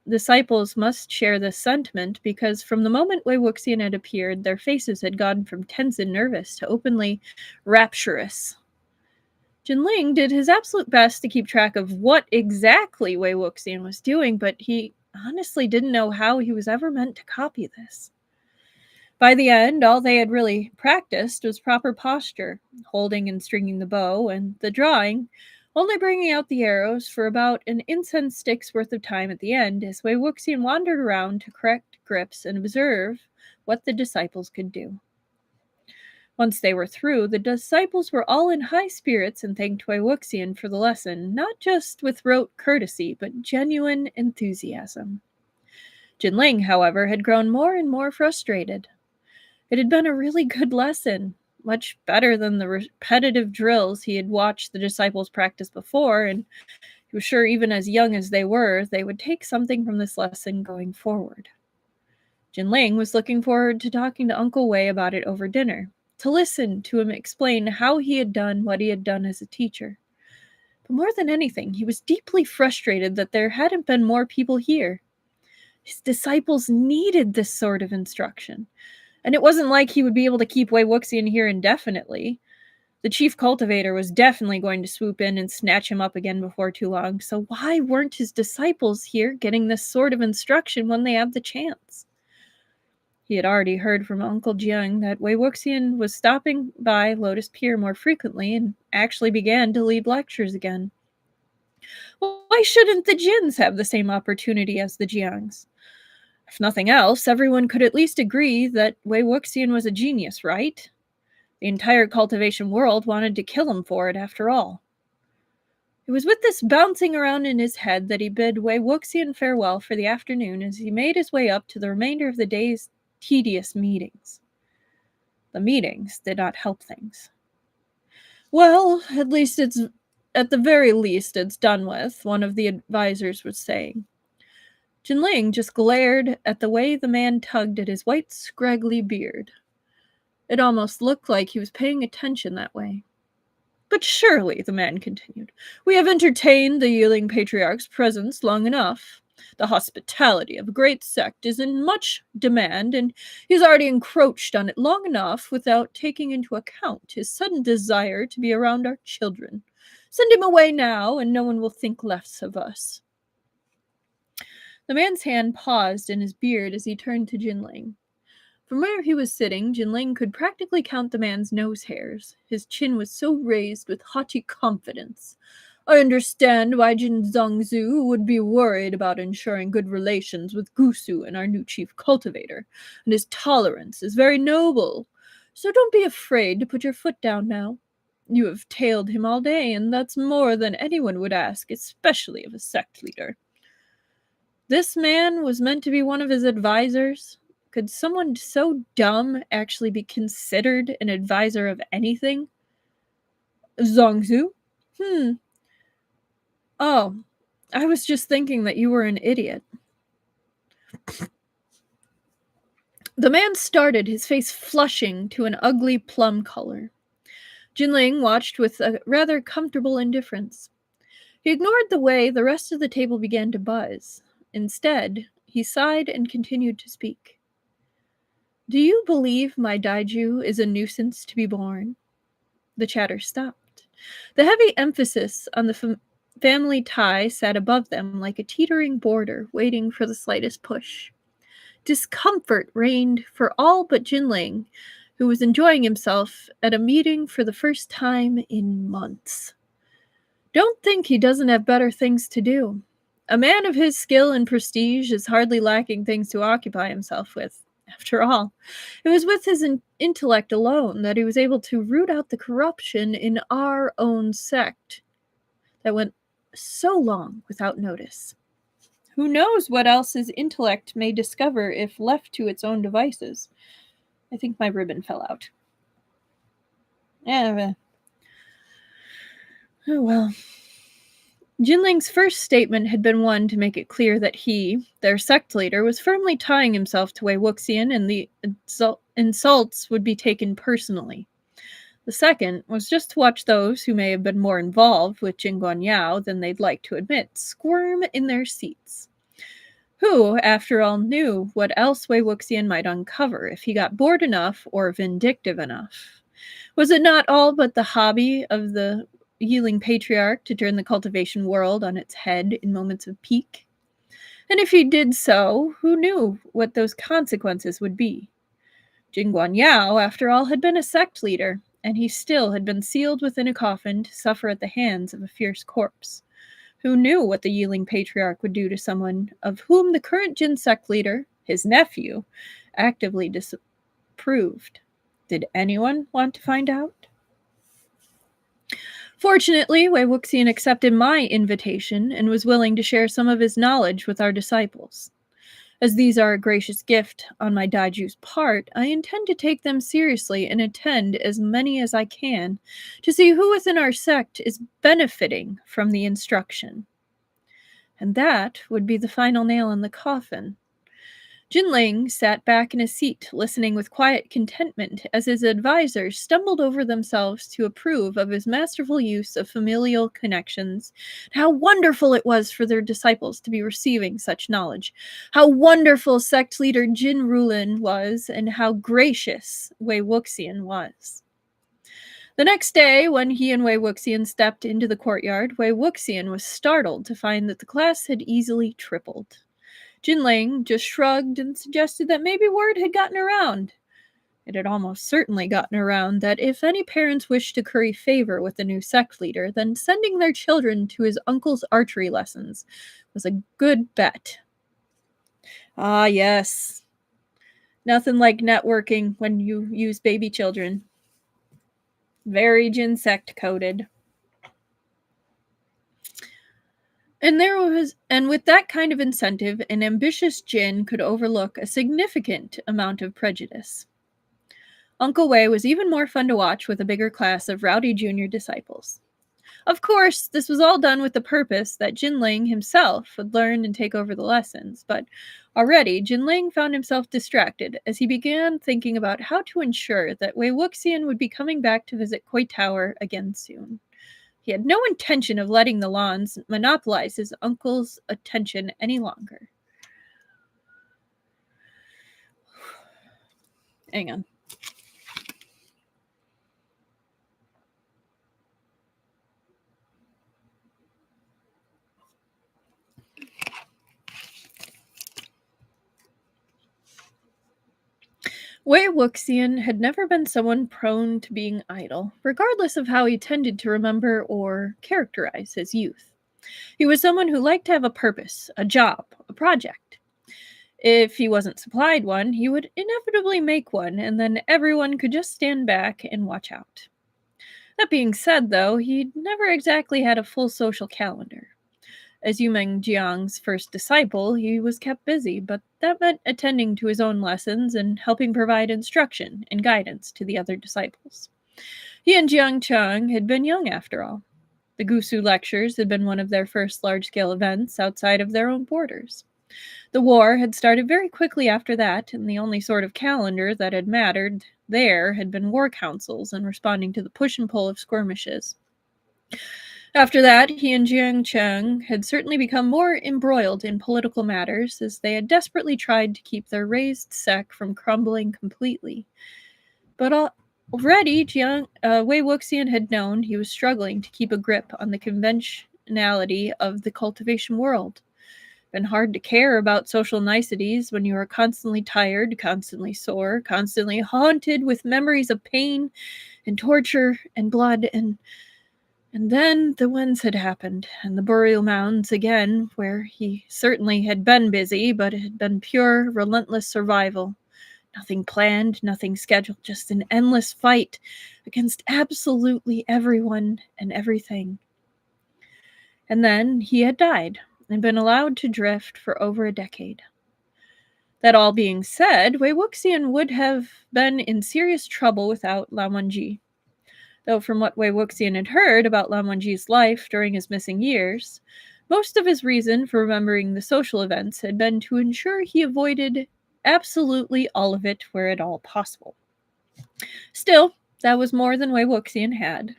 disciples must share this sentiment because from the moment Wei Wuxian had appeared, their faces had gone from tense and nervous to openly rapturous. Jinling did his absolute best to keep track of what exactly Wei Wuxian was doing, but he honestly didn't know how he was ever meant to copy this. By the end, all they had really practiced was proper posture, holding and stringing the bow, and the drawing, only bringing out the arrows for about an incense stick's worth of time at the end as Wei Wuxian wandered around to correct grips and observe what the disciples could do. Once they were through, the disciples were all in high spirits and thanked Wei Wuxian for the lesson, not just with rote courtesy, but genuine enthusiasm. Jinling, however, had grown more and more frustrated. It had been a really good lesson, much better than the repetitive drills he had watched the disciples practice before, and he was sure even as young as they were, they would take something from this lesson going forward. Jinling was looking forward to talking to Uncle Wei about it over dinner, to listen to him explain how he had done what he had done as a teacher. But more than anything, he was deeply frustrated that there hadn't been more people here. His disciples needed this sort of instruction. And it wasn't like he would be able to keep Wei Wuxian here indefinitely. The chief cultivator was definitely going to swoop in and snatch him up again before too long, so why weren't his disciples here getting this sort of instruction when they had the chance? He had already heard from Uncle Jiang that Wei Wuxian was stopping by Lotus Pier more frequently and actually began to lead lectures again. Well, why shouldn't the Jins have the same opportunity as the Jiangs? If nothing else, everyone could at least agree that Wei Wuxian was a genius, right? The entire cultivation world wanted to kill him for it, after all. It was with this bouncing around in his head that he bid Wei Wuxian farewell for the afternoon as he made his way up to the remainder of the day's tedious meetings. The meetings did not help things. Well, at the very least it's done with, one of the advisors was saying. Jinling just glared at the way the man tugged at his white, scraggly beard. It almost looked like he was paying attention that way. But surely, the man continued, we have entertained the Yiling Patriarch's presence long enough. The hospitality of a great sect is in much demand, and he has already encroached on it long enough without taking into account his sudden desire to be around our children. Send him away now, and no one will think less of us. The man's hand paused in his beard as he turned to Jinling. From where he was sitting, Jinling could practically count the man's nose hairs. His chin was so raised with haughty confidence, I understand why Jin Zhongzu would be worried about ensuring good relations with Gusu and our new chief cultivator, and his tolerance is very noble. So don't be afraid to put your foot down now. You have tailed him all day, and that's more than anyone would ask, especially of a sect leader. This man was meant to be one of his advisors. Could someone so dumb actually be considered an advisor of anything? Zhongzu? Hmm. Oh, I was just thinking that you were an idiot. The man started, his face flushing to an ugly plum color. Jinling watched with a rather comfortable indifference. He ignored the way the rest of the table began to buzz. Instead, he sighed and continued to speak. Do you believe my daiju is a nuisance to be born? The chatter stopped. The heavy emphasis on the family tie sat above them like a teetering border waiting for the slightest push. Discomfort reigned for all but Jinling, who was enjoying himself at a meeting for the first time in months. Don't think he doesn't have better things to do. A man of his skill and prestige is hardly lacking things to occupy himself with. After all, it was with his intellect alone that he was able to root out the corruption in our own sect that went so long without notice. Who knows what else his intellect may discover if left to its own devices? I think my ribbon fell out. Oh well. Jinling's first statement had been one to make it clear that he, their sect leader, was firmly tying himself to Wei Wuxian, and the insults would be taken personally. The second was just to watch those who may have been more involved with Jingguan Yao than they'd like to admit squirm in their seats. Who, after all, knew what else Wei Wuxian might uncover if he got bored enough or vindictive enough? Was it not all but the hobby of the healing patriarch to turn the cultivation world on its head in moments of pique? And if he did so, who knew what those consequences would be? Jingguan Yao, after all, had been a sect leader, and he still had been sealed within a coffin to suffer at the hands of a fierce corpse. Who knew what the Yiling patriarch would do to someone of whom the current Jin sect leader, his nephew, actively disapproved? Did anyone want to find out? Fortunately, Wei Wuxian accepted my invitation and was willing to share some of his knowledge with our disciples. As these are a gracious gift on my daiju's part, I intend to take them seriously and attend as many as I can to see who within our sect is benefiting from the instruction. And that would be the final nail in the coffin. Jinling sat back in his seat, listening with quiet contentment as his advisors stumbled over themselves to approve of his masterful use of familial connections. How wonderful it was for their disciples to be receiving such knowledge. How wonderful sect leader Jin Rulin was, and how gracious Wei Wuxian was. The next day, when he and Wei Wuxian stepped into the courtyard, Wei Wuxian was startled to find that the class had easily tripled. Jinling just shrugged and suggested that maybe word had gotten around. It had almost certainly gotten around that if any parents wished to curry favor with the new sect leader, then sending their children to his uncle's archery lessons was a good bet. Ah, yes. Nothing like networking when you use baby children. Very Jin sect coded. And with that kind of incentive, an ambitious Jin could overlook a significant amount of prejudice. Uncle Wei was even more fun to watch with a bigger class of rowdy junior disciples. Of course, this was all done with the purpose that Jinling himself would learn and take over the lessons, but already Jinling found himself distracted as he began thinking about how to ensure that Wei Wuxian would be coming back to visit Koi Tower again soon. He had no intention of letting the lawns monopolize his uncle's attention any longer. Hang on. Wei Wuxian had never been someone prone to being idle, regardless of how he tended to remember or characterize his youth. He was someone who liked to have a purpose, a job, a project. If he wasn't supplied one, he would inevitably make one, and then everyone could just stand back and watch out. That being said, though, he never exactly had a full social calendar. As Yumeng Jiang's first disciple, he was kept busy, but that meant attending to his own lessons and helping provide instruction and guidance to the other disciples. He and Jiang Cheng had been young after all. The Gusu lectures had been one of their first large-scale events outside of their own borders. The war had started very quickly after that, and the only sort of calendar that had mattered there had been war councils and responding to the push and pull of skirmishes. After that, he and Jiang Cheng had certainly become more embroiled in political matters, as they had desperately tried to keep their raised sect from crumbling completely. But already, Wei Wuxian had known he was struggling to keep a grip on the conventionality of the cultivation world. Been hard to care about social niceties when you are constantly tired, constantly sore, constantly haunted with memories of pain and torture and blood, and then the winds had happened, and the burial mounds again, where he certainly had been busy, but it had been pure, relentless survival. Nothing planned, nothing scheduled, just an endless fight against absolutely everyone and everything. And then he had died and been allowed to drift for over a decade. That all being said, Wei Wuxian would have been in serious trouble without Lan Wangji. Though from what Wei Wuxian had heard about Lan Wangji's life during his missing years, most of his reason for remembering the social events had been to ensure he avoided absolutely all of it where at all possible. Still, that was more than Wei Wuxian had.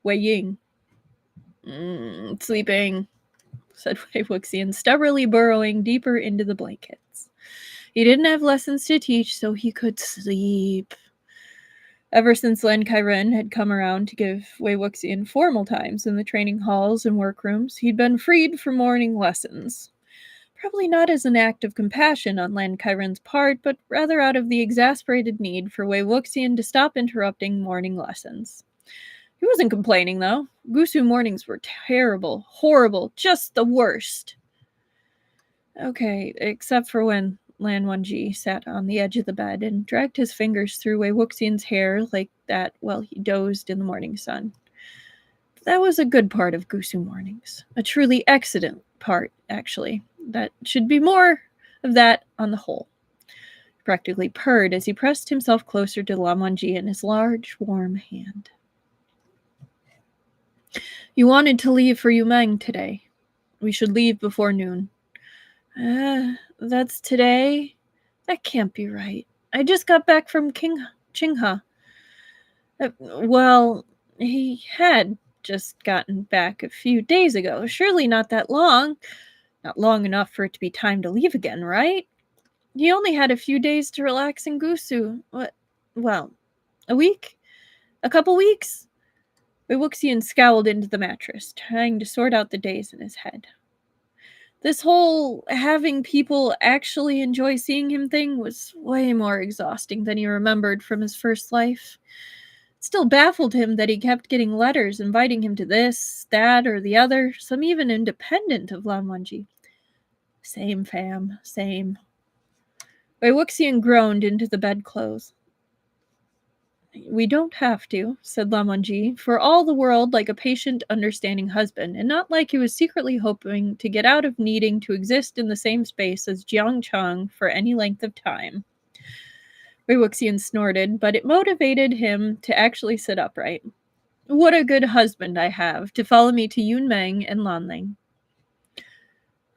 Wei Ying. Sleeping, said Wei Wuxian, stubbornly burrowing deeper into the blankets. He didn't have lessons to teach, so he could sleep. Ever since Lan Kairen had come around to give Wei Wuxian formal times in the training halls and workrooms, he'd been freed from morning lessons. Probably not as an act of compassion on Lan Kairen's part, but rather out of the exasperated need for Wei Wuxian to stop interrupting morning lessons. He wasn't complaining, though. Gusu mornings were terrible, horrible, just the worst. Okay, except for when Lan Wangji sat on the edge of the bed and dragged his fingers through Wei Wuxian's hair like that while he dozed in the morning sun. That was a good part of Gusu mornings. A truly excellent part, actually. That should be more of that on the whole. He practically purred as he pressed himself closer to Lan Wangji in his large, warm hand. You wanted to leave for Yumeng today. We should leave before noon. That's today? That can't be right. I just got back from Qinghe. Well, he had just gotten back a few days ago. Surely not that long. Not long enough for it to be time to leave again, right? He only had a few days to relax in Gusu. What? Well, a week? A couple weeks? Wei Wuxian scowled into the mattress, trying to sort out the days in his head. This whole having people actually enjoy seeing him thing was way more exhausting than he remembered from his first life. It still baffled him that he kept getting letters inviting him to this, that, or the other, some even independent of Lan Wangji. Same, fam, same. Wei Wuxian groaned into the bedclothes. We don't have to, said Lan Wangji, for all the world like a patient, understanding husband, and not like he was secretly hoping to get out of needing to exist in the same space as Jiang Cheng for any length of time. Wei Wuxian snorted, but it motivated him to actually sit upright. What a good husband I have, to follow me to Yunmeng and Lanling.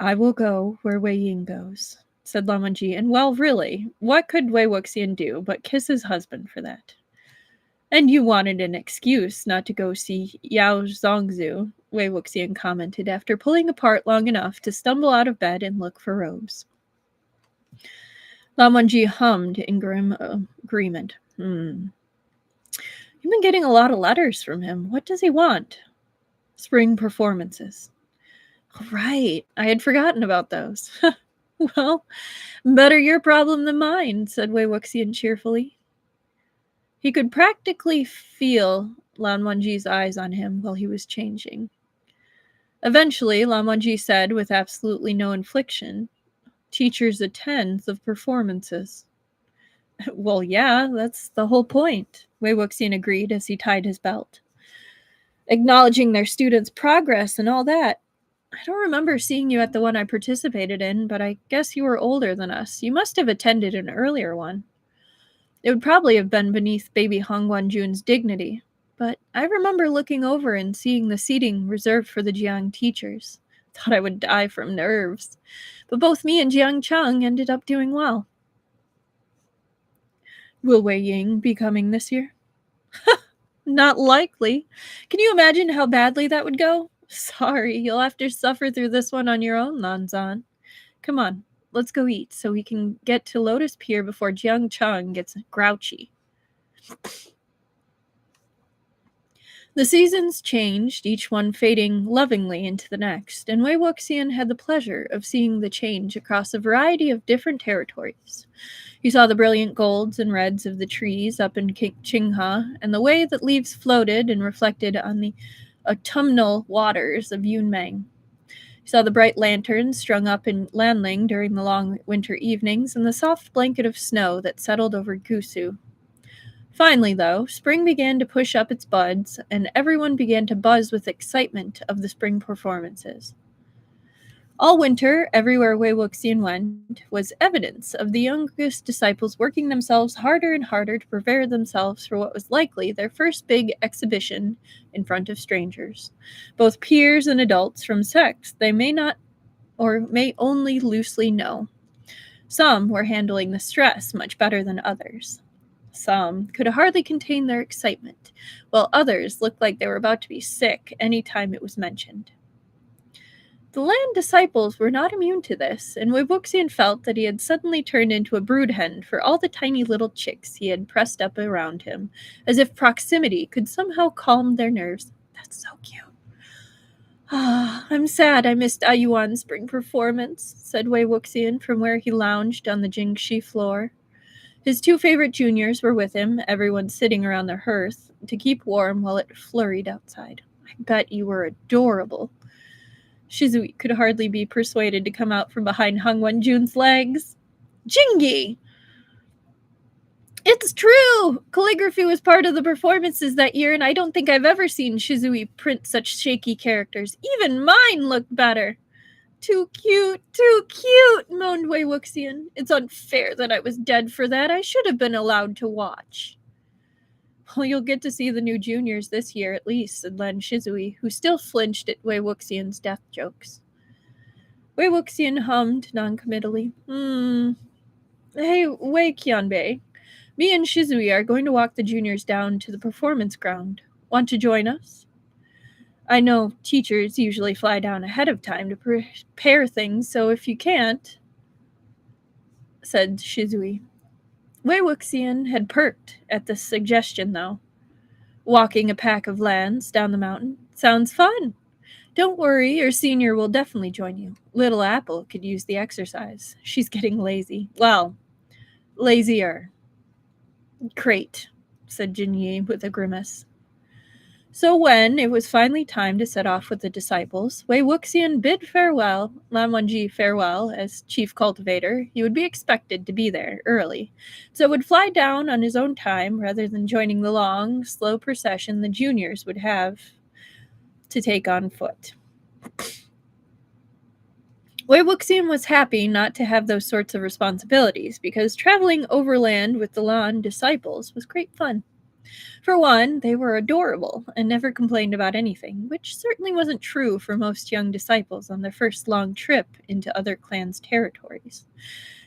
I will go where Wei Ying goes, said Lan Wangji, and well, really, what could Wei Wuxian do but kiss his husband for that? And you wanted an excuse not to go see Yao Zongzu, Wei Wuxian commented after pulling apart long enough to stumble out of bed and look for robes. Lan Wangji hummed in grim agreement. You've been getting a lot of letters from him. What does he want? Spring performances. Oh, right. I had forgotten about those. Well, better your problem than mine, said Wei Wuxian cheerfully. He could practically feel Lan Wangji's eyes on him while he was changing. Eventually, Lan Wangji said, with absolutely no inflection, teachers attend the performances. Well, yeah, that's the whole point, Wei Wuxian agreed as he tied his belt. Acknowledging their students' progress and all that. I don't remember seeing you at the one I participated in, but I guess you were older than us. You must have attended an earlier one. It would probably have been beneath baby Hong Wanjun's dignity, but I remember looking over and seeing the seating reserved for the Jiang teachers. Thought I would die from nerves. But both me and Jiang Cheng ended up doing well. Will Wei Ying be coming this year? Not likely. Can you imagine how badly that would go? Sorry, you'll have to suffer through this one on your own, Lanzan. Come on, let's go eat so we can get to Lotus Pier before Jiang Cheng gets grouchy. The seasons changed, each one fading lovingly into the next, and Wei Wuxian had the pleasure of seeing the change across a variety of different territories. He saw the brilliant golds and reds of the trees up in Qinghe, and the way that leaves floated and reflected on the autumnal waters of Yunmeng. He saw the bright lanterns strung up in Lanling during the long winter evenings, and the soft blanket of snow that settled over Gusu. Finally, though, spring began to push up its buds, and everyone began to buzz with excitement of the spring performances. All winter, everywhere Wei Wuxian went, was evidence of the youngest disciples working themselves harder and harder to prepare themselves for what was likely their first big exhibition in front of strangers, both peers and adults from sects they may not or may only loosely know. Some were handling the stress much better than others. Some could hardly contain their excitement, while others looked like they were about to be sick any time it was mentioned. The Lan disciples were not immune to this, and Wei Wuxian felt that he had suddenly turned into a brood hen for all the tiny little chicks he had pressed up around him, as if proximity could somehow calm their nerves. That's so cute. Ah, I'm sad I missed Ayuan's spring performance, said Wei Wuxian from where he lounged on the Jingxi floor. His two favorite juniors were with him, everyone sitting around the hearth to keep warm while it flurried outside. I bet you were adorable. Shizui could hardly be persuaded to come out from behind Hong Wenjun's legs. Jingy! It's true! Calligraphy was part of the performances that year, and I don't think I've ever seen Shizui print such shaky characters. Even mine looked better. Too cute, moaned Wei Wuxian. It's unfair that I was dead for that. I should have been allowed to watch. Well, you'll get to see the new juniors this year at least, said Lan Shizui, who still flinched at Wei Wuxian's death jokes. Wei Wuxian hummed noncommittally. Hey, Wei Qianbei, me and Shizui are going to walk the juniors down to the performance ground. Want to join us? I know teachers usually fly down ahead of time to prepare things, so if you can't, said Shizui. Wei Wuxian had perked at this suggestion, though. Walking a pack of lands down the mountain sounds fun. Don't worry, your senior will definitely join you. Little Apple could use the exercise. She's getting lazy. Well, lazier. Great, said Jinyi with a grimace. So when it was finally time to set off with the disciples, Wei Wuxian bid farewell, Lan Wangji farewell as chief cultivator. He would be expected to be there early, so would fly down on his own time rather than joining the long, slow procession the juniors would have to take on foot. Wei Wuxian was happy not to have those sorts of responsibilities, because traveling overland with the Lan disciples was great fun. For one, they were adorable and never complained about anything, which certainly wasn't true for most young disciples on their first long trip into other clans' territories.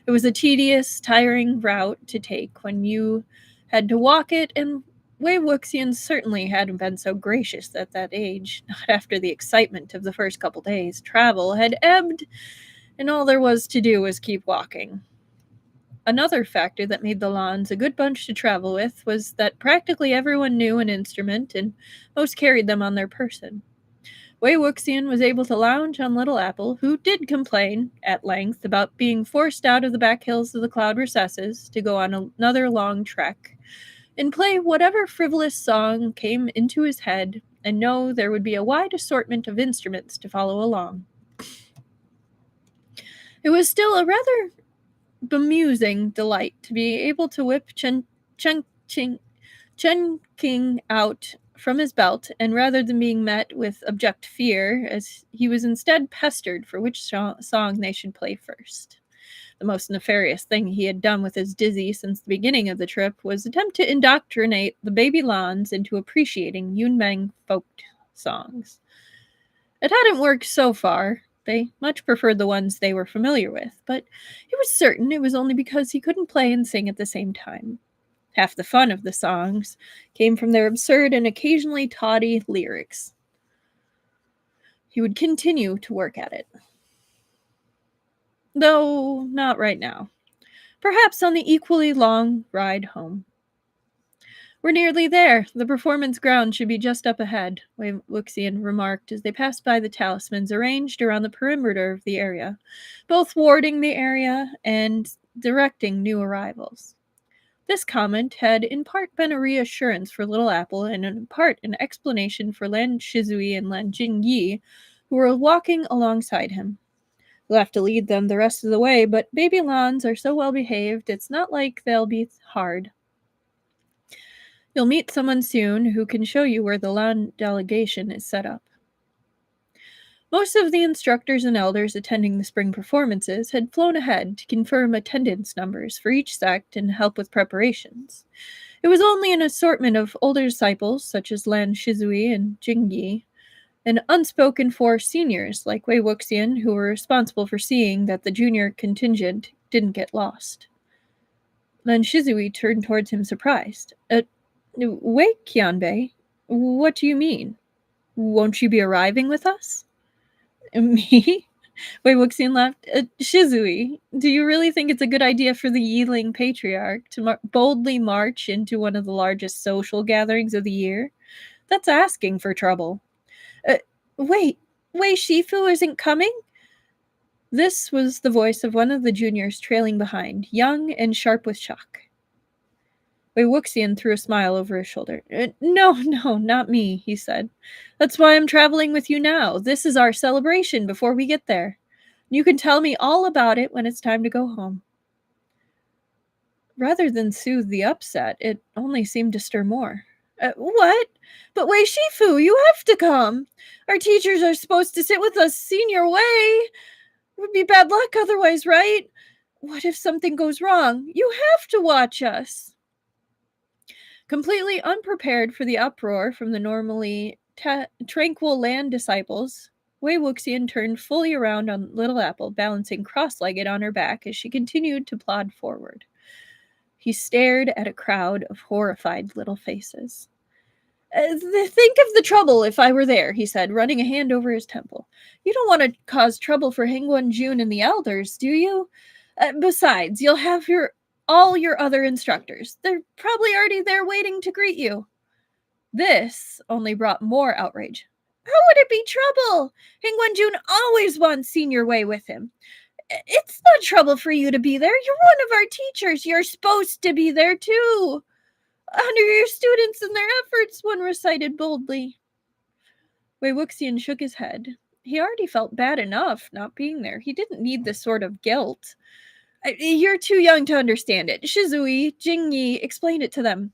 It was a tedious, tiring route to take when you had to walk it, and Wei Wuxian certainly hadn't been so gracious at that age. Not after the excitement of the first couple days. Travel had ebbed, and all there was to do was keep walking. Another factor that made the Lans a good bunch to travel with was that practically everyone knew an instrument, and most carried them on their person. Wei Wuxian was able to lounge on Little Apple, who did complain, at length, about being forced out of the back hills of the cloud recesses to go on another long trek, and play whatever frivolous song came into his head, and know there would be a wide assortment of instruments to follow along. It was still a rather bemusing delight to be able to whip Chen King out from his belt, and rather than being met with abject fear, as he was instead pestered for which song they should play first. The most nefarious thing he had done with his dizzy since the beginning of the trip was attempt to indoctrinate the baby Lans into appreciating Yunmeng folk songs. It hadn't worked so far. They much preferred the ones they were familiar with, but he was certain it was only because he couldn't play and sing at the same time. Half the fun of the songs came from their absurd and occasionally tawdry lyrics. He would continue to work at it. Though not right now. Perhaps on the equally long ride home. We're nearly there. The performance ground should be just up ahead, Wei Wuxian remarked as they passed by the talismans arranged around the perimeter of the area, both warding the area and directing new arrivals. This comment had in part been a reassurance for Little Apple and in part an explanation for Lan Shizui and Lan Jingyi, who were walking alongside him. We'll have to lead them the rest of the way, but baby Lans are so well behaved, it's not like they'll be hard. You'll meet someone soon who can show you where the Lan delegation is set up. Most of the instructors and elders attending the spring performances had flown ahead to confirm attendance numbers for each sect and help with preparations. It was only an assortment of older disciples, such as Lan Shizui and Jingyi, and unspoken for seniors like Wei Wuxian, who were responsible for seeing that the junior contingent didn't get lost. Lan Shizui turned towards him surprised. Wei Qianbei, what do you mean? Won't you be arriving with us? Me? Wei Wuxian laughed. Shizui, do you really think it's a good idea for the Yiling Patriarch to boldly march into one of the largest social gatherings of the year? That's asking for trouble. Wait, Wei Shifu isn't coming? This was the voice of one of the juniors trailing behind, young and sharp with shock. Wei Wuxian threw a smile over his shoulder. No, not me, he said. That's why I'm traveling with you now. This is our celebration before we get there. You can tell me all about it when it's time to go home. Rather than soothe the upset, it only seemed to stir more. What? But Wei Shifu, you have to come. Our teachers are supposed to sit with us senior Wei. It would be bad luck otherwise, right? What if something goes wrong? You have to watch us. Completely unprepared for the uproar from the normally tranquil Lan disciples, Wei Wuxian turned fully around on Little Apple, balancing cross-legged on her back as she continued to plod forward. He stared at a crowd of horrified little faces. Think of the trouble if I were there, he said, running a hand over his temple. You don't want to cause trouble for Hengwan Jun and the elders, do you? Besides, you'll have all your other instructors. They're probably already there waiting to greet you. This only brought more outrage. How would it be trouble? Hengwan Jun always wants Senior Wei with him. It's not trouble for you to be there. You're one of our teachers. You're supposed to be there too. Honor your students and their efforts, one recited boldly. Wei Wuxian shook his head. He already felt bad enough not being there. He didn't need this sort of guilt. You're too young to understand it. Shizui, Jingyi explained it to them.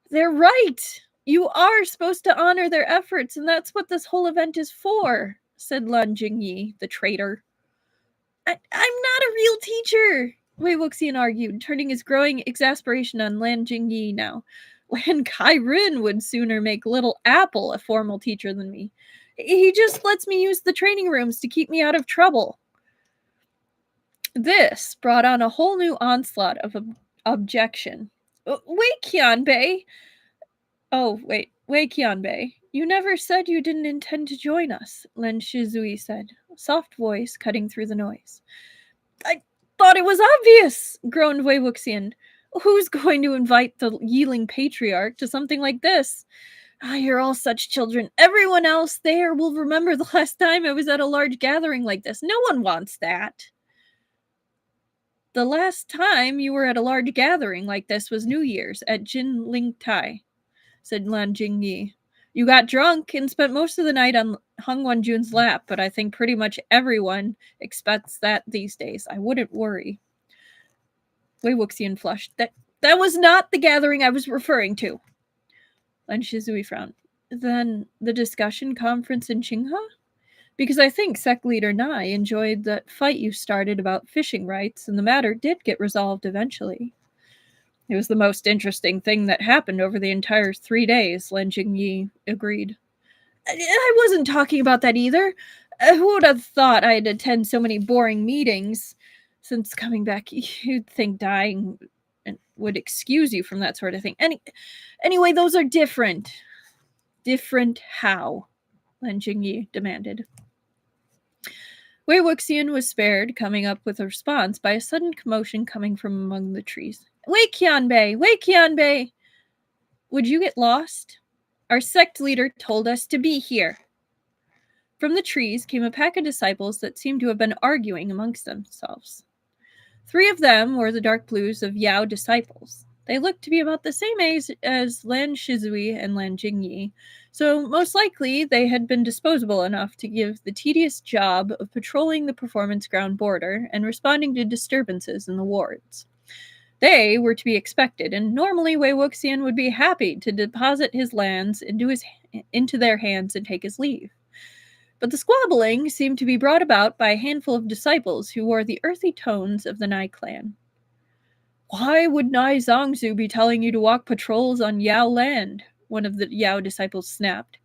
They're right. You are supposed to honor their efforts, and that's what this whole event is for, said Lan Jingyi, the traitor. I'm not a real teacher, Wei Wuxian argued, turning his growing exasperation on Lan Jingyi now. Lan Kairin would sooner make Little Apple a formal teacher than me. He just lets me use the training rooms to keep me out of trouble. This brought on a whole new onslaught of objection. Wei Qianbei. Wei Qianbei. You never said you didn't intend to join us, Lan Shizui said, soft voice cutting through the noise. I thought it was obvious, groaned Wei Wuxian. Who's going to invite the Yiling Patriarch to something like this? Ah, you're all such children. Everyone else there will remember the last time I was at a large gathering like this. No one wants that. The last time you were at a large gathering like this was New Year's at Jin Ling Tai, said Lan Jingyi. You got drunk and spent most of the night on Hung Wenjun's lap, but I think pretty much everyone expects that these days. I wouldn't worry. Wei Wuxian flushed. That was not the gathering I was referring to. Lan Shizui frowned. Then the discussion conference in Qinghe? Because I think sect leader Nai enjoyed that fight you started about fishing rights, and the matter did get resolved eventually. It was the most interesting thing that happened over the entire 3 days, Lan Jingyi agreed. I wasn't talking about that either. Who would have thought I'd attend so many boring meetings? Since coming back, you'd think dying would excuse you from that sort of thing. Anyway, those are different. Different how? Lan Jingyi demanded. Wei Wuxian was spared coming up with a response by a sudden commotion coming from among the trees. Wei Qianbei! Wei Qianbei! Would you get lost? Our sect leader told us to be here. From the trees came a pack of disciples that seemed to have been arguing amongst themselves. 3 of them were the dark blues of Yao disciples. They looked to be about the same age as Lan Shizui and Lan Jingyi, so most likely they had been disposable enough to give the tedious job of patrolling the performance ground border and responding to disturbances in the wards. They were to be expected, and normally Wei Wuxian would be happy to deposit his lands into their hands and take his leave. But the squabbling seemed to be brought about by a handful of disciples who wore the earthy tones of the Nai clan. Why would Nai Zongzu be telling you to walk patrols on Yao land? One of the Yao disciples snapped.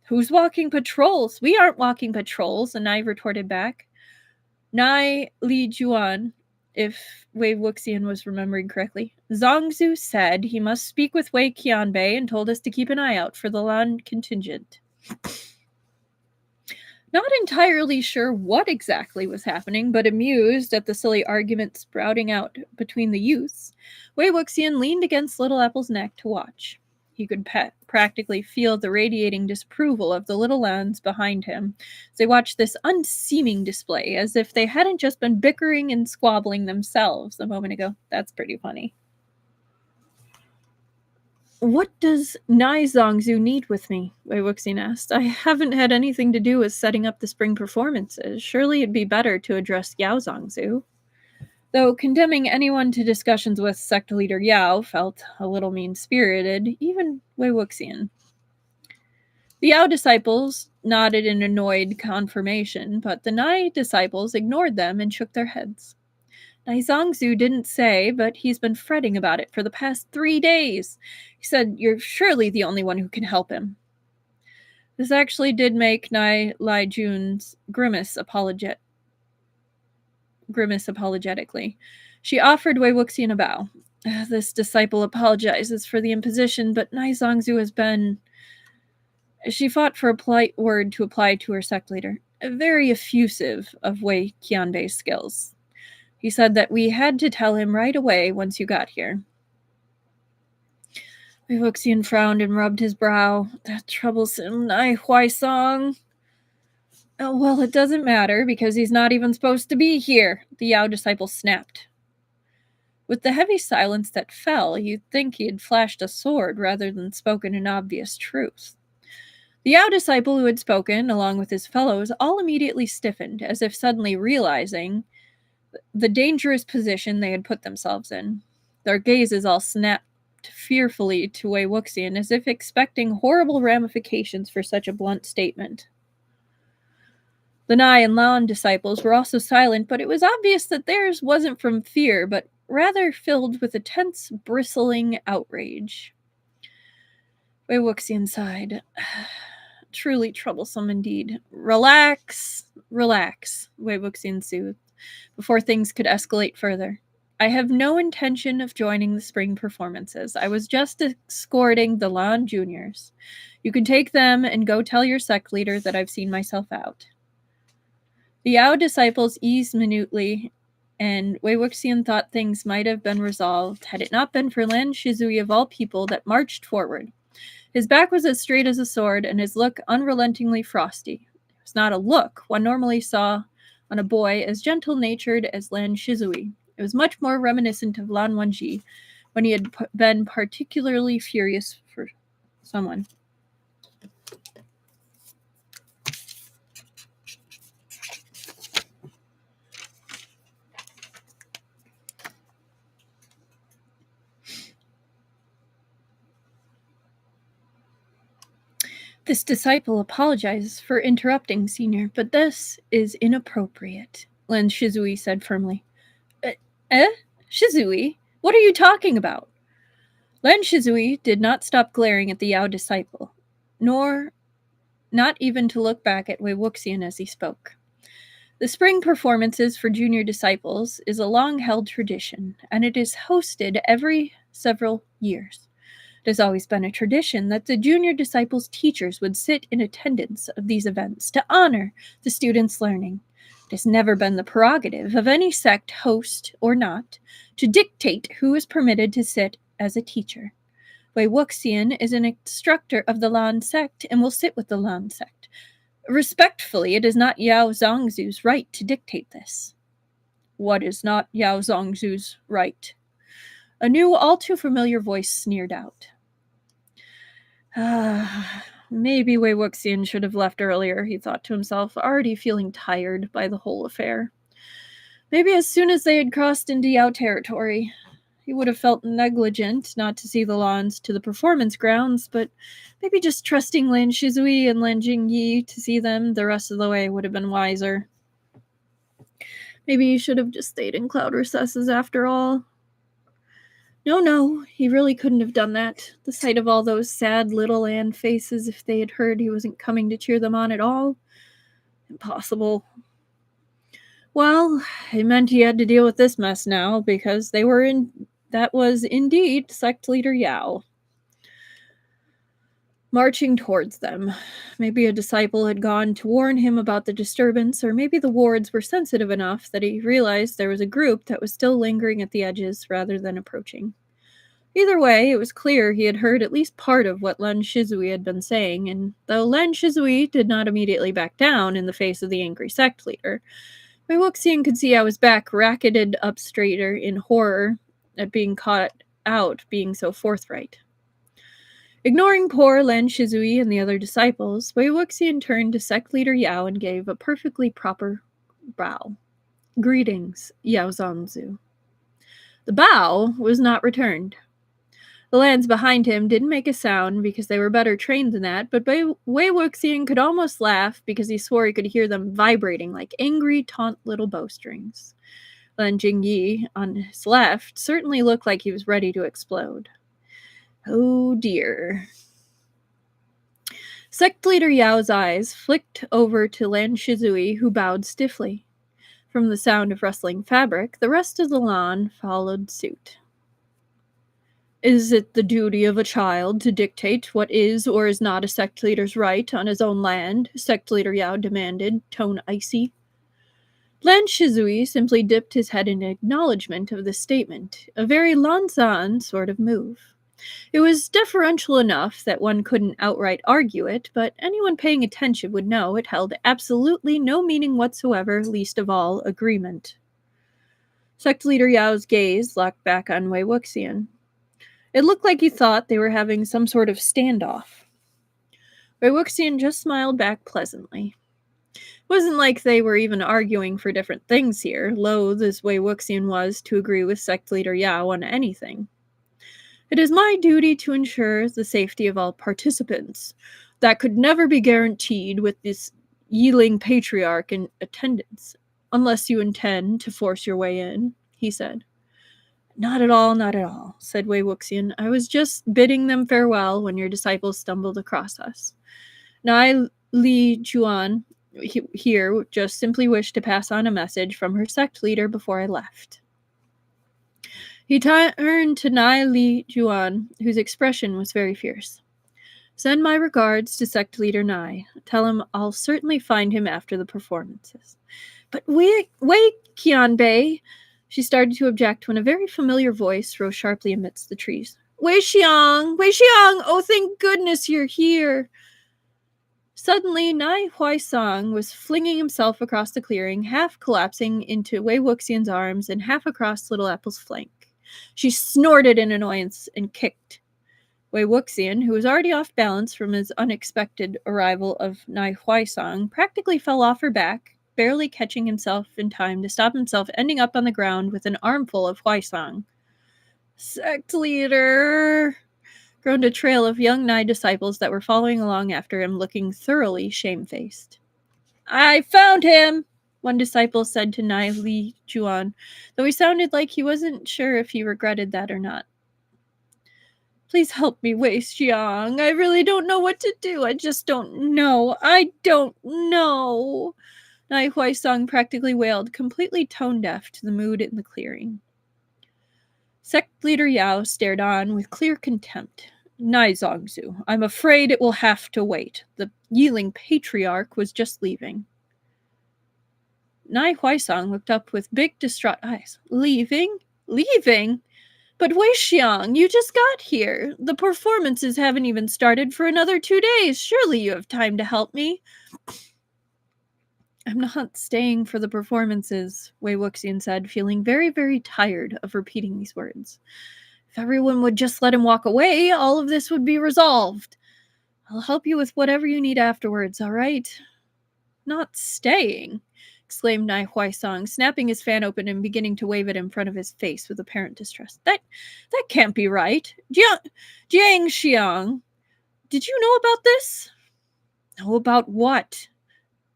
Who's walking patrols? We aren't walking patrols, and Nai retorted back. Nai Li Juan, if Wei Wuxian was remembering correctly. Zongzu said he must speak with Wei Qianbei and told us to keep an eye out for the Lan contingent. Not entirely sure what exactly was happening, but amused at the silly argument sprouting out between the youths, Wei Wuxian leaned against Little Apple's neck to watch. He could practically feel the radiating disapproval of the little Lans behind him as they watched this unseeming display, as if they hadn't just been bickering and squabbling themselves a moment ago. That's pretty funny. What does Nai Zongzu need with me? Wei Wuxian asked. I haven't had anything to do with setting up the spring performances. Surely it'd be better to address Yao Zongzu. Though condemning anyone to discussions with sect leader Yao felt a little mean-spirited, even Wei Wuxian. The Yao disciples nodded in annoyed confirmation, but the Nai disciples ignored them and shook their heads. Nai Zongzu didn't say, but he's been fretting about it for the past 3 days. He said, you're surely the only one who can help him. This actually did make Nai Lai Jun's grimace apologetically. She offered Wei Wuxian a bow. This disciple apologizes for the imposition, but Nai Zongzu has been... She fought for a polite word to apply to her sect leader. Very effusive of Wei Qianbei's skills. He said that we had to tell him right away once you got here. Wei Wuxian frowned and rubbed his brow. That troublesome Nai Huaisong. Oh, well, it doesn't matter, because he's not even supposed to be here, the Yao disciple snapped. With the heavy silence that fell, you'd think he had flashed a sword rather than spoken an obvious truth. The Yao disciple who had spoken, along with his fellows, all immediately stiffened, as if suddenly realizing the dangerous position they had put themselves in. Their gazes all snapped fearfully to Wei Wuxian, as if expecting horrible ramifications for such a blunt statement. The Nai and Lan disciples were also silent, but it was obvious that theirs wasn't from fear, but rather filled with a tense, bristling outrage. Wei Wuxian sighed. Truly troublesome indeed. Relax, Wei Wuxian soothed, before things could escalate further. I have no intention of joining the spring performances. I was just escorting the Lan juniors. You can take them and go tell your sect leader that I've seen myself out. The Yao disciples eased minutely, and Wei Wuxian thought things might have been resolved had it not been for Lan Shizui of all people that marched forward. His back was as straight as a sword, and his look unrelentingly frosty. It was not a look one normally saw on a boy as gentle-natured as Lan Shizui. It was much more reminiscent of Lan Wangji when he had been particularly furious for someone. This disciple apologizes for interrupting, Senior, but this is inappropriate, Lan Shizui said firmly. Shizui? What are you talking about? Lan Shizui did not stop glaring at the Yao disciple, nor not even to look back at Wei Wuxian as he spoke. The spring performances for junior disciples is a long-held tradition, and it is hosted every several years. It has always been a tradition that the junior disciples' teachers would sit in attendance of these events to honor the students' learning. It has never been the prerogative of any sect, host or not, to dictate who is permitted to sit as a teacher. Wei Wuxian is an instructor of the Lan sect and will sit with the Lan sect. Respectfully, it is not Yao Zongzu's right to dictate this. What is not Yao Zongzu's right? A new, all-too-familiar voice sneered out. Maybe Wei Wuxian should have left earlier, he thought to himself, already feeling tired by the whole affair. Maybe as soon as they had crossed into Yao territory. He would have felt negligent not to see the Lans to the performance grounds, but maybe just trusting Lan Shizui and Lan Jingyi to see them the rest of the way would have been wiser. Maybe he should have just stayed in cloud recesses after all. No, he really couldn't have done that. The sight of all those sad little Lan faces if they had heard he wasn't coming to cheer them on at all. Impossible. Well, it meant he had to deal with this mess now, because that was indeed sect leader Yao. Marching towards them. Maybe a disciple had gone to warn him about the disturbance, or maybe the wards were sensitive enough that he realized there was a group that was still lingering at the edges rather than approaching. Either way, it was clear he had heard at least part of what Lan Shizui had been saying, and though Lan Shizui did not immediately back down in the face of the angry sect leader, Wei Wuxian could see how his back racketed up straighter in horror at being caught out being so forthright. Ignoring poor Lan Shizui and the other disciples, Wei Wuxian turned to sect leader Yao and gave a perfectly proper bow. Greetings, Yao Zongzu. The bow was not returned. The Lans behind him didn't make a sound because they were better trained than that, but Wei Wuxian could almost laugh because he swore he could hear them vibrating like angry, taunt little bowstrings. Lan Jingyi, on his left, certainly looked like he was ready to explode. Oh dear. Sect leader Yao's eyes flicked over to Lan Shizui, who bowed stiffly. From the sound of rustling fabric, the rest of the Lan followed suit. Is it the duty of a child to dictate what is or is not a sect leader's right on his own land? Sect leader Yao demanded, tone icy. Lan Shizui simply dipped his head in acknowledgement of this statement, a very Lanzan sort of move. It was deferential enough that one couldn't outright argue it, but anyone paying attention would know it held absolutely no meaning whatsoever, least of all agreement. Sect leader Yao's gaze locked back on Wei Wuxian. It looked like he thought they were having some sort of standoff. Wei Wuxian just smiled back pleasantly. It wasn't like they were even arguing for different things here, loath as Wei Wuxian was to agree with sect leader Yao on anything. It is my duty to ensure the safety of all participants. That could never be guaranteed with this Yiling patriarch in attendance, unless you intend to force your way in, he said. Not at all, said Wei Wuxian. I was just bidding them farewell when your disciples stumbled across us. Nai Li Juan here just simply wished to pass on a message from her sect leader before I left. He turned to Nai Li Juan, whose expression was very fierce. Send my regards to sect leader Nai. Tell him I'll certainly find him after the performances. But Wei Qianbei... She started to object when a very familiar voice rose sharply amidst the trees. Wei Wuxian! Oh, thank goodness you're here! Suddenly, Nai Huaisang was flinging himself across the clearing, half collapsing into Wei Wuxian's arms and half across Little Apple's flank. She snorted in annoyance and kicked. Wei Wuxian, who was already off balance from his unexpected arrival of Nai Huaisang, practically fell off her back, barely catching himself in time to stop himself ending up on the ground with an armful of Huaisang. Sect leader! Groaned a trail of young Nai disciples that were following along after him, looking thoroughly shamefaced. I found him, one disciple said to Nai Li Juan, though he sounded like he wasn't sure if he regretted that or not. Please help me, Wei Wuxian. I really don't know what to do. I just don't know. I don't know. Nai Huaisang practically wailed, completely tone-deaf to the mood in the clearing. Sect leader Yao stared on with clear contempt. Nai Zongzu, I'm afraid it will have to wait. The Yiling patriarch was just leaving. Nai Huaisang looked up with big, distraught eyes. Leaving? Leaving? But Wei Wuxian, you just got here. The performances haven't even started for another 2 days. Surely you have time to help me. I'm not staying for the performances, Wei Wuxian said, feeling very, very tired of repeating these words. If everyone would just let him walk away, all of this would be resolved. I'll help you with whatever you need afterwards, all right? Not staying, exclaimed Nai Huaisang, snapping his fan open and beginning to wave it in front of his face with apparent distress. That can't be right. Jiang Xiang, did you know about this? Know about what?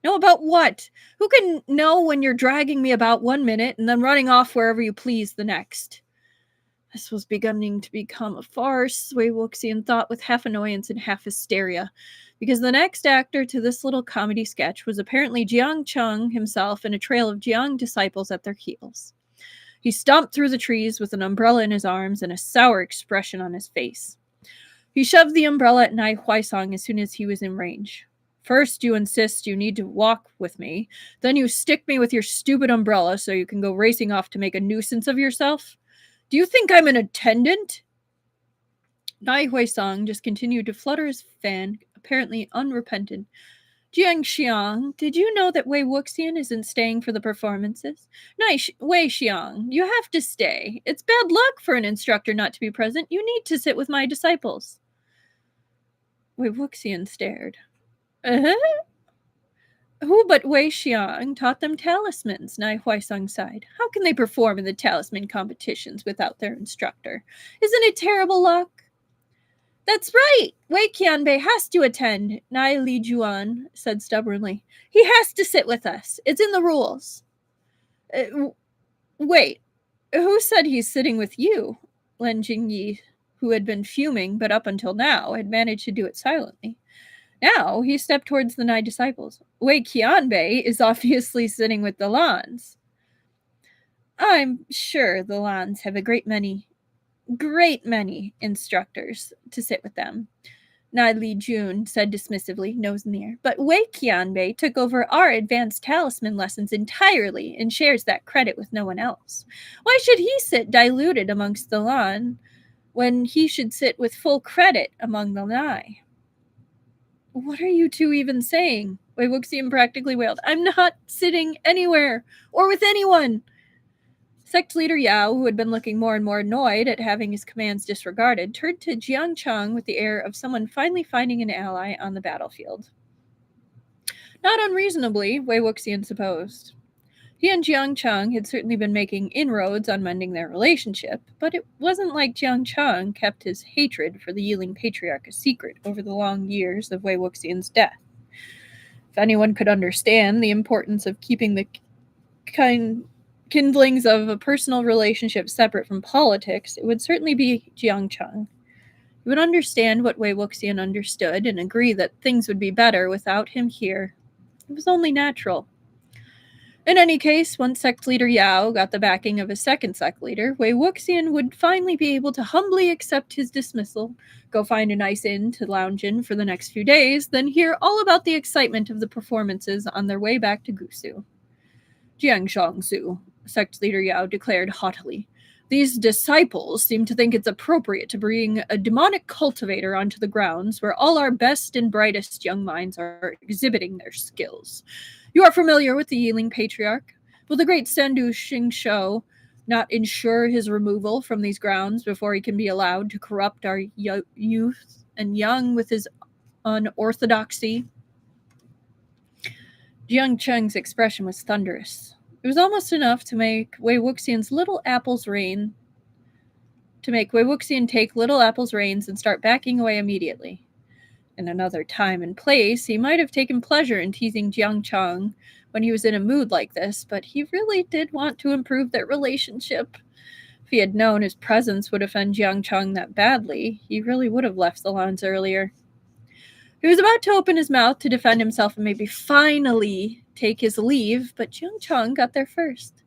Know about what? Who can know when you're dragging me about 1 minute and then running off wherever you please the next? This was beginning to become a farce, Wei Wuxian thought with half annoyance and half hysteria, because the next actor to this little comedy sketch was apparently Jiang Cheng himself and a trail of Jiang disciples at their heels. He stomped through the trees with an umbrella in his arms and a sour expression on his face. He shoved the umbrella at Nai Huaisang as soon as he was in range. First, you insist you need to walk with me. Then you stick me with your stupid umbrella so you can go racing off to make a nuisance of yourself. Do you think I'm an attendant? Nai Huaisang just continued to flutter his fan, apparently unrepentant. Jiang Xiang, did you know that Wei Wuxian isn't staying for the performances? Wei Xiang, you have to stay. It's bad luck for an instructor not to be present. You need to sit with my disciples. Wei Wuxian stared. Who but Wei Wuxian taught them talismans? Nai Huaisang sighed. How can they perform in the talisman competitions without their instructor? Isn't it terrible luck? That's right! Wei Qianbei has to attend, Nai Li Juan said stubbornly. He has to sit with us. It's in the rules. Wait, who said he's sitting with you? Lan Jingyi, who had been fuming, but up until now had managed to do it silently. Now he stepped towards the Nai disciples. Wei Qianbei is obviously sitting with the Lans. I'm sure the Lans have a great many instructors to sit with them, Nai Li Jun said dismissively, nose in the air. But Wei Qianbei took over our advanced talisman lessons entirely and shares that credit with no one else. Why should he sit diluted amongst the Lan when he should sit with full credit among the Nai? What are you two even saying? Wei Wuxian practically wailed. I'm not sitting anywhere or with anyone. Sect leader Yao, who had been looking more and more annoyed at having his commands disregarded, turned to Jiang Cheng with the air of someone finally finding an ally on the battlefield. Not unreasonably, Wei Wuxian supposed. He and Jiang Cheng had certainly been making inroads on mending their relationship, but it wasn't like Jiang Cheng kept his hatred for the Yiling patriarch a secret over the long years of Wei Wuxian's death. If anyone could understand the importance of keeping the kindlings of a personal relationship separate from politics, it would certainly be Jiang Cheng. He would understand what Wei Wuxian understood and agree that things would be better without him here. It was only natural. In any case, once sect leader Yao got the backing of a second sect leader, Wei Wuxian would finally be able to humbly accept his dismissal, go find a nice inn to lounge in for the next few days, then hear all about the excitement of the performances on their way back to Gusu. Jiang Zhongzu, sect leader Yao declared haughtily. These disciples seem to think it's appropriate to bring a demonic cultivator onto the grounds where all our best and brightest young minds are exhibiting their skills. You are familiar with the Yiling Patriarch? Will the great Sandu Xingshou not ensure his removal from these grounds before he can be allowed to corrupt our youth and young with his unorthodoxy? Jiang Cheng's expression was thunderous. It was almost enough to make Wei Wuxian take Little Apple's reins and start backing away immediately. In another time and place, he might have taken pleasure in teasing Jiang Cheng when he was in a mood like this, but he really did want to improve their relationship. If he had known his presence would offend Jiang Cheng that badly, he really would have left the lawns earlier. He was about to open his mouth to defend himself and maybe finally take his leave, but Jiang Cheng got there first.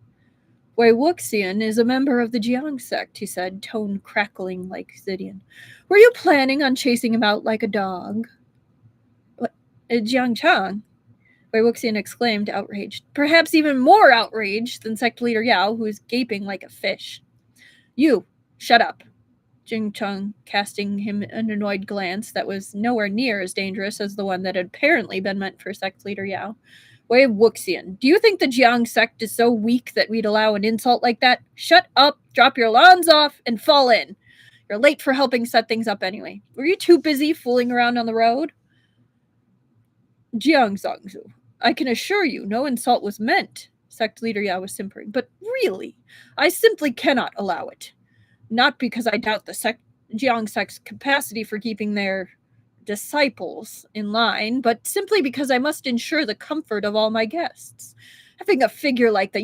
Wei Wuxian is a member of the Jiang sect, he said, tone crackling like Zidian. Were you planning on chasing him out like a dog? What? Jiang Cheng? Wei Wuxian exclaimed, outraged. Perhaps even more outraged than sect leader Yao, who is gaping like a fish. You, shut up. Jiang Cheng, casting him an annoyed glance that was nowhere near as dangerous as the one that had apparently been meant for sect leader Yao. Wei Wuxian, do you think the Jiang sect is so weak that we'd allow an insult like that? Shut up, drop your lawns off, and fall in. You're late for helping set things up anyway. Were you too busy fooling around on the road? Jiang Zongzhu, I can assure you no insult was meant, sect leader Yao was simpering, but really, I simply cannot allow it. Not because I doubt the Jiang sect's capacity for keeping their disciples in line, but simply because I must ensure the comfort of all my guests. Having a figure like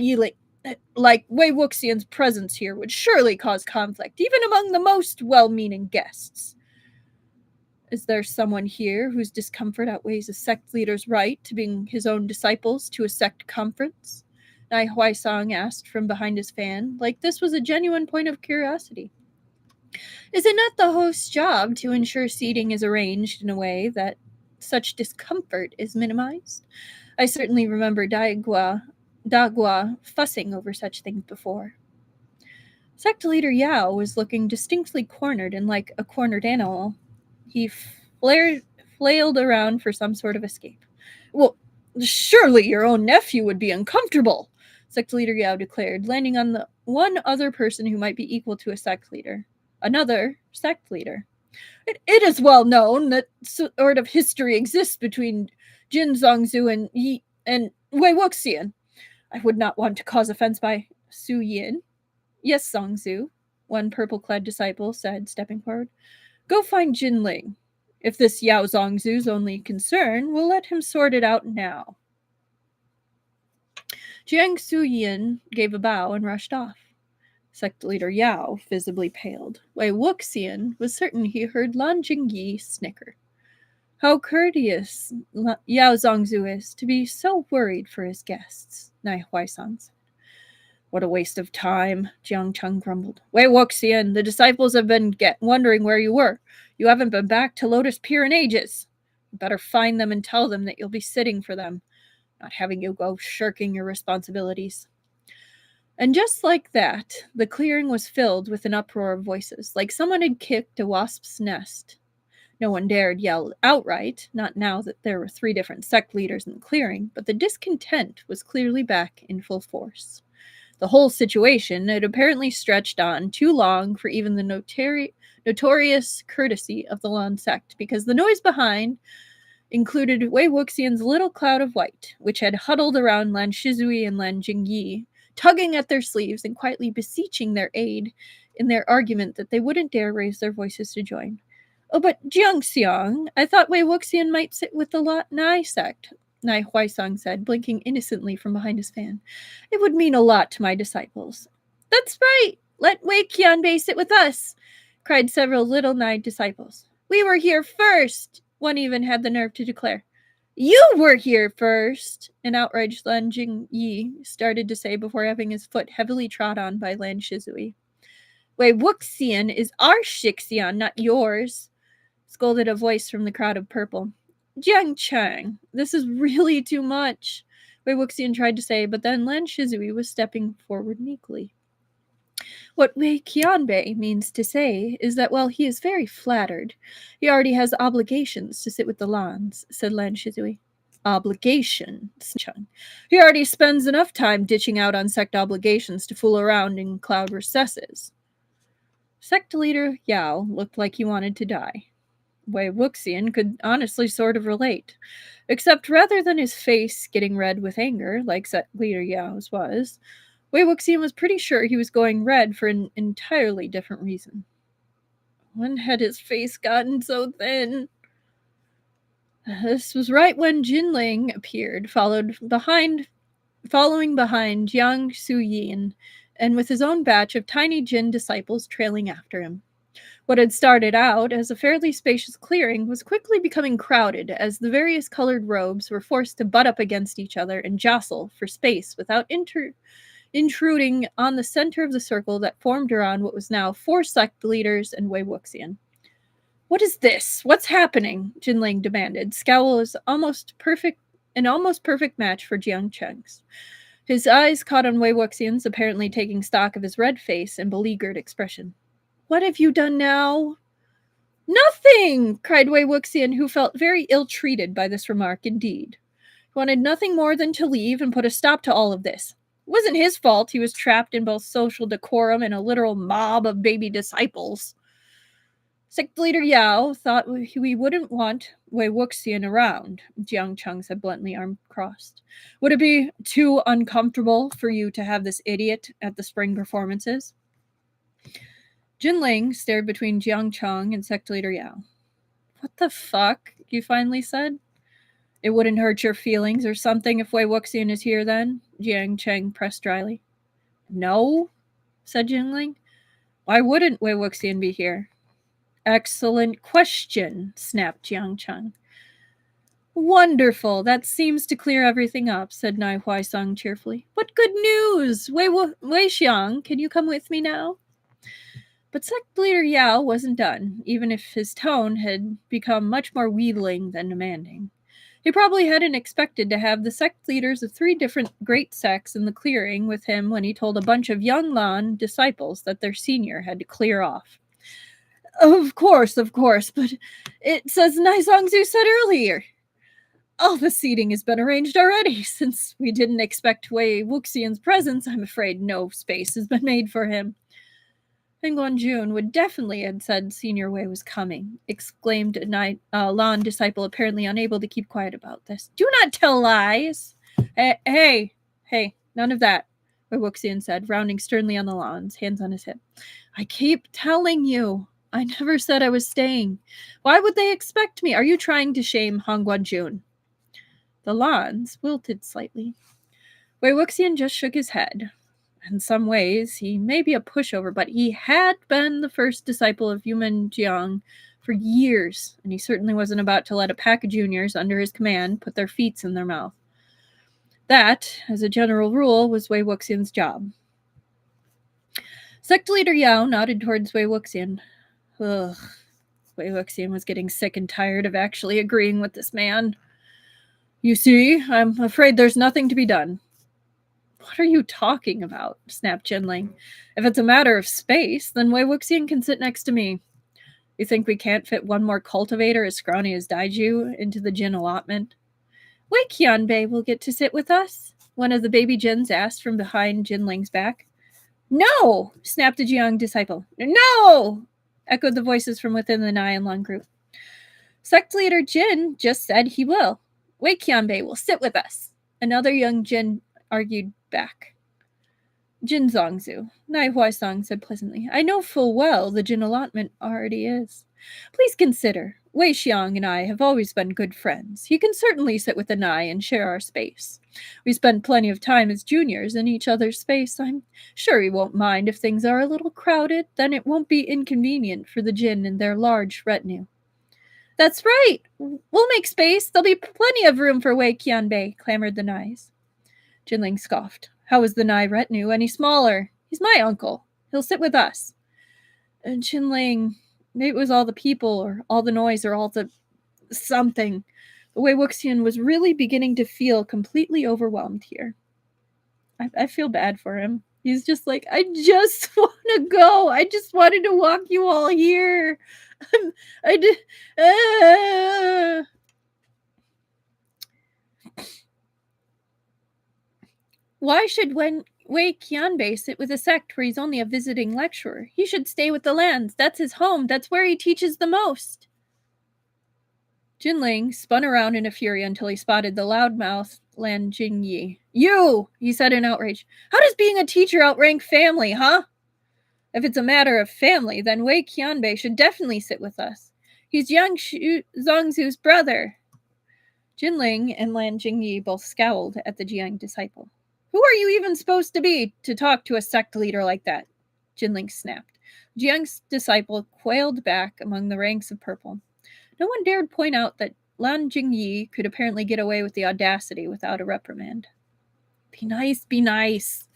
like Wei Wuxian's presence here would surely cause conflict, even among the most well-meaning guests. Is there someone here whose discomfort outweighs a sect leader's right to bring his own disciples to a sect conference? Nai Huaisang asked from behind his fan, like this was a genuine point of curiosity. Is it not the host's job to ensure seating is arranged in a way that such discomfort is minimized? I certainly remember Dagua fussing over such things before. Sect leader Yao was looking distinctly cornered and like a cornered animal. He flailed around for some sort of escape. Well, surely your own nephew would be uncomfortable, sect leader Yao declared, landing on the one other person who might be equal to a sect leader. Another sect leader. It is well known that sort of history exists between Jin Zongzhu and Wei Wuxian. I would not want to cause offense by Su Yin. Yes, Zongzhu, one purple-clad disciple said, stepping forward. Go find Jin Ling. If this Yao Zongzhu's only concern, we'll let him sort it out now. Jiang Suyin gave a bow and rushed off. Sect leader Yao visibly paled. Wei Wuxian was certain he heard Lan Jingyi snicker. How courteous Yao Zongzhu is to be so worried for his guests, Nai Huaisang said. What a waste of time, Jiang Cheng grumbled. Wei Wuxian, the disciples have been wondering where you were. You haven't been back to Lotus Pier in ages. You better find them and tell them that you'll be sitting for them, not having you go shirking your responsibilities. And just like that, the clearing was filled with an uproar of voices, like someone had kicked a wasp's nest. No one dared yell outright, not now that there were 3 different sect leaders in the clearing, but the discontent was clearly back in full force. The whole situation had apparently stretched on too long for even the notorious courtesy of the Lan sect, because the noise behind included Wei Wuxian's little cloud of white, which had huddled around Lan Shizui and Lan Jingyi, tugging at their sleeves and quietly beseeching their aid in their argument that they wouldn't dare raise their voices to join. Oh, but Jiang Xiang, I thought Wei Wuxian might sit with the Nai sect, Nai Huaisang said, blinking innocently from behind his fan. It would mean a lot to my disciples. That's right, let Wei Qianbei sit with us, cried several little Nai disciples. We were here first, one even had the nerve to declare. You were here first, an outraged Lan Jingyi started to say before having his foot heavily trod on by Lan Shizui. Wei Wuxian is our Shixian, not yours, scolded a voice from the crowd of purple. Jiang Cheng, this is really too much, Wei Wuxian tried to say, but then Lan Shizui was stepping forward meekly. What Wei Qianbei means to say is that while he is very flattered, he already has obligations to sit with the Lans, said Lan Shizui. Obligations, Chung. He already spends enough time ditching out on sect obligations to fool around in cloud recesses. Sect leader Yao looked like he wanted to die. Wei Wuxian could honestly sort of relate, except rather than his face getting red with anger, like sect leader Yao's was, Wei Wuxian was pretty sure he was going red for an entirely different reason. When had his face gotten so thin? This was right when Jinling appeared, following behind Jiang Suyin, and with his own batch of tiny Jin disciples trailing after him. What had started out as a fairly spacious clearing was quickly becoming crowded as the various colored robes were forced to butt up against each other and jostle for space without intruding on the center of the circle that formed around what was now 4 sect leaders and Wei Wuxian. What is this? What's happening? Jinling demanded. Scowl was an almost perfect match for Jiang Cheng's. His eyes caught on Wei Wuxian's, apparently taking stock of his red face and beleaguered expression. What have you done now? Nothing! Cried Wei Wuxian, who felt very ill-treated by this remark indeed. He wanted nothing more than to leave and put a stop to all of this. It wasn't his fault he was trapped in both social decorum and a literal mob of baby disciples. Sect leader Yao thought we wouldn't want Wei Wuxian around, Jiang Cheng said bluntly, arms crossed. Would it be too uncomfortable for you to have this idiot at the spring performances? Jinling stared between Jiang Cheng and sect leader Yao. What the fuck? You finally said. It wouldn't hurt your feelings or something if Wei Wuxian is here then? Jiang Cheng pressed dryly. No, said Jinling. Why wouldn't Wei Wuxian be here? Excellent question, snapped Jiang Cheng. Wonderful. That seems to clear everything up, said Nai Huaisang cheerfully. What good news! Wei Xiang, can you come with me now? But sect leader Yao wasn't done, even if his tone had become much more wheedling than demanding. He probably hadn't expected to have the sect leaders of 3 different great sects in the clearing with him when he told a bunch of young Lan disciples that their senior had to clear off. Of course, but it's as Nai Zongzu said earlier. All the seating has been arranged already. Since we didn't expect Wei Wuxian's presence, I'm afraid no space has been made for him. Feng Guanjun would definitely have said Senior Wei was coming, exclaimed a Lan disciple, apparently unable to keep quiet about this. Do not tell lies! Hey, none of that, Wei Wuxian said, rounding sternly on the Lans, hands on his hip. I keep telling you, I never said I was staying. Why would they expect me? Are you trying to shame Han Guanjun? The Lans wilted slightly. Wei Wuxian just shook his head. In some ways, he may be a pushover, but he had been the first disciple of Yumen Jiang for years, and he certainly wasn't about to let a pack of juniors under his command put their feet in their mouth. That, as a general rule, was Wei Wuxian's job. Sect leader Yao nodded towards Wei Wuxian. Ugh. Wei Wuxian was getting sick and tired of actually agreeing with this man. You see, I'm afraid there's nothing to be done. What are you talking about? Snapped Jinling. If it's a matter of space, then Wei Wuxian can sit next to me. You think we can't fit one more cultivator as scrawny as Daiju into the Jin allotment? Wei Qianbei will get to sit with us, one of the baby Jins asked from behind Jinling's back. No! Snapped the Jiang disciple. No! Echoed the voices from within the Nai and Lan group. Sect leader Jin just said he will. Wei Qianbei will sit with us. Another young Jin argued back. Jin Zongzu, Nai Huaisang said pleasantly. I know full well the Jin allotment already is. Please consider, Wei Xiang and I have always been good friends. He can certainly sit with the Nai and share our space. We spend plenty of time as juniors in each other's space. I'm sure he won't mind if things are a little crowded. Then it won't be inconvenient for the Jin and their large retinue. That's right. We'll make space. There'll be plenty of room for Wei Qianbei, clamored the Nais. Jinling scoffed. How is the Nai retinue any smaller? He's my uncle. He'll sit with us. And Jinling, maybe it was all the people or all the noise or all the something. The Wei Wuxian was really beginning to feel completely overwhelmed here. I feel bad for him. He's just like, I just want to go. I just wanted to walk you all here. I did. Why should Wei Wuxian sit with a sect where he's only a visiting lecturer? He should stay with the lands. That's his home. That's where he teaches the most. Jinling spun around in a fury until he spotted the loudmouthed Lan Jingyi. You! He said in outrage. How does being a teacher outrank family, huh? If it's a matter of family, then Wei Qianbei should definitely sit with us. He's Yang Zongzu's brother. Jinling and Lan Jingyi both scowled at the Jiang disciple. Who are you even supposed to be to talk to a sect leader like that? Jinling snapped. Jiang's disciple quailed back among the ranks of purple. No one dared point out that Lan Jingyi could apparently get away with the audacity without a reprimand. Be nice, be nice.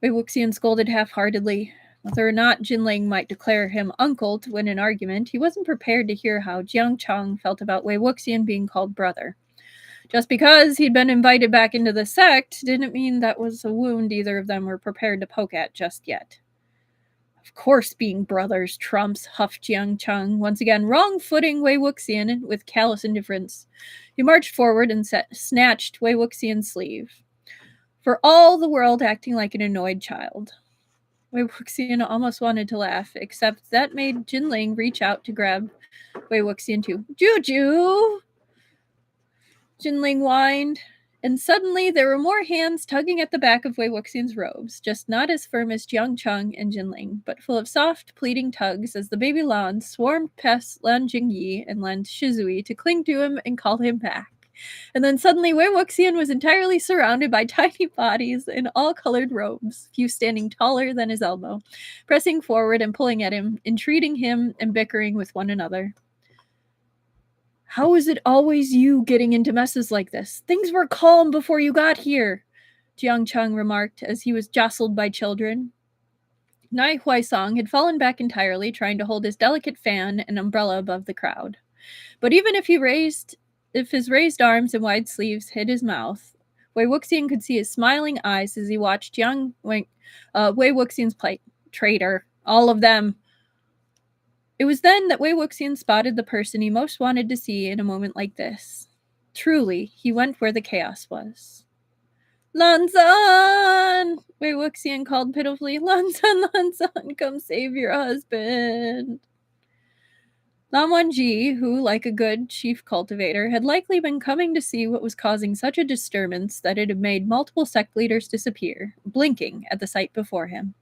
Wei Wuxian scolded half-heartedly. Whether or not Jinling might declare him uncle to win an argument, he wasn't prepared to hear how Jiang Chang felt about Wei Wuxian being called brother. Just because he'd been invited back into the sect didn't mean that was a wound either of them were prepared to poke at just yet. Of course being brothers trumps, huffed Jiang Chang, once again wrong-footing Wei Wuxian with callous indifference. He marched forward and snatched Wei Wuxian's sleeve, for all the world acting like an annoyed child. Wei Wuxian almost wanted to laugh, except that made Jinling reach out to grab Wei Wuxian too. Juju! Jinling whined, and suddenly there were more hands tugging at the back of Wei Wuxian's robes, just not as firm as Jiang Chang and Jinling, but full of soft, pleading tugs as the baby Lan swarmed past Lan Jingyi and Lan Shizui to cling to him and call him back. And then suddenly Wei Wuxian was entirely surrounded by tiny bodies in all-colored robes, few standing taller than his elbow, pressing forward and pulling at him, entreating him and bickering with one another. How is it always you getting into messes like this? Things were calm before you got here, Jiang Chang remarked as he was jostled by children. Nai Huaisong had fallen back entirely, trying to hold his delicate fan and umbrella above the crowd. But even if his raised arms and wide sleeves hid his mouth, Wei Wuxian could see his smiling eyes as he watched Wei Wuxian's plight. Traitor. All of them. It was then that Wei Wuxian spotted the person he most wanted to see in a moment like this. Truly, he went where the chaos was. Lanzan! Wei Wuxian called pitifully. Lanzan, Lanzan, come save your husband. Lan Wangji, who, like a good chief cultivator, had likely been coming to see what was causing such a disturbance that it had made multiple sect leaders disappear, blinking at the sight before him.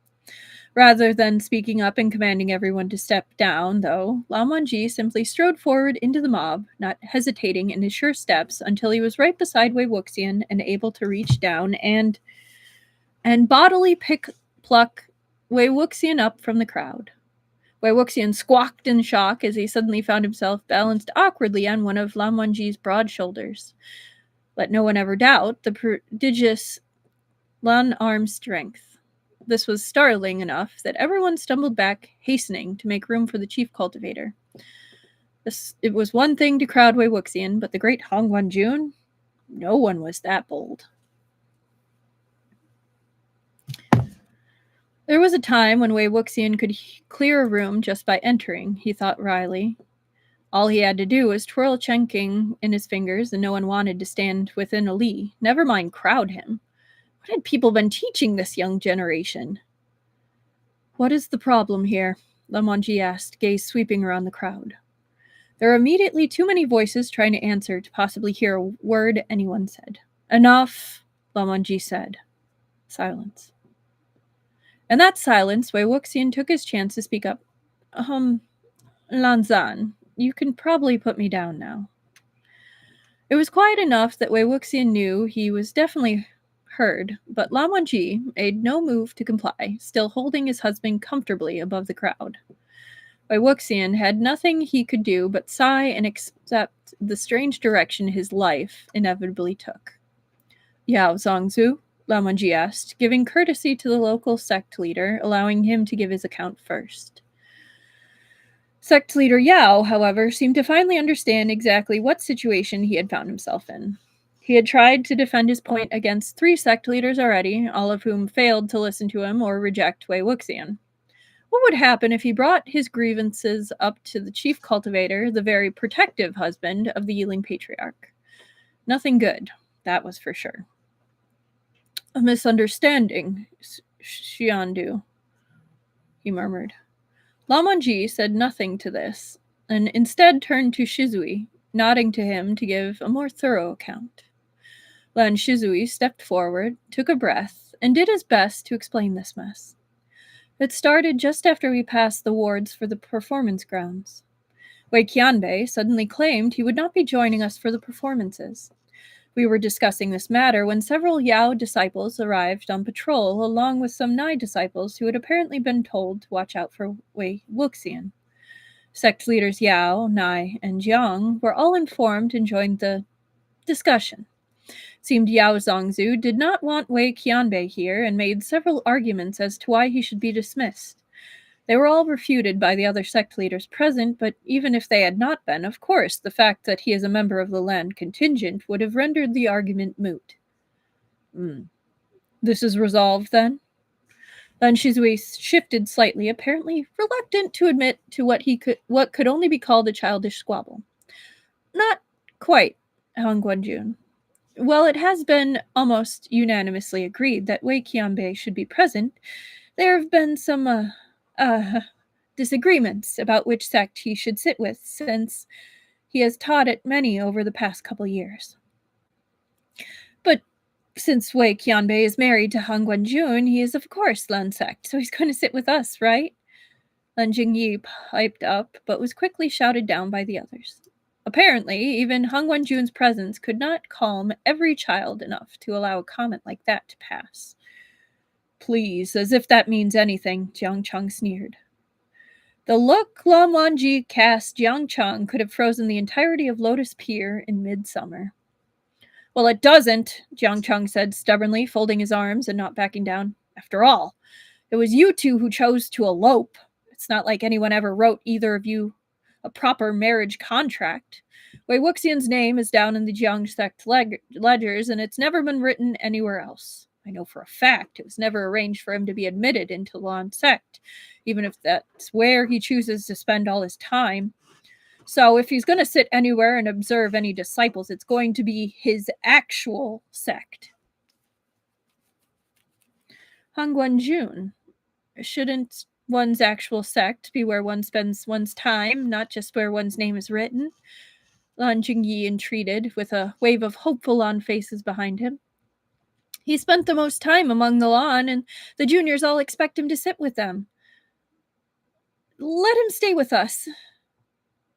Rather than speaking up and commanding everyone to step down, though, Lan Wangji simply strode forward into the mob, not hesitating in his sure steps until he was right beside Wei Wuxian and able to reach down and bodily pluck Wei Wuxian up from the crowd. Wei Wuxian squawked in shock as he suddenly found himself balanced awkwardly on one of Lan Wangji's broad shoulders. Let no one ever doubt the prodigious Lan arm strength. This was startling enough that everyone stumbled back, hastening to make room for the chief cultivator. It was one thing to crowd Wei Wuxian, but the great Hong Wanjun? No one was that bold. There was a time when Wei Wuxian could clear a room just by entering, he thought wryly. All he had to do was twirl Chengqing in his fingers, and no one wanted to stand within a li, never mind crowd him. What had people been teaching this young generation? What is the problem here? Lan Wangji asked, gaze sweeping around the crowd. There were immediately too many voices trying to answer to possibly hear a word anyone said. Enough, Lan Wangji said. Silence. In that silence, Wei Wuxian took his chance to speak up. Lanzan, you can probably put me down now. It was quiet enough that Wei Wuxian knew he was definitely heard, but Lan Wangji made no move to comply, still holding his husband comfortably above the crowd. Wei Wuxian had nothing he could do but sigh and accept the strange direction his life inevitably took. Yao Zongzu? Lan Wangji asked, giving courtesy to the local sect leader, allowing him to give his account first. Sect leader Yao, however, seemed to finally understand exactly what situation he had found himself in. He had tried to defend his point against 3 sect leaders already, all of whom failed to listen to him or reject Wei Wuxian. What would happen if he brought his grievances up to the chief cultivator, the very protective husband of the Yiling patriarch? Nothing good, that was for sure. A misunderstanding, Xiandu, he murmured. Lan Wangji said nothing to this, and instead turned to Shizui, nodding to him to give a more thorough account. Lan Shizui stepped forward, took a breath, and did his best to explain this mess. It started just after we passed the wards for the performance grounds. Wei Qianbei suddenly claimed he would not be joining us for the performances. We were discussing this matter when several Yao disciples arrived on patrol, along with some Nai disciples who had apparently been told to watch out for Wei Wuxian. Sect leaders Yao, Nai, and Jiang were all informed and joined the discussion. Seemed Yao Zongzu did not want Wei Qianbei here and made several arguments as to why he should be dismissed. They were all refuted by the other sect leaders present, but even if they had not been, of course, the fact that he is a member of the land contingent would have rendered the argument moot. This is resolved, then? Lan Shizui shifted slightly, apparently reluctant to admit to what could only be called a childish squabble. Not quite, Han Guanjun. While it has been almost unanimously agreed that Wei Qianbei should be present, there have been some disagreements about which sect he should sit with, since he has taught at many over the past couple years. But since Wei Qianbei is married to Han Guanjun, he is of course Lan sect, so he's going to sit with us, right? Lan Jingyi piped up, but was quickly shouted down by the others. Apparently, even Han Guanjun's presence could not calm every child enough to allow a comment like that to pass. Please, as if that means anything, Jiang Cheng sneered. The look Lan Wangji cast Jiang Cheng could have frozen the entirety of Lotus Pier in midsummer. Well, it doesn't, Jiang Cheng said stubbornly, folding his arms and not backing down. After all, it was you two who chose to elope. It's not like anyone ever wrote either of you a proper marriage contract. Wei Wuxian's name is down in the Jiang sect ledgers, and it's never been written anywhere else. I know for a fact it was never arranged for him to be admitted into Lan sect, even if that's where he chooses to spend all his time. So if he's going to sit anywhere and observe any disciples, it's going to be his actual sect. Han Guanjun, shouldn't one's actual sect be where one spends one's time, not just where one's name is written? Lan Jingyi entreated, with a wave of hopeful Lan faces behind him. He spent the most time among the Lan, and the juniors all expect him to sit with them. Let him stay with us.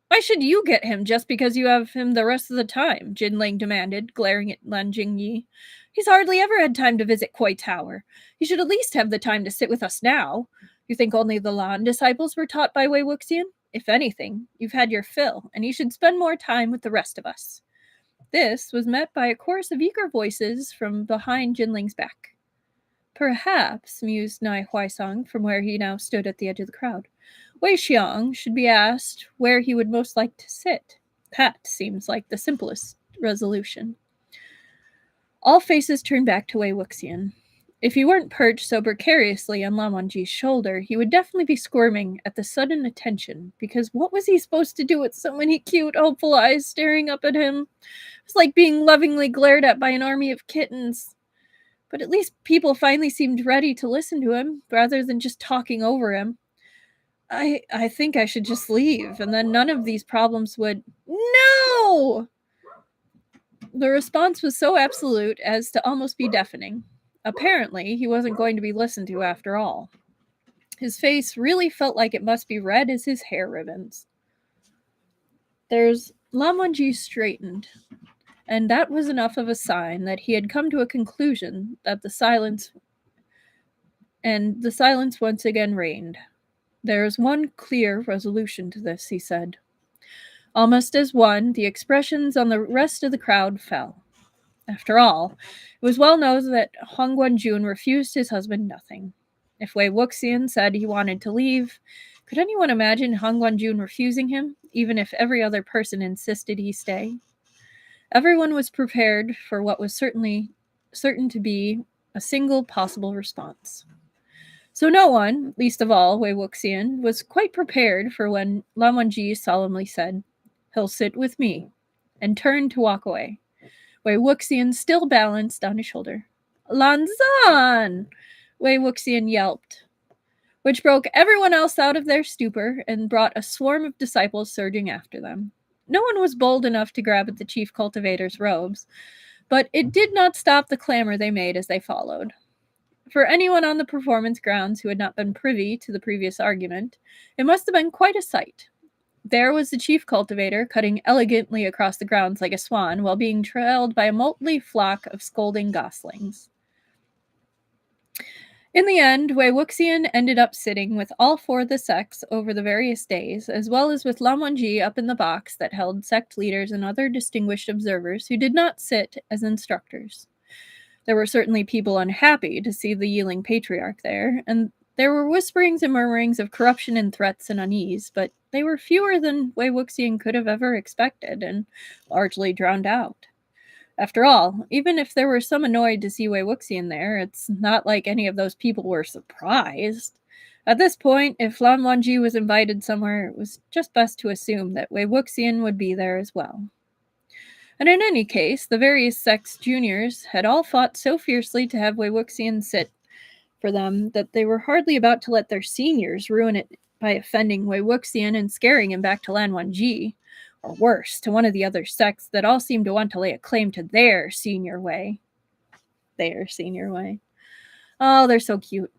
Why should you get him just because you have him the rest of the time? Jinling demanded, glaring at Lan Jingyi. He's hardly ever had time to visit Koi Tower. He should at least have the time to sit with us now. You think only the Lan disciples were taught by Wei Wuxian? If anything, you've had your fill, and you should spend more time with the rest of us. This was met by a chorus of eager voices from behind Jinling's back. Perhaps, mused Nai Huaisang from where he now stood at the edge of the crowd, Wei Xiang should be asked where he would most like to sit. That seems like the simplest resolution. All faces turned back to Wei Wuxian. If he weren't perched so precariously on Lan Wangji's shoulder, he would definitely be squirming at the sudden attention, because what was he supposed to do with so many cute, hopeful eyes staring up at him? It was like being lovingly glared at by an army of kittens. But at least people finally seemed ready to listen to him, rather than just talking over him. I think I should just leave, and then none of these problems would... No! The response was so absolute as to almost be deafening. Apparently, he wasn't going to be listened to after all. His face really felt like it must be red as his hair ribbons. Lan Wangji straightened, and that was enough of a sign that he had come to a conclusion that the silence once again reigned. There is one clear resolution to this, he said. Almost as one, the expressions on the rest of the crowd fell. After all, it was well known that Han Guanjun refused his husband nothing. If Wei Wuxian said he wanted to leave, could anyone imagine Han Guanjun refusing him, even if every other person insisted he stay? Everyone was prepared for what was certain to be a single possible response. So no one, least of all Wei Wuxian, was quite prepared for when Lan Wangji solemnly said, "He'll sit with me," and turned to walk away. Wei Wuxian still balanced on his shoulder. "Lan Zan!" Wei Wuxian yelped, which broke everyone else out of their stupor and brought a swarm of disciples surging after them. No one was bold enough to grab at the chief cultivator's robes, but it did not stop the clamor they made as they followed. For anyone on the performance grounds who had not been privy to the previous argument, it must have been quite a sight. There was the chief cultivator cutting elegantly across the grounds like a swan while being trailed by a motley flock of scolding goslings. In the end, Wei Wuxian ended up sitting with all four of the sects over the various days, as well as with Lan Wangji up in the box that held sect leaders and other distinguished observers who did not sit as instructors. There were certainly people unhappy to see the Yiling patriarch there, and there were whisperings and murmurings of corruption and threats and unease, but they were fewer than Wei Wuxian could have ever expected and largely drowned out. After all, even if there were some annoyed to see Wei Wuxian there, it's not like any of those people were surprised. At this point, if Lan Wangji was invited somewhere, it was just best to assume that Wei Wuxian would be there as well. And in any case, the various sects juniors had all fought so fiercely to have Wei Wuxian sit for them that they were hardly about to let their seniors ruin it by offending Wei Wuxian and scaring him back to Lan Wangji, or worse, to one of the other sects that all seemed to want to lay a claim to their senior Wei. Their senior Wei. Oh, they're so cute.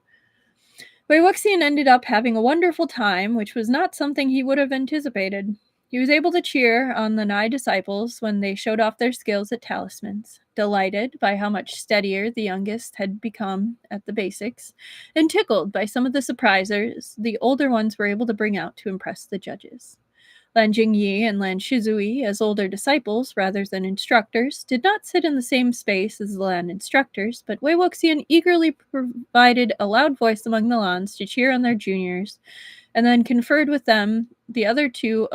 Wei Wuxian ended up having a wonderful time, which was not something he would have anticipated. He was able to cheer on the nigh disciples when they showed off their skills at talismans, delighted by how much steadier the youngest had become at the basics, and tickled by some of the surprises the older ones were able to bring out to impress the judges. Lan Jingyi and Lan Shizui, as older disciples rather than instructors, did not sit in the same space as the Lan instructors, but Wei Wuxian eagerly provided a loud voice among the Lans to cheer on their juniors, and then conferred with the other two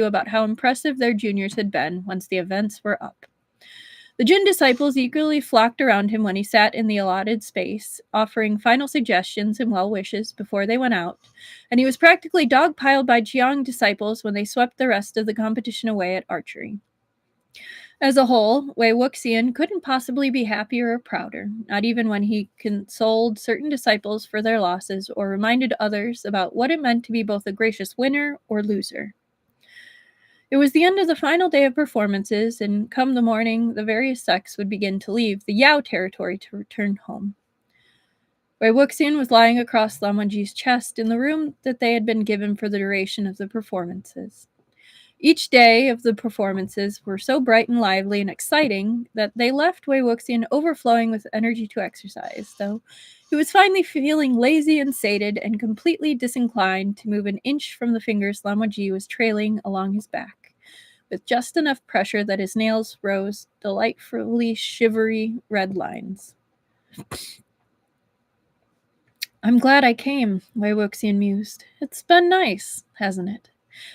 about how impressive their juniors had been once the events were up. The Jin disciples eagerly flocked around him when he sat in the allotted space, offering final suggestions and well wishes before they went out, and he was practically dogpiled by Jiang disciples when they swept the rest of the competition away at archery. As a whole, Wei Wuxian couldn't possibly be happier or prouder, not even when he consoled certain disciples for their losses or reminded others about what it meant to be both a gracious winner or loser. It was the end of the final day of performances, and come the morning, the various sects would begin to leave the Yao territory to return home. Wei Wuxian was lying across Lan Wangji's chest in the room that they had been given for the duration of the performances. Each day of the performances were so bright and lively and exciting that they left Wei Wuxian overflowing with energy to exercise, though he was finally feeling lazy and sated and completely disinclined to move an inch from the fingers Lan Wangji was trailing along his back, with just enough pressure that his nails rose delightfully shivery red lines. "I'm glad I came," Wei Wuxian mused. "It's been nice, hasn't it?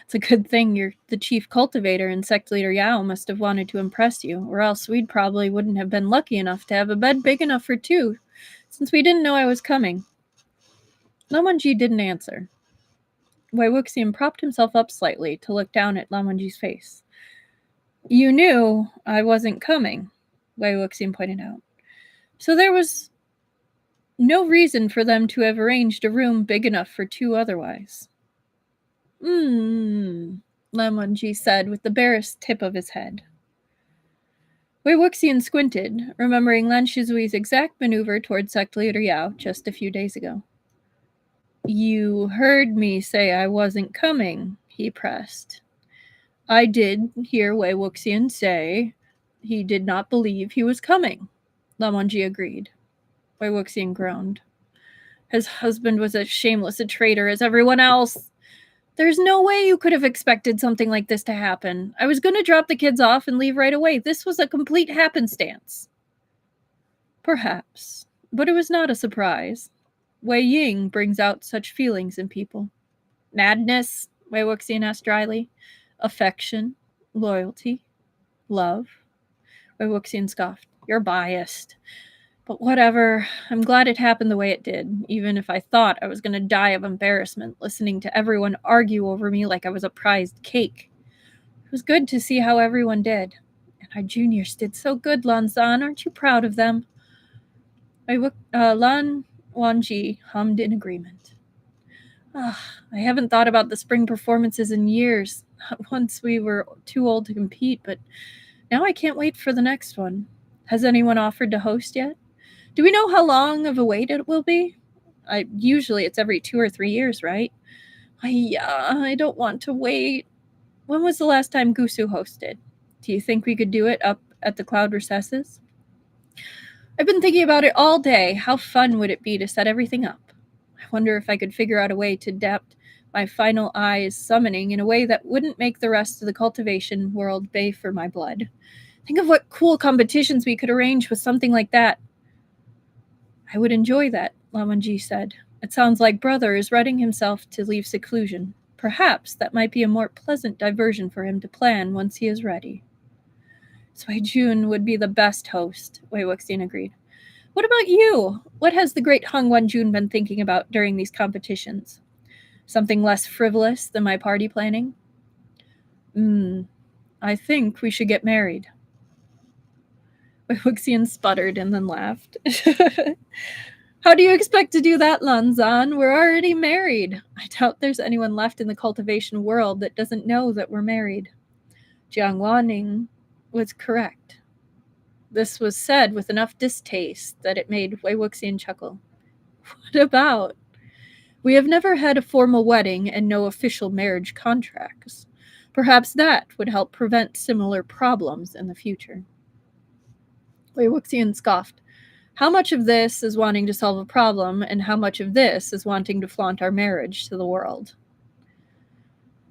It's a good thing the chief cultivator and sect leader Yao must have wanted to impress you, or else we probably wouldn't have been lucky enough to have a bed big enough for two, since we didn't know I was coming." Lan Wangji didn't answer. Wei Wuxian propped himself up slightly to look down at Lan Wangji's face. "You knew I wasn't coming," Wei Wuxian pointed out. "So there was no reason for them to have arranged a room big enough for two otherwise." Lan Wangji said with the barest tip of his head. Wei Wuxian squinted, remembering Lan Shizui's exact maneuver toward sect leader Yao just a few days ago. "You heard me say I wasn't coming," he pressed. "I did hear Wei Wuxian say he did not believe he was coming," Lan Wangji agreed. Wei Wuxian groaned. "His husband was as shameless a traitor as everyone else. There's no way you could have expected something like this to happen. I was going to drop the kids off and leave right away. This was a complete happenstance." "Perhaps, but it was not a surprise. Wei Ying brings out such feelings in people." "Madness?" Wei Wuxian asked dryly. "Affection, loyalty, Love? Wei Wuxian scoffed. You're biased. But whatever, I'm glad it happened the way it did, even if I thought I was going to die of embarrassment listening to everyone argue over me like I was a prized cake. It was good to see how everyone did. And our juniors did so good, Lan-san. Aren't you proud of them? Lan Wangji hummed in agreement. I haven't thought about the spring performances in years. Not once we were too old to compete, but now I can't wait for the next one. Has anyone offered to host yet? Do we know how long of a wait it will be? Usually it's every 2 or 3 years, right? I don't want to wait. When was the last time Gusu hosted? Do you think we could do it up at the cloud recesses? I've been thinking about it all day. How fun would it be to set everything up? I wonder if I could figure out a way to adapt my final eyes summoning in a way that wouldn't make the rest of the cultivation world bay for my blood. Think of what cool competitions we could arrange with something like that. I would enjoy that, Lan Wangji said. It sounds like Brother is readying himself to leave seclusion. Perhaps that might be a more pleasant diversion for him to plan once he is ready. Sui Jun would be the best host, Wei Wuxian agreed. What about you? What has the great Hung Wenjun been thinking about during these competitions? Something less frivolous than my party planning? I think we should get married. Wei Wuxian sputtered and then laughed. How do you expect to do that, Lanzan? We're already married. I doubt there's anyone left in the cultivation world that doesn't know that we're married. Jiang Wanning was correct. This was said with enough distaste that it made Wei Wuxian chuckle. What about? We have never had a formal wedding and no official marriage contracts. Perhaps that would help prevent similar problems in the future. Wei Wuxian scoffed. How much of this is wanting to solve a problem, and how much of this is wanting to flaunt our marriage to the world?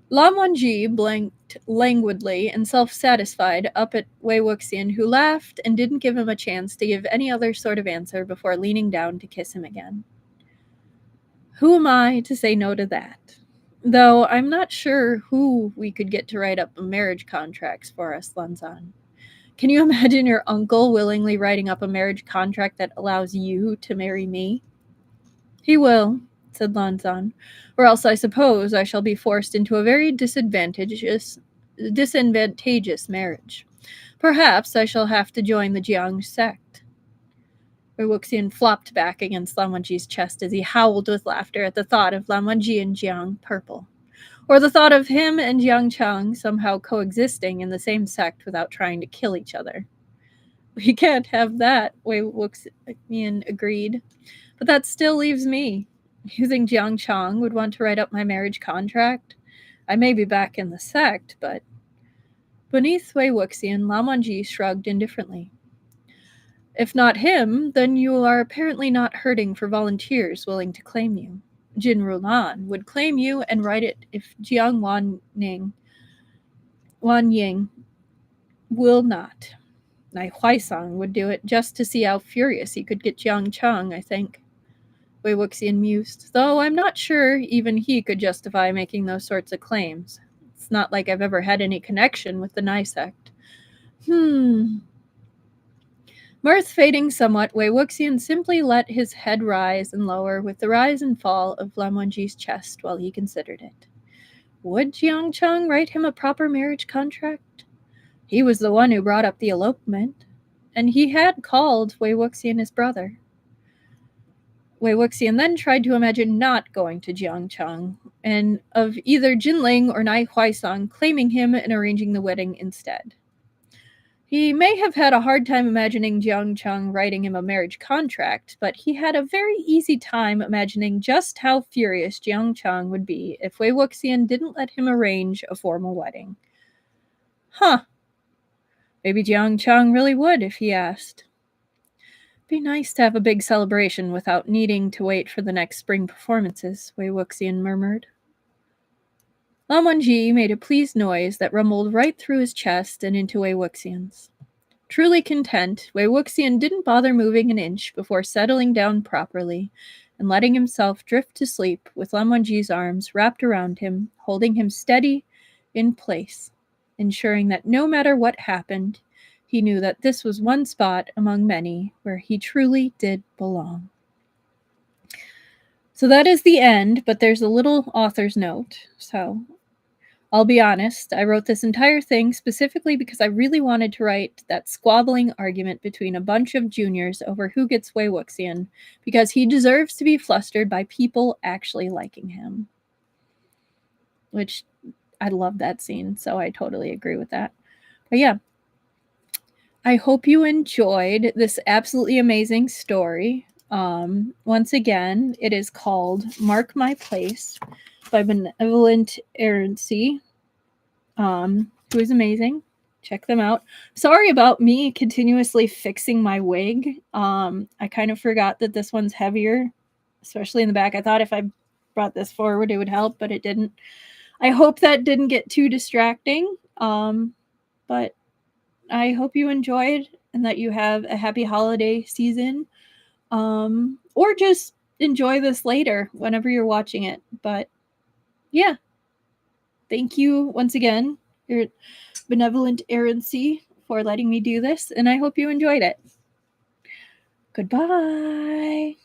Lan Wangji blinked languidly and self-satisfied up at Wei Wuxian, who laughed and didn't give him a chance to give any other sort of answer before leaning down to kiss him again. Who am I to say no to that? Though I'm not sure who we could get to write up marriage contracts for us, Lanzan. Can you imagine your uncle willingly writing up a marriage contract that allows you to marry me? He will, said Lanzan, or else I suppose I shall be forced into a very disadvantageous marriage. Perhaps I shall have to join the Jiang sect. Wei Wuxian flopped back against Lan Wangji's chest as he howled with laughter at the thought of Lan Wangji and Jiang purple, or the thought of him and Jiang Chang somehow coexisting in the same sect without trying to kill each other. We can't have that, Wei Wuxian agreed. But that still leaves me. You think Jiang Chang would want to write up my marriage contract? I may be back in the sect, but... Beneath Wei Wuxian, Lan Wangji shrugged indifferently. If not him, then you are apparently not hurting for volunteers willing to claim you. Jin Rulan would claim you and write it if Jiang Wanying will not. Nai Huaisang would do it just to see how furious he could get Jiang Chang, I think. Wei Wuxian mused, though I'm not sure even he could justify making those sorts of claims. It's not like I've ever had any connection with the Nai sect. Mirth fading somewhat, Wei Wuxian simply let his head rise and lower with the rise and fall of Lan Wangji's chest while he considered it. Would Jiang Chang write him a proper marriage contract? He was the one who brought up the elopement, and he had called Wei Wuxian his brother. Wei Wuxian then tried to imagine not going to Jiang Chang, and of either Jinling or Nai Huaisang claiming him and arranging the wedding instead. He may have had a hard time imagining Jiang Chang writing him a marriage contract, but he had a very easy time imagining just how furious Jiang Chang would be if Wei Wuxian didn't let him arrange a formal wedding. Maybe Jiang Chang really would if he asked. Be nice to have a big celebration without needing to wait for the next spring performances, Wei Wuxian murmured. Lan Wangji made a pleased noise that rumbled right through his chest and into Wei Wuxian's. Truly content, Wei Wuxian didn't bother moving an inch before settling down properly and letting himself drift to sleep with Lan Wangji's arms wrapped around him, holding him steady in place. ensuring that no matter what happened, he knew that this was one spot among many where he truly did belong. So that is the end, but there's a little author's note. So I'll be honest, I wrote this entire thing specifically because I really wanted to write that squabbling argument between a bunch of juniors over who gets Wei Wuxian, because he deserves to be flustered by people actually liking him. Which, I love that scene, so I totally agree with that. But yeah, I hope you enjoyed this absolutely amazing story. Once again, it is called Mark My Place by BenevolentErrancy, who is amazing. Check them out. Sorry about me continuously fixing my wig. I kind of forgot that this one's heavier, especially in the back. I thought if I brought this forward, it would help, but it didn't. I hope that didn't get too distracting. But I hope you enjoyed and that you have a happy holiday season. Or just enjoy this later whenever you're watching it. But yeah, thank you once again, your BenevolentErrancy, for letting me do this, and I hope you enjoyed it. Goodbye.